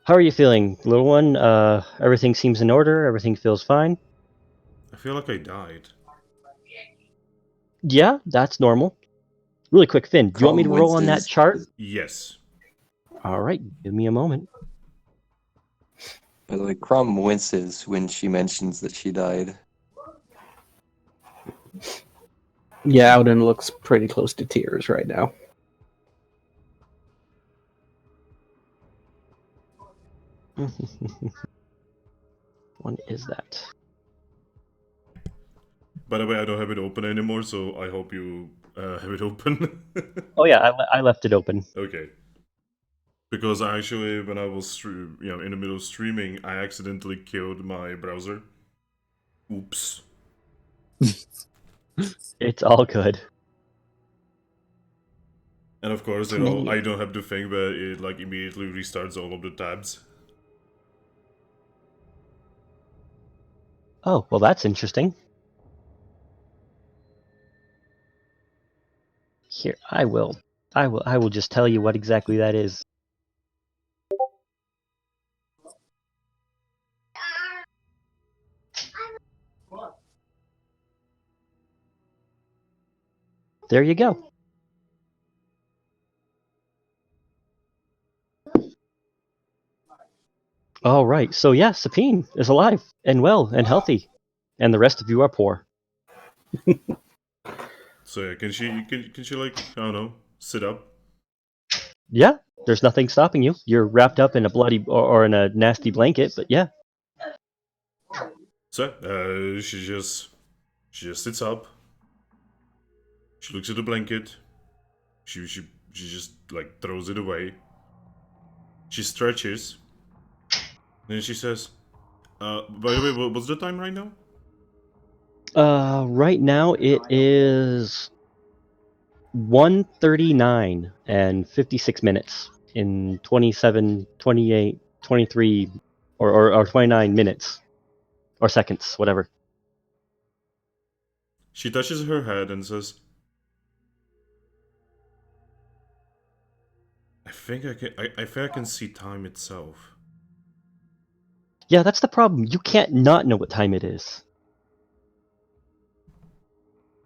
How are you feeling, little one? Everything seems in order. Everything feels fine. I feel like I died. Yeah, that's normal. Really quick, Finn, do you want me to Crom roll on that winces. chart? Yes. All right, give me a moment. By the way, Crom winces when she mentions that she died. Yeah, Alden looks pretty close to tears right now. One is that? By the way, I don't have it open anymore, so I hope you have it open. Oh yeah, I left it open. Okay. Because actually, when I was in the middle of streaming, I accidentally killed my browser. Oops. It's all good. And of course, Menu. I don't have the thing where it like immediately restarts all of the tabs. Oh, well, that's interesting. Here, I will just tell you what exactly that is. There you go. All right. So yeah, Sapine is alive and well and healthy, and the rest of you are poor. So yeah, can she like, I don't know, sit up? Yeah, there's nothing stopping you. You're wrapped up in a bloody or in a nasty blanket, but yeah. So she just sits up. She looks at the blanket. She just like throws it away. She stretches. Then she says, by the way, what's the time right now? Right now it is 1:39 and 56 minutes in 27, 28, 23, or 29 minutes or seconds, whatever. She touches her head and says, I think I think I can see time itself. Yeah, that's the problem. You can't not know what time it is.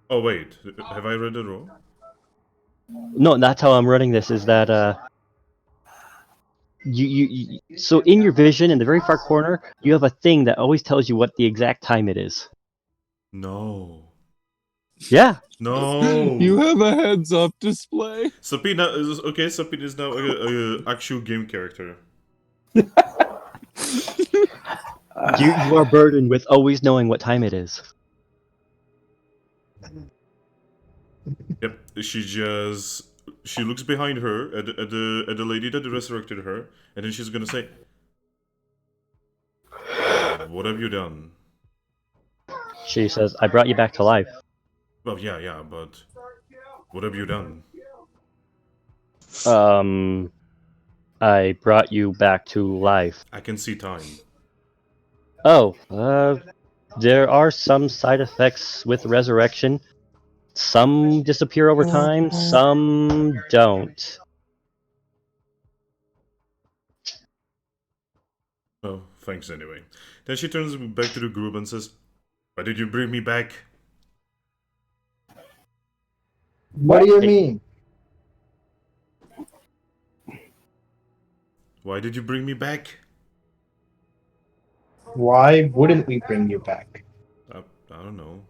Oh wait, have I read it wrong? No, that's how I'm running this. Is that so in your vision in the very far corner, you have a thing that always tells you what the exact time it is. No. Yeah. No. You have a heads-up display. Sabina is okay. Sabina is now a actual game character. You are burdened with always knowing what time it is. Yep. She looks behind her at the lady that resurrected her, and then she's gonna say, "What have you done?" She says, "I brought you back to life." Well, yeah, but what have you done? I brought you back to life. I can see time. Oh, there are some side effects with resurrection. Some disappear over time, some don't. Oh, thanks anyway. Then she turns back to the group and says, "Why did you bring me back?" What do you mean? Why did you bring me back? Why wouldn't we bring you back? I don't know.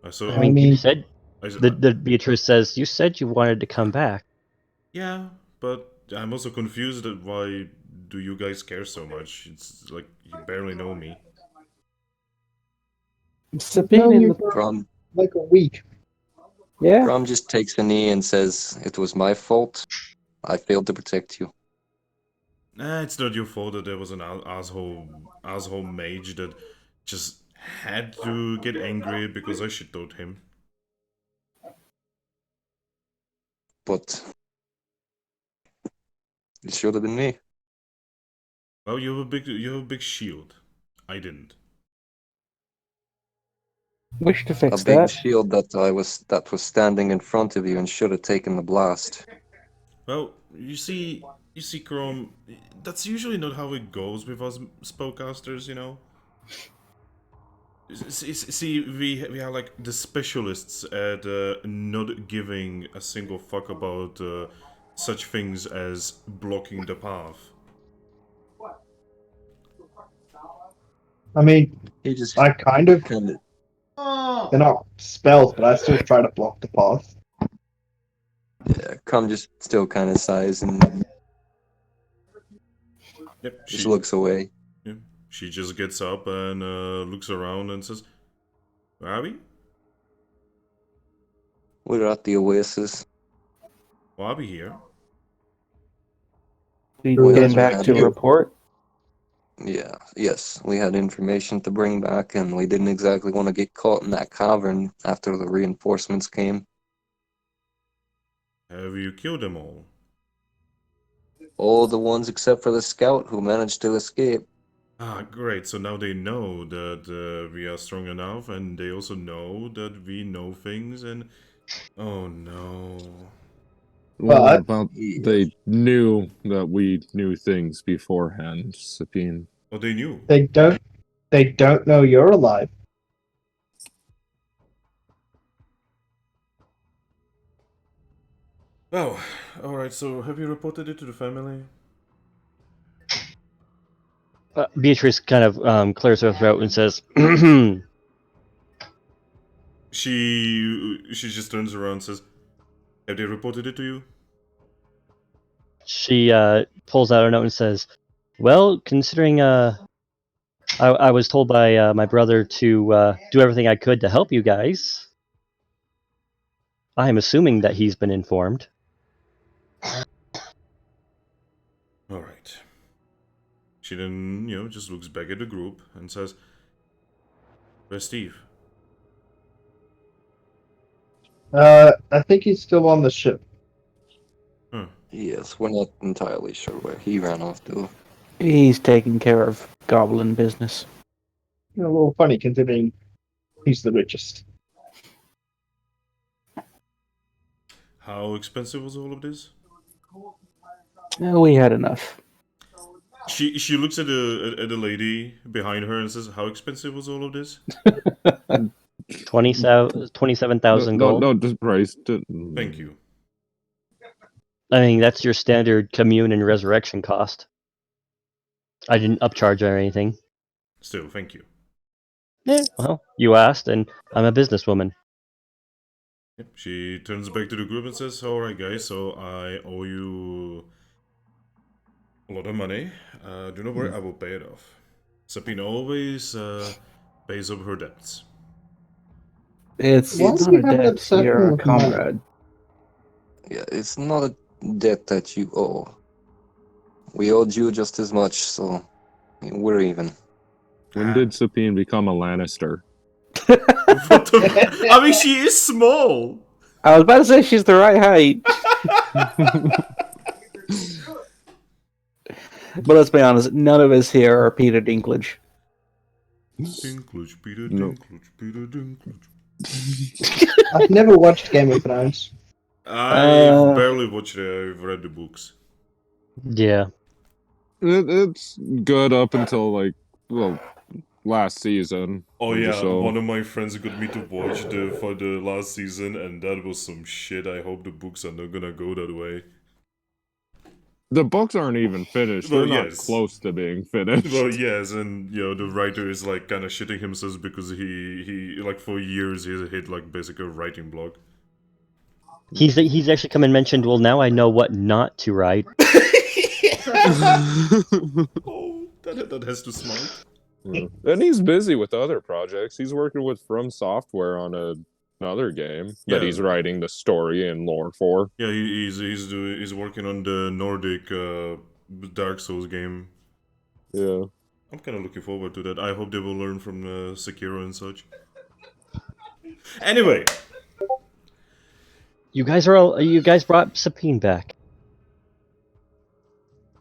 I mean, you said I s- the Beatrice says you said you wanted to come back. yeah, but I'm also confused at why do you guys care so much? It's like you barely know me. Sabine known in you the for Grom, like a week. yeah. Grom just takes a knee and says, "It was my fault. I failed to protect you." It's not your fault that there was an asshole mage that just had to get angry because I shit-toed him. But it should have been me. Well, you have a big shield. I didn't. Wish to A fix big that. shield that was standing in front of you and should have taken the blast. Well, you see, Chrome. That's usually not how it goes with us spellcasters, you know. See, we are like the specialists at not giving a single fuck about such things as blocking the path. I mean, He just I kind of. kind of They're not spells, but I still try to block the path. yeah, Grom just still kind of sighs and Yep, just looks away. yeah, she just gets up and looks around and says, "Where are we? We're at the Oasis. Well, I'll be here." We Well, came yes, we back had to you. report. Yeah, yes, we had information to bring back, and we didn't exactly want to get caught in that cavern after the reinforcements came. Have you killed them all? All the ones except for the scout who managed to escape. Ah, great. So now they know that we are strong enough, and they also know that we know things, and... Oh, no. Well, But about Yeah. they knew that we knew things beforehand, Sabine. Oh, they knew. they don't know you're alive. Oh, alright, so have you reported it to the family? Beatrice kind of clears her throat and says, She just turns around and says, "Have they reported it to you?" she pulls out a note and says, "Well, considering I was told by my brother to do everything I could to help you guys, I am assuming that he's been informed." Alright. She then, just looks back at the group and says, "Where's Steve?" I think he's still on the ship. Huh. Yes, we're not entirely sure where he ran off to. He's taking care of goblin business. A little funny considering he's the richest. How expensive was all of this? No, we had enough. She looks at the lady behind her and says, "How expensive was all of this?" 27,000 No, gold. no, just price. Thank you. I mean, that's your standard commune and resurrection cost. I didn't upcharge or anything. Still, thank you. Yeah, well, you asked, and I'm a businesswoman. Yep. She turns back to the group and says, "Alright guys, so I owe you a lot of money. Do not worry, I will pay it off. Sabine always pays up her debts." It's Why do not you a have an debt. obsession You're a with money? comrade. Yeah, it's not a debt that you owe. We owed you just as much, so we're even. When did Sabine become a Lannister? What the... I mean, she is small! I was about to say she's the right height. But let's be honest, none of us here are Peter Dinklage. Dinklage, Peter No. Dinklage, Peter Dinklage. I've never watched Game of Thrones. I've barely watched it, I've read the books. Yeah. It's good up until last season. Oh of the yeah, show. one of my friends got me to watch for the last season, and that was some shit. I hope the books are not gonna go that way. The books aren't even finished. Well, They're not yes. close to being finished. Well, yes, and the writer is like kind of shitting himself because he like for years he's hit like basically a writing block. He's actually come and mentioned, well, now I know what not to write. Oh, that has to smite. Yeah. And he's busy with other projects. He's working with From Software on another game that he's Yeah. writing the story and lore for. Yeah, he's working on the Nordic Dark Souls game. Yeah. I'm kind of looking forward to that. I hope they will learn from Sekiro and such. Anyway, You guys brought Sabine back.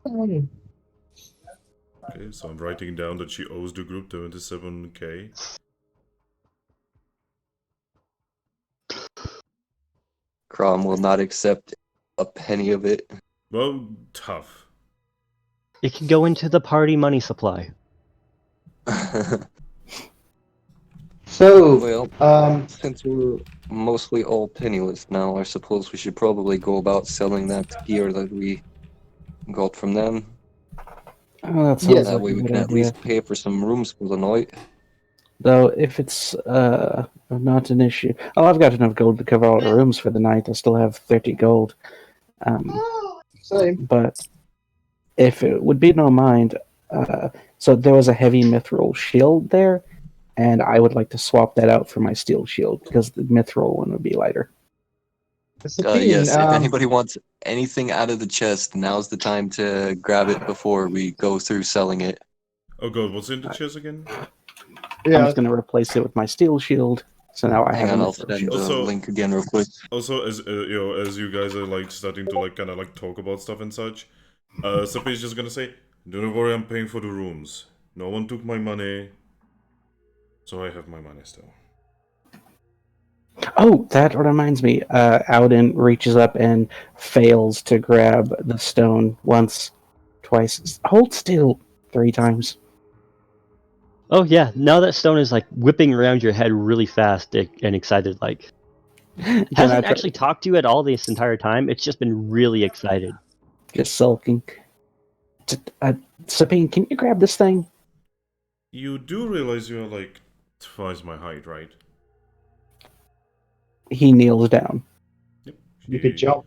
okay, so I'm writing down that she owes the group 27k. Crom will not accept a penny of it. Well, tough. It can go into the party money supply. So, Well, since we're mostly all penniless now, I suppose we should probably go about selling that gear that we got from them. Oh, that sounds Yeah, That like way a we good can at idea. least pay for some rooms for the night. Though, if it's not an issue, oh, I've got enough gold to cover all the rooms for the night. I still have 30 gold. same. But if it would be no mind, so there was a heavy mithril shield there, and I would like to swap that out for my steel shield because the mithril one would be lighter. Sabine, Yes, if anybody wants anything out of the chest, now's the time to grab it before we go through selling it. Oh god, what's in the chest again? I'm yeah, just going to replace it with my steel shield. So now I Hang have on, a I'll mithril send shield. the Also- link again real quick. Also, as as you guys are like starting to like kind of like talk about stuff and such, Sappy is just gonna say, "Don't worry, I'm paying for the rooms. No one took my money, so I have my money still." Oh, that reminds me. Auden reaches up and fails to grab the stone once, twice. Hold still 3 times. Oh yeah, now that stone is like whipping around your head really fast and excited like. It And I hasn't try- actually talked to you at all this entire time. It's just been really excited. just sulking. Sabine, can you grab this thing? You do realize you're like twice my height, right? He kneels down. Yep. you could jump.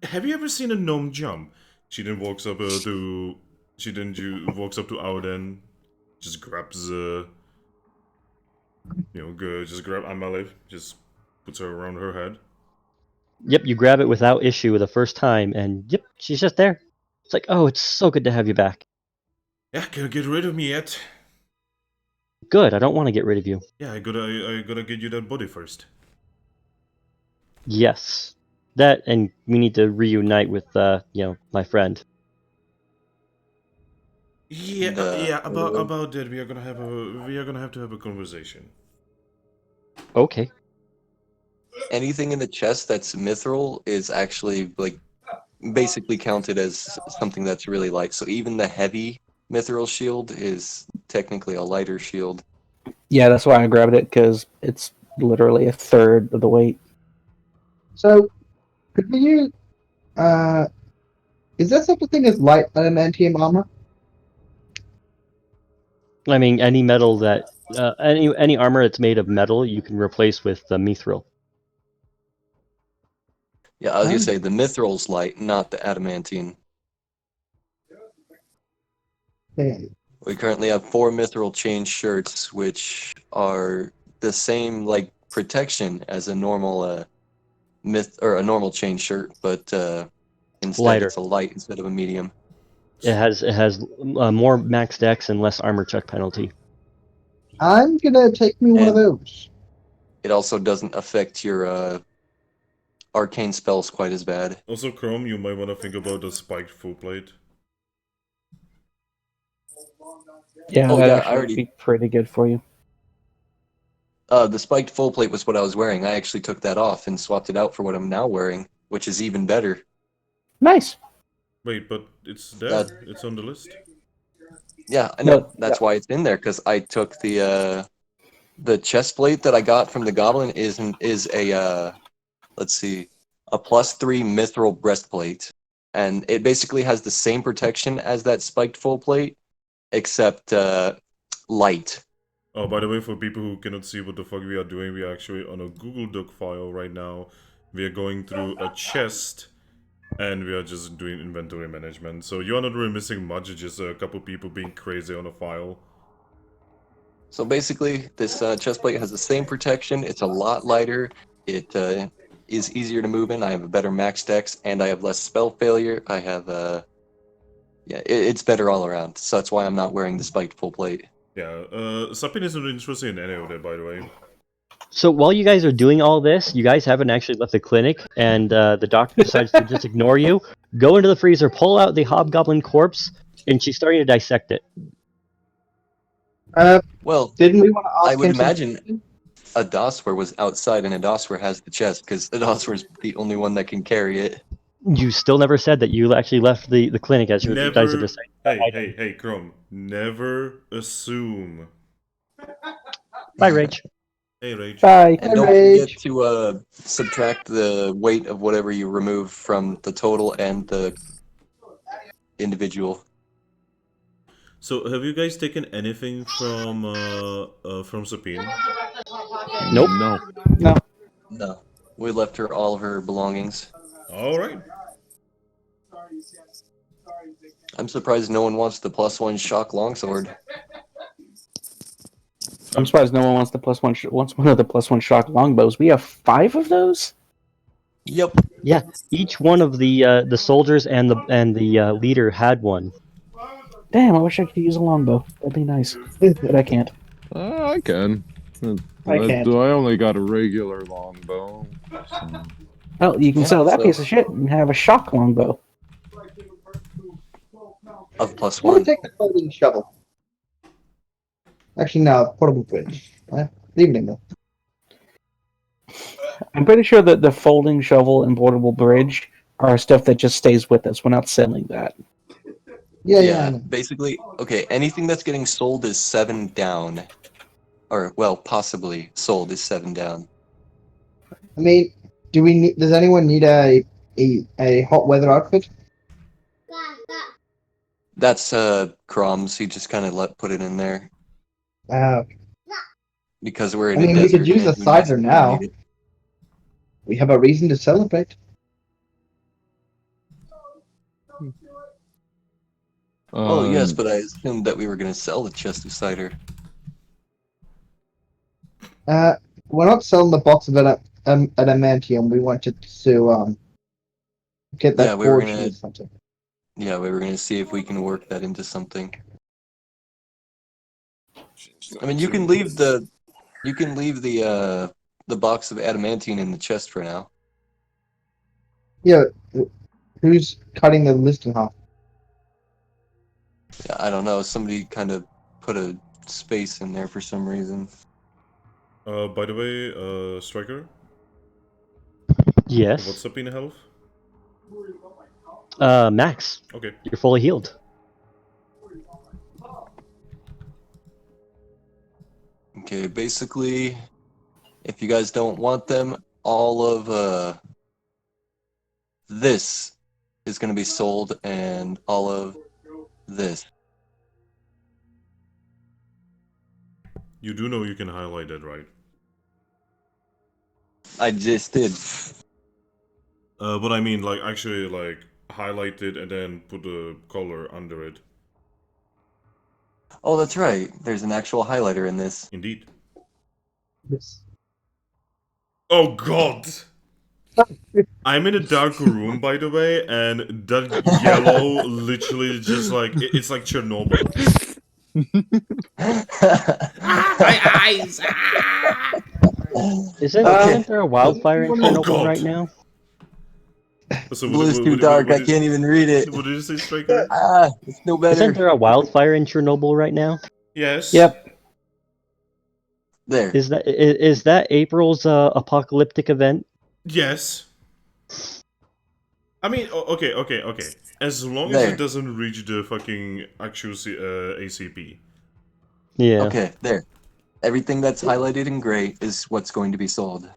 Have you ever seen a gnome jump? She then walks up to. She then walks up to Auden, just grabs just grab Amalif, just puts her around her head. Yep, you grab it without issue the first time, and yep, she's just there. It's like, oh, it's so good to have you back. Yeah, can't get rid of me yet. Good, I don't want to get rid of you. Yeah, I gotta get you that body first. Yes. That, and we need to reunite with, my friend. Yeah, The- yeah. About that, we are gonna have to have a conversation. Okay. Anything in the chest that's mithril is actually like basically counted as something that's really light. So even the heavy mithril shield is technically a lighter shield. Yeah, that's why I grabbed it, because it's literally a third of the weight. So, could we use, is there such a thing as light adamantium armor? I mean, any metal that, any armor that's made of metal, you can replace with mithril. Yeah, I was gonna say the mithril's light, not the adamantine. Yeah. We currently have 4 mithril chain shirts, which are the same like protection as a normal a normal chain shirt, but instead Lighter. it's a light instead of a medium. It has more max dex and less armor check penalty. I'm gonna take me one of And- those. It also doesn't affect your arcane spells quite as bad. Also, Chrome, you might want to think about the spiked full plate. Yeah, Oh, that'd yeah, I actually already- be pretty good for you. The spiked full plate was what I was wearing. I actually took that off and swapped it out for what I'm now wearing, which is even better. Nice. Wait, but it's there. That- It's on the list. Yeah, I know. No, That's why it's in there, because I took the chest plate that I got from the goblin is a let's see, a +3 mithril breastplate, and it basically has the same protection as that spiked full plate, except light. Oh, by the way, for people who cannot see what the fuck we are doing, we are actually on a Google Doc file right now. We are going through a chest, and we are just doing inventory management. So you are not really missing much, it's just a couple people being crazy on a file. So basically, this chest plate has the same protection. It's a lot lighter. It is easier to move in. I have a better max dex, and I have less spell failure. I have it's better all around. So that's why I'm not wearing the spiked full plate. Yeah, Sapin isn't interested in any of that, by the way. So while you guys are doing all this, you guys haven't actually left the clinic, and the doctor decides to just ignore you. Go into the freezer, pull out the hobgoblin corpse, and she's starting to dissect it. Well, Didn't we want to ask I would him imagine Adoswar was outside, and Adoswar has the chest because Adoswar's the only one that can carry it. You still never said that you actually left the clinic as you guys are deciding. Hey, Chrome. Never assume. Bye, Rage. Hey, Rage. Bye. And don't Rage. forget to subtract the weight of whatever you remove from the total and the individual. So, have you guys taken anything from Sapin? Nope. No. No. No, we left her all of her belongings. All right. I'm surprised no one wants the +1 shock longsword. I'm surprised no one wants the wants one of the +1 shock longbows. We have 5 of those. Yep. Yeah, each one of the soldiers and the leader had one. Damn, I wish I could use a longbow. That'd be nice, but I can't. I can. I can't. I only got a regular longbow. So. Well, you can Yeah, sell that so- piece of shit and have a shock longbow. Of Let me +1. take the folding shovel. Actually, no, portable bridge. Evening though. I'm pretty sure that the folding shovel and portable bridge are stuff that just stays with us. We're not selling that. Yeah. I know. Basically, okay, anything that's getting sold is 7 down. Or, well, possibly sold is 7 down. I mean, does anyone need a hot weather outfit? That's Crumbs. He just kind of put it in there because we're in I a mean, we desert. could use and a we cider need now. it. We have a reason to celebrate. Oh yes, but I assumed that we were going to sell the chest of cider. We're not selling the box of adamantium. We wanted to get that Yeah, we were forged gonna- into something. Yeah, we were going to see if we can work that into something. I mean, you can leave the box of adamantine in the chest for now. Yeah, who's cutting the list in half? Yeah, I don't know. Somebody kind of put a space in there for some reason. By the way, Striker, Yes. what's Sapin health? Max, Okay. you're fully healed. Okay, basically, if you guys don't want them, all of this is going to be sold, and all of this. You do know you can highlight it, right? I just did. But I mean, like, actually, like, highlight it and then put the color under it. Oh, that's right. There's an actual highlighter in this. Indeed. Yes. Oh god! I'm in a dark room, by the way, and that yellow literally just like, it's like Chernobyl. My eyes! Isn't there a wildfire in Oh, Chernobyl God. right now? So Blue is too dark. I can't even read it. What did you say, Striker? It's no better. Isn't there a wildfire in Chernobyl right now? Yes. Yep. There. Is that April's apocalyptic event? Yes. I mean, okay. As long as There. it doesn't reach the fucking actual ACP. Yeah. Okay, there. Everything that's highlighted in gray is what's going to be sold.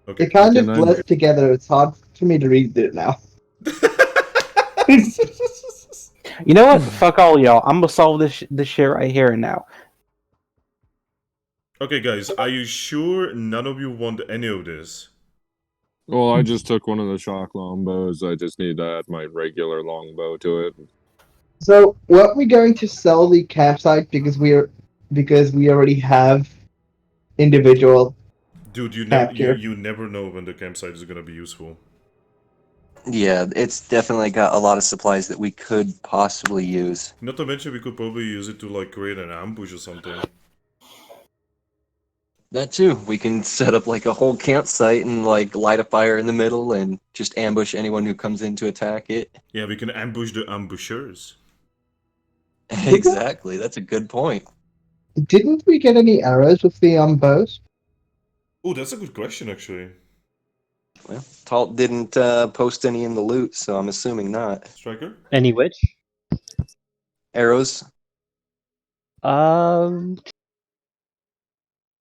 Okay. It kind of Can I- blurs together. It's hard for me to read it now. You know what? Fuck all y'all. I'm gonna solve this shit right here and now. Okay, guys, are you sure none of you want any of this? Well, I just took one of the shock longbows. I just need to add my regular longbow to it. So, weren't we going to sell the campsite because because we already have individual Dude, you never camp gear. you never know when the campsite is gonna be useful. Yeah, it's definitely got a lot of supplies that we could possibly use. Not to mention we could probably use it to like create an ambush or something. That too. We can set up like a whole campsite and like light a fire in the middle and just ambush anyone who comes in to attack it. Yeah, we can ambush the ambushers. Exactly. That's a good point. Didn't we get any arrows with the bows? Oh, that's a good question actually. Well, Talt didn't post any in the loot, so I'm assuming not. Striker? Any which? Arrows?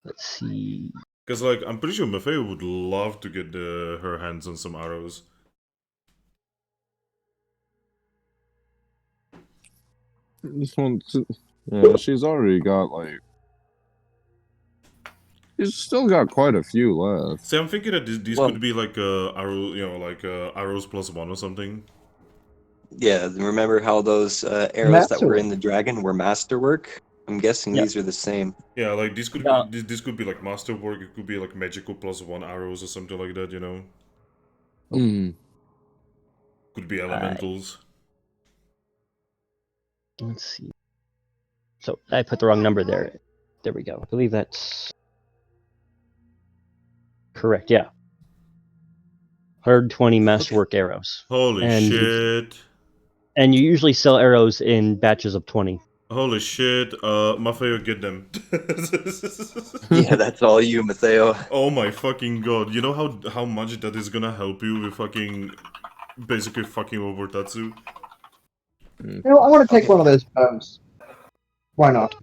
Let's see. Because like I'm pretty sure Maffeo would love to get her hands on some arrows. This one, yeah, she's already got like. She's still got quite a few left. See, I'm thinking that these Well- could be like arrow, like arrows +1 or something. Yeah, remember how those arrows that were in the Masterwork. dragon were masterwork? I'm guessing Yep. these are the same. Yeah, like these could Yeah. be, this could be like masterwork. It could be like magical +1 arrows or something like that. You know, Hmm. could be elementals. Let's see. So I put the wrong number there. There we go. I believe that's correct. Yeah. 120 masterwork arrows. Holy And- shit! And you usually sell arrows in batches of 20. Holy shit! Maffeo, get them. Yeah, that's all you, Matteo. Oh my fucking god! You know how much that is gonna help you with fucking basically fucking over Tatsu. You know, I want to take one of those bows. Why not?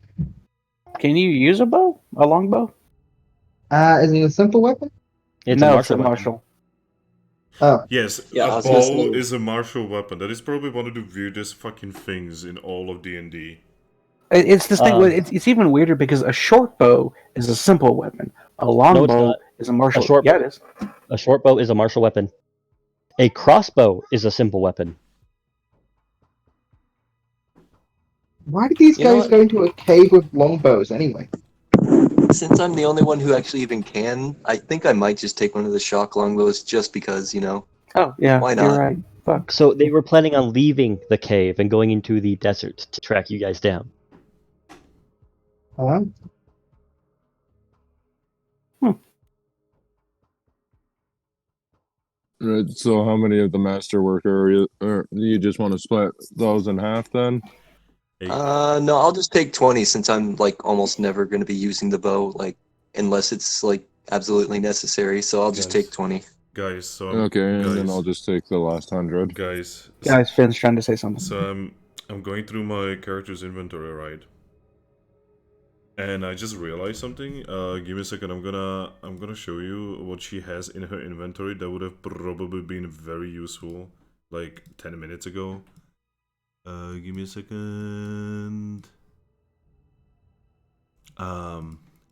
Can you use a bow? A longbow? Is it a simple weapon? It's no, a it's a weapon. martial. Oh, Yes, Yeah, I a was gonna bow say- is a martial weapon. That is probably one of the weirdest fucking things in all of D&D. It's this thing. Um, It's even weirder because a short bow is a simple weapon. A long it's bow not. is a martial. A short yeah, bow- it is. A short bow is a martial weapon. A crossbow is a simple weapon. why did these You know guys what? go into a cave with longbows anyway? Since I'm the only one who actually even can, I think I might just take one of the shock longbows just because, you know. Oh, yeah. Why You're not? right. Fuck. So they were planning on leaving the cave and going into the desert to track you guys down. Huh? Right, so how many of the masterwork area, or you just want to split those in half then? No, I'll just take 20 since I'm like almost never going to be using the bow, like unless it's like absolutely necessary. So I'll just Guys. take 20. Guys, so Okay, and guys, then I'll just take the last 100. guys. Guys, Finn's trying to say something. So I'm going through my character's inventory, right? And I just realized something. Give me a second. I'm gonna show you what she has in her inventory that would have probably been very useful, like 10 minutes ago. Give me a second.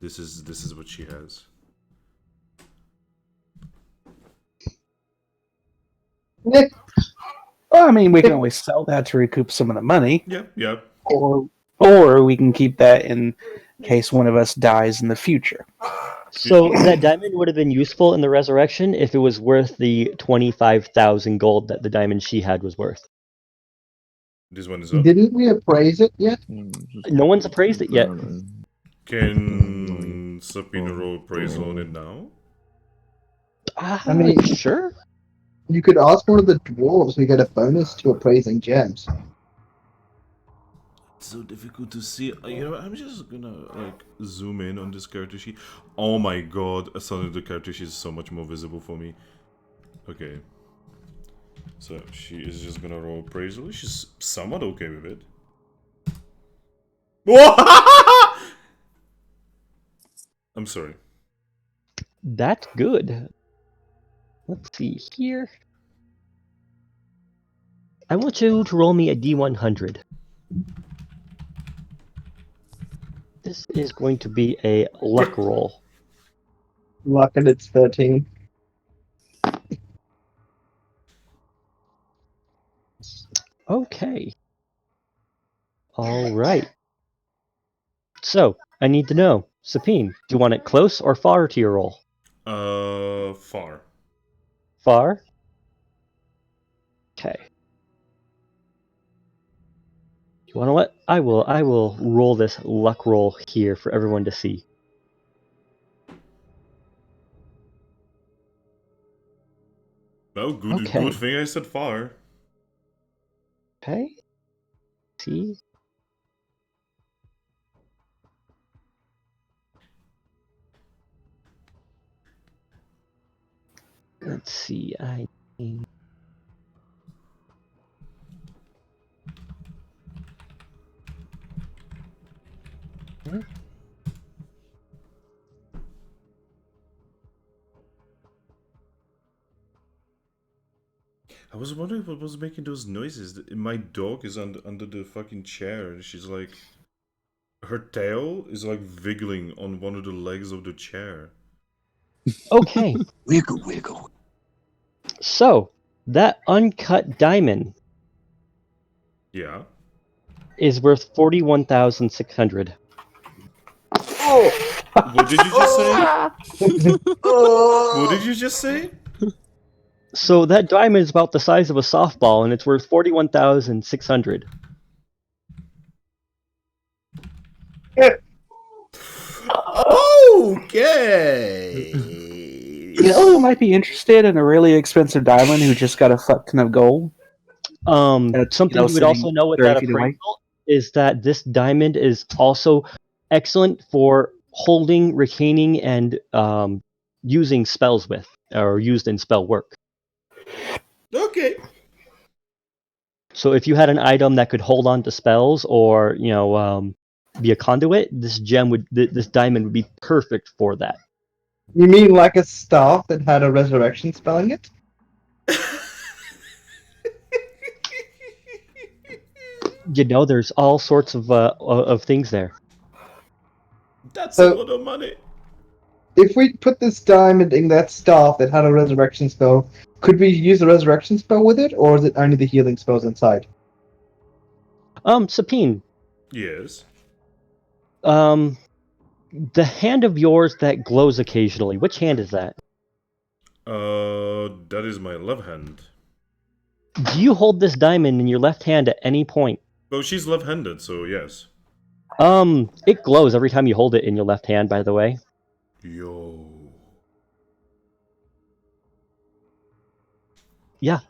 This is what she has. Nick, Well, I mean, we can always sell that to recoup some of the money, Yeah. or we can keep that in case one of us dies in the future. So that diamond would have been useful in the resurrection if it was worth the 25,000 gold that the diamond she had was worth. This one is up. didn't we appraise it yet? No one's appraised it yet. Can Sabina roll appraisal on it now? I mean- Sure. You could ask one of the dwarves to get a bonus to appraising gems. It's so difficult to see. You know, I'm just gonna like zoom in on this character sheet. Oh my god! Suddenly the character sheet is so much more visible for me. Okay. So she is just gonna roll appraisal. She's somewhat okay with it. I'm sorry. That's good. Let's see here. I want you to roll me a D100. This is going to be a luck roll. Luck and it's 13. Okay. All right. So, I need to know, Sapine, do you want it close or far to your roll? Far. Far? Okay. You want to what? I will roll this luck roll here for everyone to see. No, good Okay. thing I said far. Okay. See? Let's see. I was wondering what was making those noises. My dog is under the fucking chair, and she's like, her tail is like wiggling on one of the legs of the chair. Okay. Wiggle, wiggle. So, that uncut diamond Yeah. is worth 41,600. What did you just say? What did you just say? So that diamond is about the size of a softball, and it's worth 41,600. Okay. You know who might be interested in a really expensive diamond who just got a fuck ton of gold? That's, Something you would also sitting know with 30 that feet away. appraisal is that this diamond is also excellent for holding, retaining, and using spells with, or used in spell work. Okay. So if you had an item that could hold on to spells, or be a conduit, this diamond would be perfect for that. You mean like a staff that had a resurrection spell in it? There's all sorts of things there. That's So- a lot of money. If we put this diamond in that staff that had a resurrection spell, could we use the resurrection spell with it, or is it only the healing spells inside? Sapine, Yes. the hand of yours that glows occasionally, which hand is that? That is my left hand. Do you hold this diamond in your left hand at any point? Well, she's left-handed, so yes. It glows every time you hold it in your left hand, by the way. Yo. Yeah.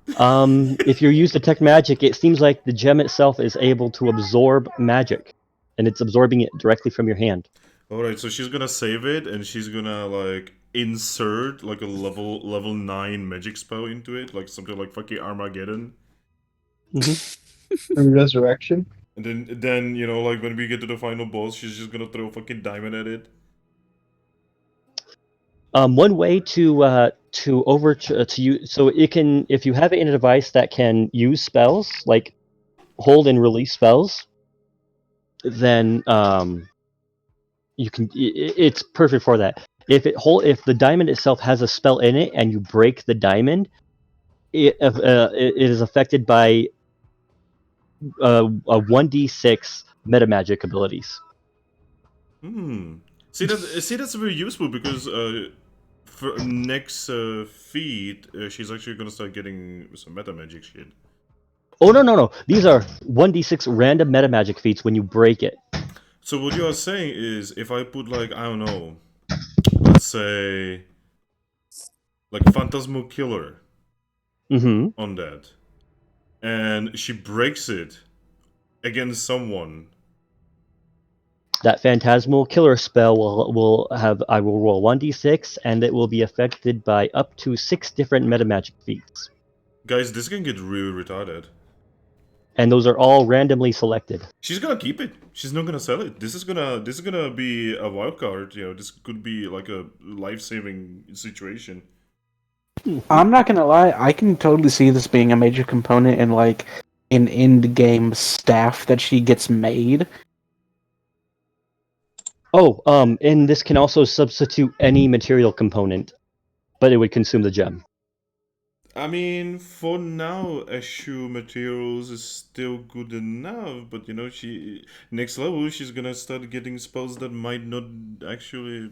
If you're used to detect magic, it seems like the gem itself is able to absorb magic, and it's absorbing it directly from your hand. Alright, so she's gonna save it, and she's gonna, like, insert, like, a level 9 magic spell into it, like something like fucking Armageddon. Resurrection? And then, you know, like, when we get to the final boss, she's just gonna throw a fucking diamond at it. One way to use, so it can, if you have it in a device that can use spells, like hold and release spells, then you can. It's perfect for that. If the diamond itself has a spell in it and you break the diamond, it is affected by a 1d6 meta magic abilities. See that's very useful because for next feed she's actually gonna start getting some meta magic shit. Oh no! These are 1d6 random meta magic feats when you break it. So what you are saying is if I put like, I don't know, let's say like Phantasmal Killer on that, and she breaks it against someone, that Phantasmal Killer spell will have, I will roll 1d6 and it will be affected by up to 6 different meta magic feats. guys, this can get really retarded. And those are all randomly selected. She's gonna keep it. She's not gonna sell it. This is gonna be a wild card. You know, this could be like a life-saving situation. I'm not gonna lie, I can totally see this being a major component in like an end game staff that she gets made. Oh, and this can also substitute any material component, but it would consume the gem. I mean, for now, eschew materials is still good enough, but you know, next level she's gonna start getting spells that might not actually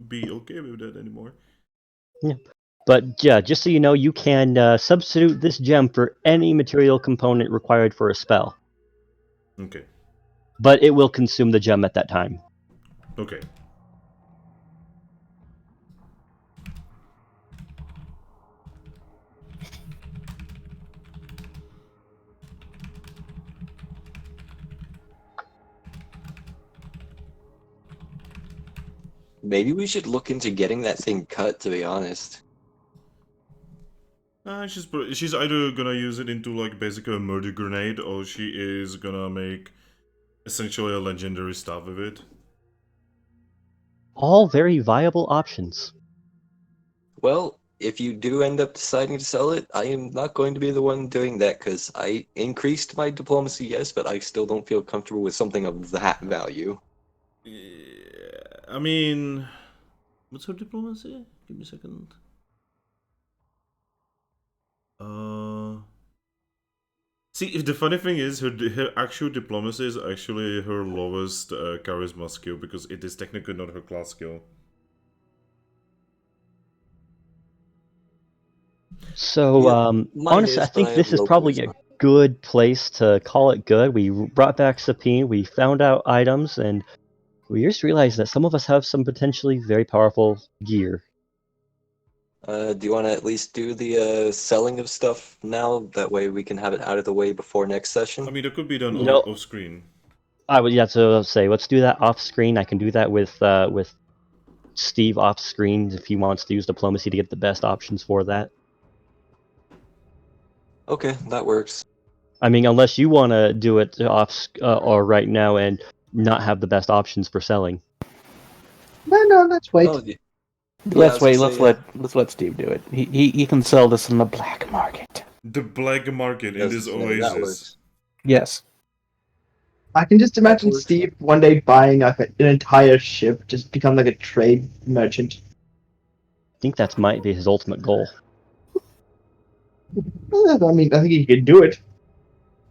be okay with that anymore. But yeah, just so you know, you can substitute this gem for any material component required for a spell, Okay. but it will consume the gem at that time. Okay. Maybe we should look into getting that thing cut, to be honest. She's either gonna use it into like basically a murder grenade, or she is gonna make essentially a legendary staff with it. All very viable options. Well, if you do end up deciding to sell it, I am not going to be the one doing that because I increased my diplomacy, yes, but I still don't feel comfortable with something of that value. Yeah, I mean, what's her diplomacy? Give me a second. See, if the funny thing is, her actual diplomacy is actually her lowest charisma skill because it is technically not her class skill. So, Yep, mine honestly, I is, but I think have this is low probably a charisma. good place to call it good. We brought back Sapine, we found out items, and we just realized that some of us have some potentially very powerful gear. Do you want to at least do the selling of stuff now? That way we can have it out of the way before next session. I mean, that could be done You know, off screen. I would yeah. So say, let's do that off screen. I can do that with Steve off screen if he wants to use diplomacy to get the best options for that. Okay, that works. I mean, unless you want to do it or right now and not have the best options for selling. No, let's wait. Oh, yeah. Let's wait. Let's say, Let's let Steve do it. He can sell this in the black market. The black market in yes, this that Oasis. works. Yes. I can just imagine works. Steve one day buying like an entire ship, just become like a trade merchant. I think that might be his ultimate goal. I mean, I think he could do it.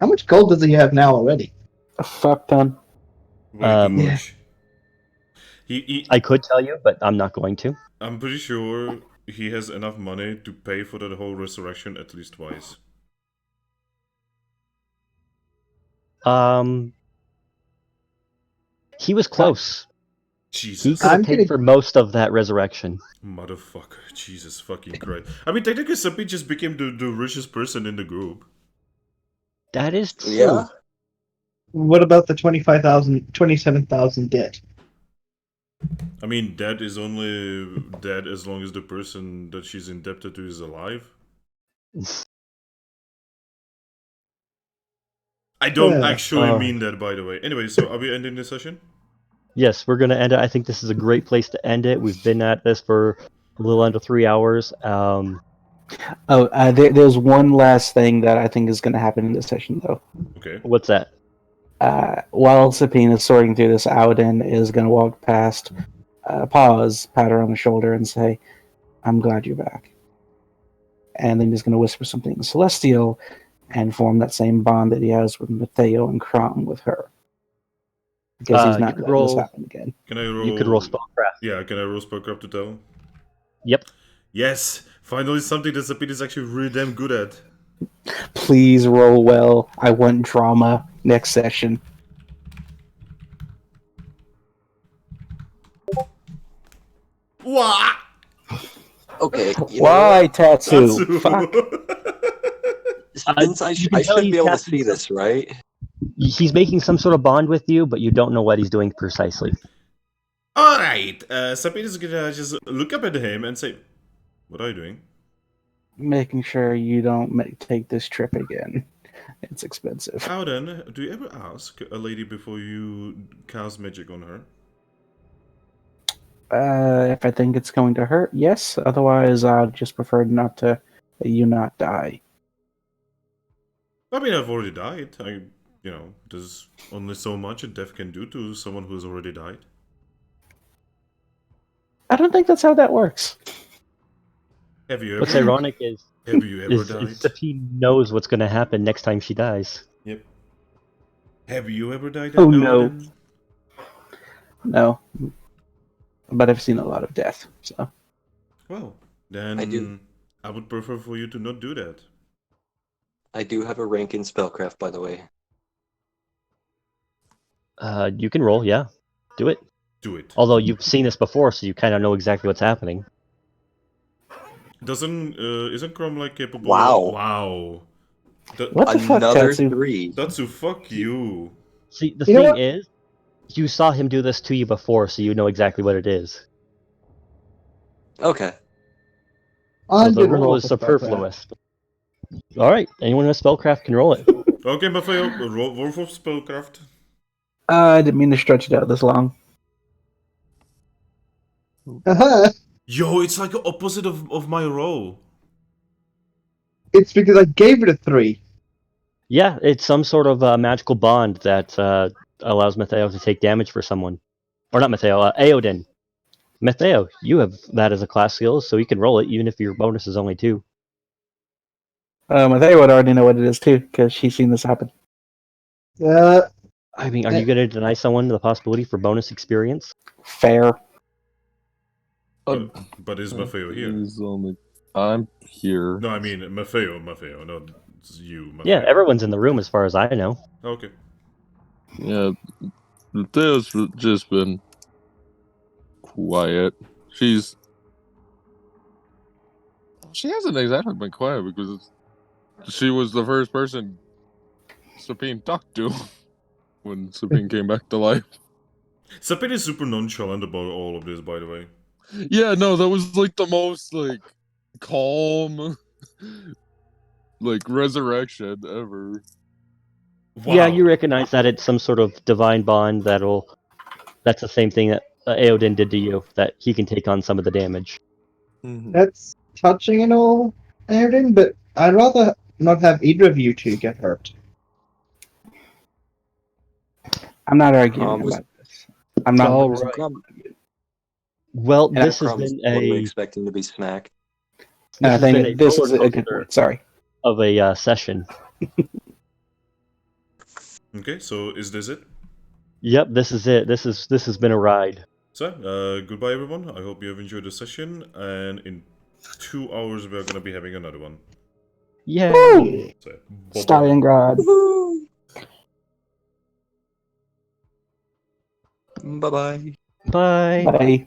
How much gold does he have now already? A fuck ton. Way too Yeah. much. I could tell you, but I'm not going to. I'm pretty sure he has enough money to pay for that whole resurrection at least twice. He was close. He Jesus. could have I'm paid getting- for most of that resurrection. Motherfucker. Jesus fucking Christ. I mean, technically, Seppi just became the richest person in the group. That is true. Yeah? What about the 27,000 debt? I mean, debt is only dead as long as the person that she's indebted to is alive. I don't actually mean that, by the way. Anyway, so are we ending this session? Yes, we're going to end it. I think this is a great place to end it. We've been at this for a little under 3 hours. There's one last thing that I think is going to happen in this session, though. Okay. What's that? While Sapine is sorting through this, Auden is going to walk past, pause, pat her on the shoulder, and say, "I'm glad you're back." And then he's going to whisper something celestial and form that same bond that he has with Matteo and Crom with her. Because he's not letting this happen again. Can I roll? You could roll spellcraft. Yeah, can I roll spellcraft to tell? Yep. Yes! Finally something that Sapine is actually really damn good at. Please roll well. I want drama next session. Wah! Okay. Why, Tatsu? Fuck. Since I should be able to see this, right? He's making some sort of bond with you, but you don't know what he's doing precisely. Alright, Sapine is gonna just look up at him and say, "What are you doing?" Making sure you don't take this trip again. It's expensive. Auden, do you ever ask a lady before you cast magic on her? If I think it's going to hurt, yes. Otherwise, I'd just prefer not to not die. I mean, I've already died. There's only so much a death can do to someone who's already died. I don't think that's how that works. Have you ever? What's ironic is Have you ever Is died? if he knows what's going to happen next time she dies. Yep. Have you ever died? Oh, no. Eldon? No. But I've seen a lot of death, so. Well, then I do. I would prefer for you to not do that. I do have a rank in spellcraft, by the way. You can roll, yeah. Do it. Do it. Although you've seen this before, so you kind of know exactly what's happening. Isn't Chrome like capable? Wow. Wow. What the fuck, Another Tatsu? 3. Tatsu, fuck you. See, the You know thing what? is, you saw him do this to you before, so you know exactly what it is. Okay. So I'm the gonna roll roll is for spellcraft. superfluous. Alright, anyone with spellcraft can roll it. Okay, Maffeo, roll for spellcraft. I didn't mean to stretch it out this long. Haha. Yo, it's like the opposite of my roll. It's because I gave it a 3. Yeah, it's some sort of magical bond that allows Matteo to take damage for someone. Or not Matteo, Aodin. Matteo, you have that as a class skill, so you can roll it even if your bonus is only 2. Mathea would already know what it is too, because she's seen this happen. I mean, are you going to deny someone the possibility for bonus experience? Fair. But is Maffeo here? He's only. I'm here. No, I mean Maffeo, not you, Maffeo. Yeah, everyone's in the room as far as I know. Okay. Yeah, Theo's just been quiet. She hasn't exactly been quiet because she was the first person Sabine talked to when Sabine came back to life. Sapin is super nonchalant about all of this, by the way. Yeah, no, that was like the most like calm like resurrection ever. Wow. Yeah, you recognize that it's some sort of divine bond that's the same thing that Aodin did to you, that he can take on some of the damage. That's touching and all, Aaron, but I'd rather not have either of you two get hurt. I'm not arguing Crom was- about this. I'm not. All So right. Crom- Well, Yeah, this has Crom's been totally a expecting to be smacked. this I has been a think this is a roller good coaster point. Sorry. of a session. Okay, so is this it? Yep, this is it. This has been a ride. So, goodbye everyone. I hope you have enjoyed the session, and in 2 hours we are gonna be having another one. Yeah. Woo! So, bye-bye. Stalingrad. Bye-bye. Bye. Bye.